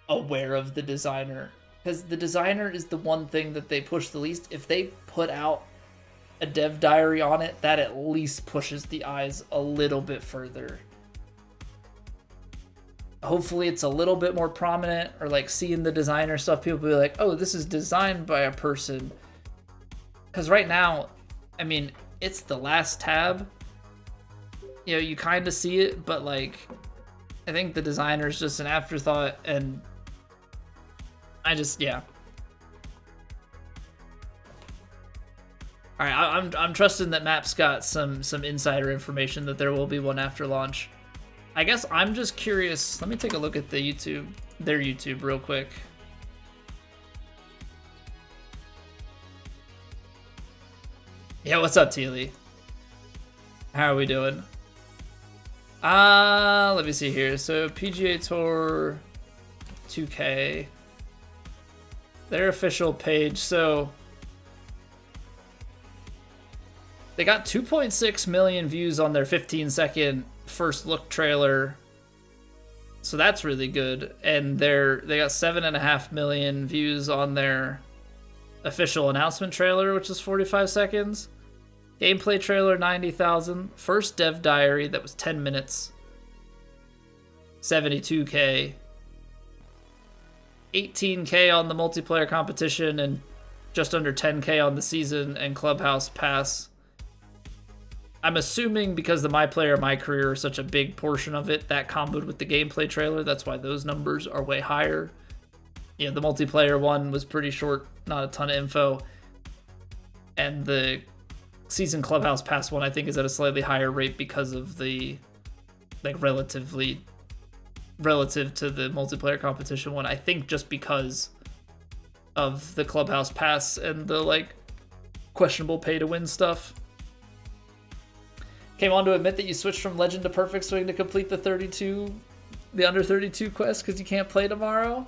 aware of the designer. Because the designer is the one thing that they push the least. If they put out a dev diary on it, that at least pushes the eyes a little bit further. Hopefully it's a little bit more prominent, or like seeing the designer stuff, people will be like, oh, this is designed by a person. Because right now, I mean, it's the last tab. You kind of see it, but like, I think the designer is just an afterthought, and yeah. All right, I'm trusting that Map's got some insider information that there will be one after launch. I guess I'm just curious. Let me take a look at their YouTube real quick. Yeah, what's up, Teely? How are we doing? Let me see here. So PGA Tour 2K, their official page. So they got 2.6 million views on their 15-second first look trailer. So that's really good. And they got 7.5 million views on their official announcement trailer, which is 45 seconds. Gameplay trailer, 90,000. First dev diary, that was 10 minutes. 72K. 18K on the multiplayer competition, and just under 10K on the season and clubhouse pass. I'm assuming because the My Player, My Career is such a big portion of it, that comboed with the gameplay trailer, that's why those numbers are way higher. The multiplayer one was pretty short, not a ton of info. And the season clubhouse pass one, I think, is at a slightly higher rate because of the, like, relative to the multiplayer competition one. I think just because of the clubhouse pass and the, like, questionable pay to win stuff. Came on to admit that you switched from legend to perfect swing to complete the under 32 quest because you can't play tomorrow.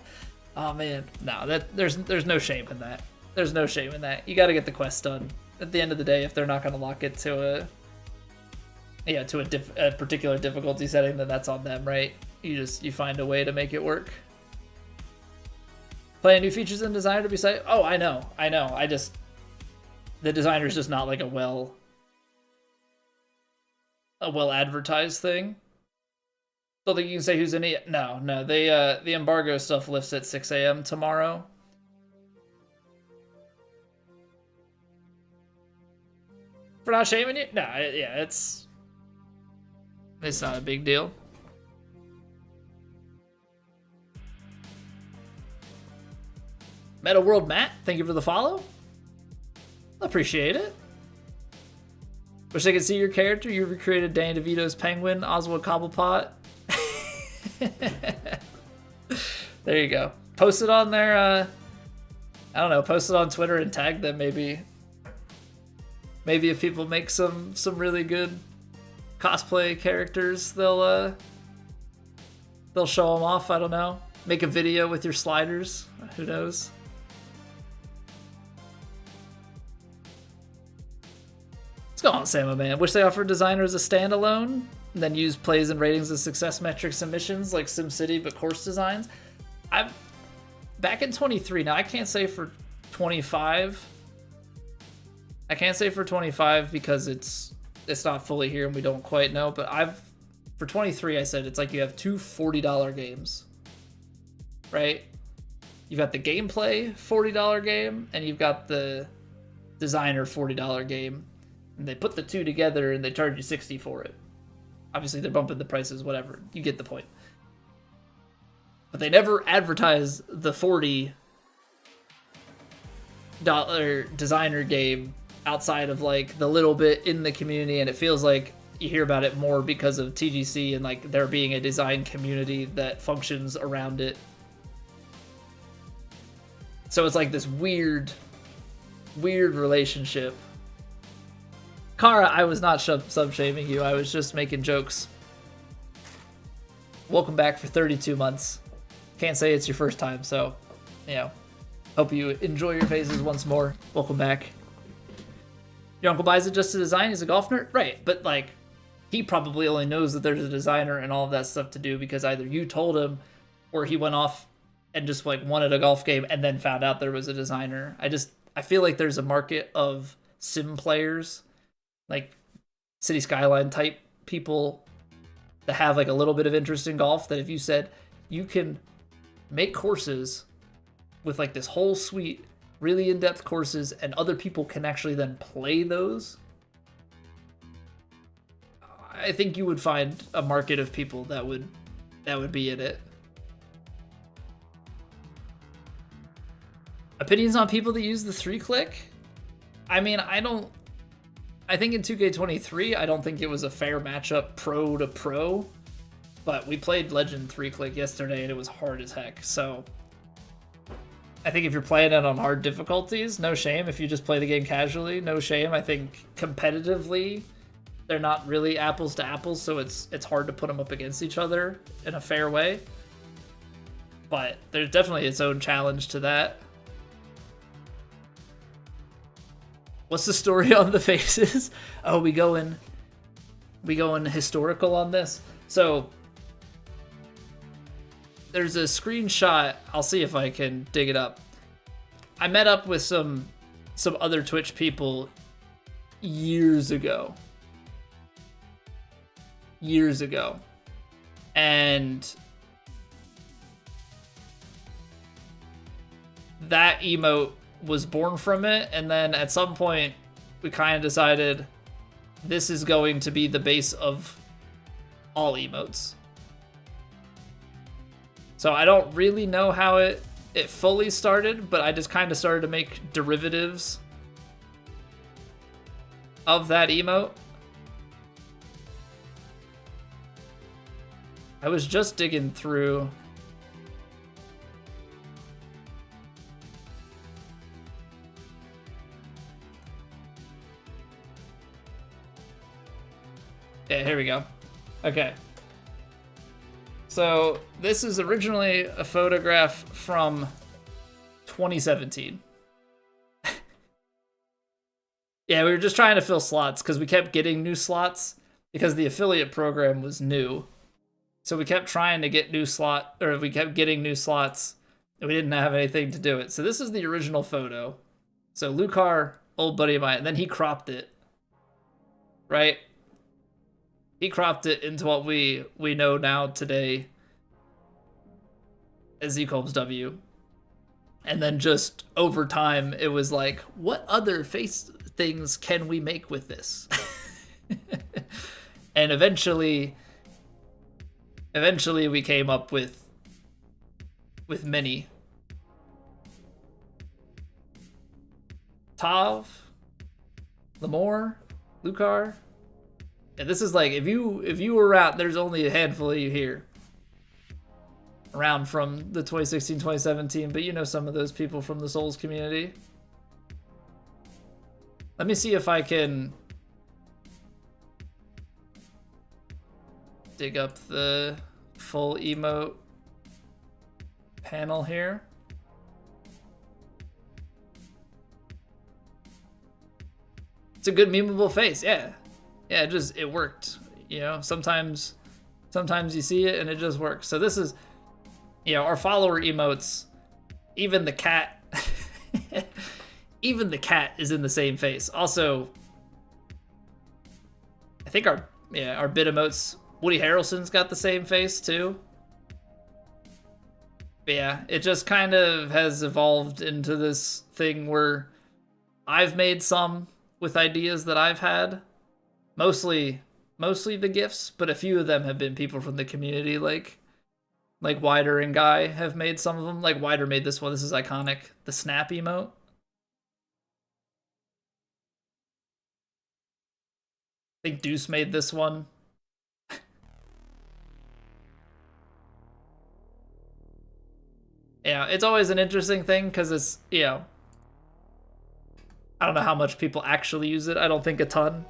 Oh man, no, there's no shame in that. There's no shame in that. You got to get the quest done. At the end of the day, if they're not going to lock it to a particular difficulty setting, then that's on them, right? You find a way to make it work. Playing new features in designer to be cited. Oh, I know. The designer is just not like a well advertised thing. Don't think you can say who's in it. No. The embargo stuff lifts at 6 a.m. tomorrow. For not shaming you? No, yeah, it's not a big deal. Meta World Matt, thank you for the follow. Appreciate it. Wish I could see your character. You recreated Danny DeVito's Penguin, Oswald Cobblepot. There you go. Post it on their, I don't know, post it on Twitter and tag them maybe. Maybe if people make some really good cosplay characters, they'll show them off. I don't know. Make a video with your sliders. Who knows? What's going on, Samo Man? Wish they offered designers a standalone, and then use plays and ratings as success metrics and missions like SimCity, but course designs. I've back in 23. Now I can't say for 25. I can't say for 25 because it's not fully here and we don't quite know. But for 23, I said it's like you have two $40 games, right? You've got the gameplay $40 game, and you've got the designer $40 game, and they put the two together and they charge you $60 for it. Obviously, they're bumping the prices, whatever. You get the point. But they never advertise the $40 designer game outside of like the little bit in the community, and it feels like you hear about it more because of TGC and like there being a design community that functions around it. So it's like this weird relationship. Kara, I was not sub-shaming you. I was just making jokes. Welcome back for 32 months. Can't say it's your first time, so, you know, hope you enjoy your phases once more. Welcome back. Your uncle buys it just to design. He's a golf nerd? Right, but, like, he probably only knows that there's a designer and all of that stuff to do because either you told him or he went off and just, like, wanted a golf game and then found out there was a designer. I feel like there's a market of sim players, like City Skyline type people that have like a little bit of interest in golf, that if you said you can make courses with like this whole suite, really in-depth courses, and other people can actually then play those, I think you would find a market of people that would be in it. Opinions on people that use the 3-click? I mean, I think in 2K23, I don't think it was a fair matchup pro to pro, but we played Legend 3-click yesterday and it was hard as heck. So I think if you're playing it on hard difficulties, no shame. If you just play the game casually, no shame. I think competitively, they're not really apples to apples, so it's hard to put them up against each other in a fair way. But there's definitely its own challenge to that. What's the story on the faces? Oh, we going historical on this. So there's a screenshot. I'll see if I can dig it up. I met up with some other Twitch people years ago. And that emote was born from it, and then at some point we kind of decided this is going to be the base of all emotes. So I don't really know how it fully started, but I just kind of started to make derivatives of that emote. I was just digging through. Yeah, here we go. Okay. So this is originally a photograph from 2017. Yeah, we were just trying to fill slots because we kept getting new slots because the affiliate program was new. So we kept trying to get we kept getting new slots and we didn't have anything to do it. So this is the original photo. So Lucar, old buddy of mine, and then he cropped it. Right? He cropped it into what we know now today as Zcolbs W. And then just over time, it was like, what other face things can we make with this? And eventually we came up with many. Tav, Lamore, Lucar. Yeah, this is like if you were out, there's only a handful of you here. Around from the 2016, 2017, but you know some of those people from the Souls community. Let me see if I can dig up the full emote panel here. It's a good memeable face, yeah. Yeah, it worked. You know, sometimes you see it and it just works. So this is, you know, our follower emotes, even the cat, even the cat is in the same face. Also, I think our bit emotes, Woody Harrelson's got the same face too. But yeah, it just kind of has evolved into this thing where I've made some with ideas that I've had. Mostly the GIFs, but a few of them have been people from the community, like Wider and Guy have made some of them. Like Wider made this one. This is iconic. The snap emote. I think Deuce made this one. Yeah, it's always an interesting thing because it's, you know, I don't know how much people actually use it. I don't think a ton.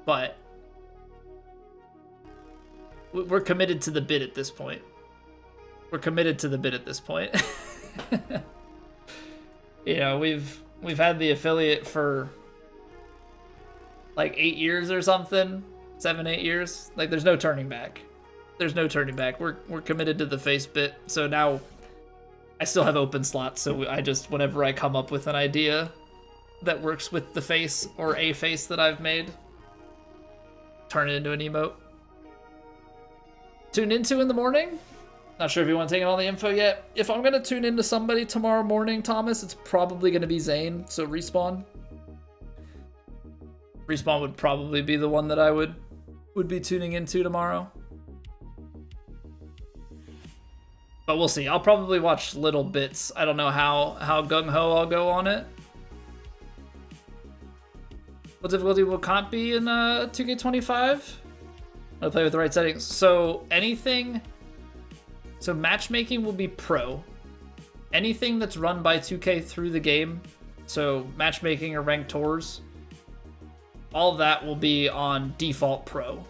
But we're committed to the bit at this point. We're committed to the bit at this point. You know, we've had the affiliate for like 8 years or something. 7, 8 years. Like there's no turning back. There's no turning back. We're committed to the face bit. So now I still have open slots. So I just, whenever I come up with an idea that works with the face or a face that I've made, turn it into an emote. Tune into in the morning. Not sure if you want to take in all the info yet. If I'm going to tune into somebody tomorrow morning, Thomas, it's probably going to be Zane. So Respawn. Respawn would probably be the one that I would be tuning into tomorrow. But we'll see. I'll probably watch little bits. I don't know how gung-ho I'll go on it. What difficulty will comp be in 2K25? I'll play with the right settings. So matchmaking will be pro. Anything that's run by 2K through the game, so matchmaking or ranked tours, all of that will be on default pro.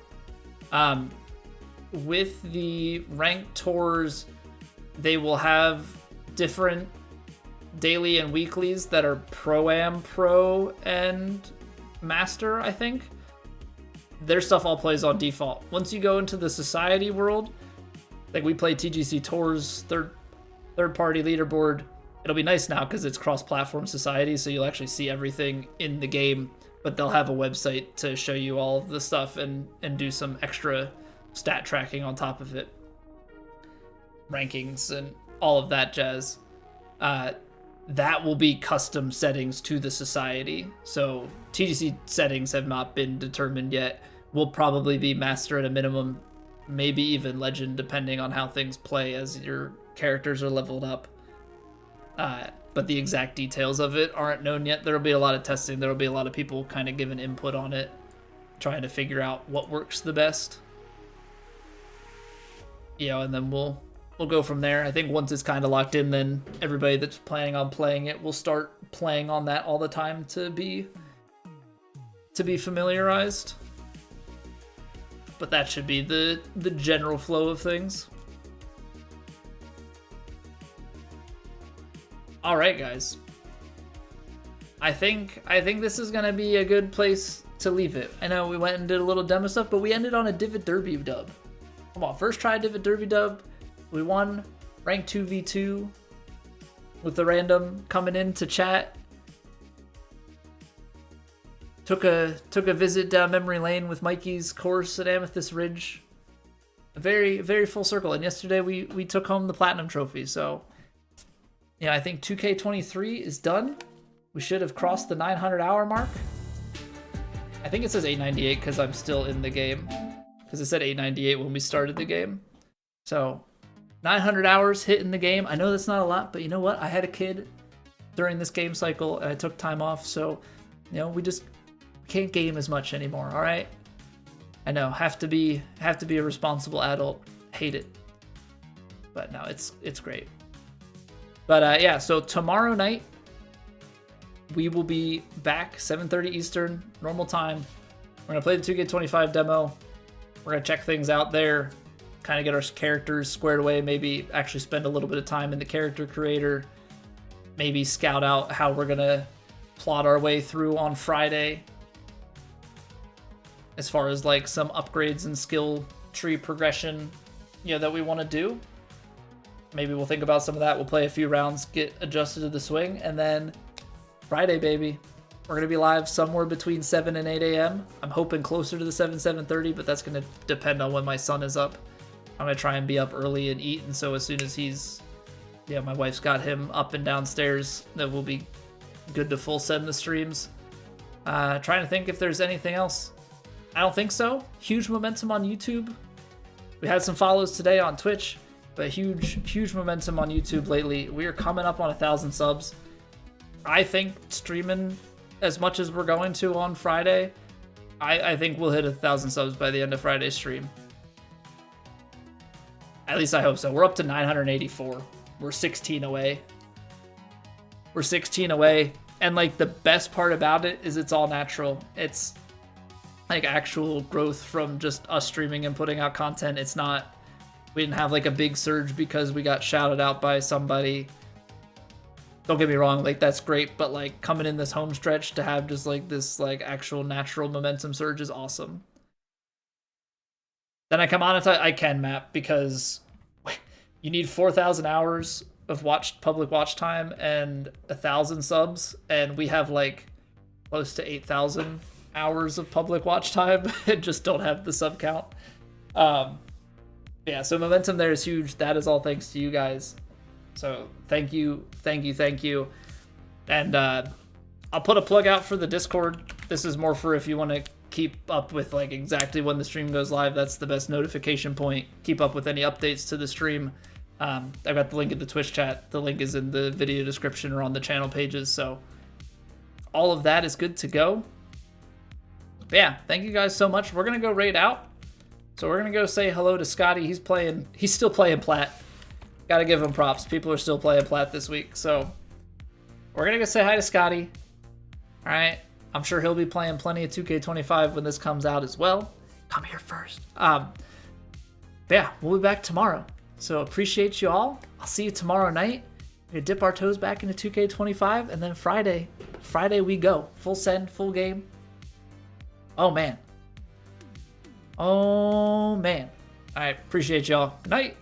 With the ranked tours, they will have different daily and weeklies that are Pro-Am, Pro, and Master, I think. Their stuff all plays on default. Once you go into the society world, like we play TGC Tours third-party leaderboard, it'll be nice now because it's cross-platform society, so you'll actually see everything in the game, but they'll have a website to show you all of the stuff and do some extra stat tracking on top of it. Rankings and all of that jazz. That will be custom settings to the society. So TGC settings have not been determined yet. Will probably be master at a minimum, maybe even legend, depending on how things play as your characters are leveled up. But the exact details of it aren't known yet. There'll be a lot of testing. There'll be a lot of people kind of giving input on it, trying to figure out what works the best. You know, and then we'll go from there. I think once it's kind of locked in, then everybody that's planning on playing it will start playing on that all the time to be familiarized. But that should be the general flow of things. All right, guys. I think this is gonna be a good place to leave it. I know we went and did a little demo stuff, but we ended on a Divot Derby dub. Come on, first try Divot Derby dub. We won rank 2v2 with the random coming in to chat. Took a visit down memory lane with Mikey's course at Amethyst Ridge. A very, very full circle. And yesterday we took home the platinum trophy. So yeah, I think 2K23 is done. We should have crossed the 900 hour mark. I think it says 898 because I'm still in the game. Because it said 898 when we started the game. So 900 hours hit in the game. I know that's not a lot, but you know what? I had a kid during this game cycle and I took time off. So, you know, we can't game as much anymore. All right. I know. Have to be a responsible adult. Hate it. But no, it's great. But yeah, so tomorrow night we will be back 7:30 Eastern, normal time. We're gonna play the 2K25 demo. We're gonna check things out there, kind of get our characters squared away, maybe actually spend a little bit of time in the character creator, maybe scout out how we're gonna plot our way through on Friday as far as like some upgrades and skill tree progression, you know, that we want to do. Maybe we'll think about some of that. We'll play a few rounds, get adjusted to the swing, and then Friday, baby. We're going to be live somewhere between 7 and 8 a.m. I'm hoping closer to the 7:30, but that's going to depend on when my son is up. I'm going to try and be up early and eat, and so as soon as he's, yeah, my wife's got him up and downstairs, that will be good to full send the streams. Trying to think if there's anything else. I don't think so. Huge momentum on YouTube. We had some follows today on Twitch, but huge momentum on YouTube lately. We are coming up on 1,000 subs. I think streaming as much as we're going to on Friday, I think we'll hit 1,000 subs by the end of Friday's stream. At least I hope so. We're up to 984. We're 16 away. We're 16 away. And like the best part about it is it's all natural. It's like actual growth from just us streaming and putting out content. It's not, we didn't have like a big surge because we got shouted out by somebody. Don't get me wrong, like that's great, but like coming in this home stretch to have just like this like actual natural momentum surge is awesome. Then I come on and I can map because you need 4,000 hours of public watch time and 1,000 subs, and we have like close to 8,000 hours of public watch time and just don't have the sub count. Yeah, so momentum there is huge. That is all thanks to you guys. So thank you. And I'll put a plug out for the Discord. This is more for if you want to keep up with like exactly when the stream goes live. That's the best notification point. Keep up with any updates to the stream. I've got the link in the Twitch chat. The link is in the video description or on the channel pages. So all of that is good to go. But yeah, thank you guys so much. We're going to go raid out. So we're going to go say hello to Scotty. He's still playing Plat. Got to give him props. People are still playing Plat this week. So we're going to go say hi to Scotty. All right. I'm sure he'll be playing plenty of 2K25 when this comes out as well. Come here first. But yeah, we'll be back tomorrow. So appreciate you all. I'll see you tomorrow night. We're going to dip our toes back into 2K25. And then Friday we go. Full send, full game. Oh, man. All right. Appreciate y'all. Good night.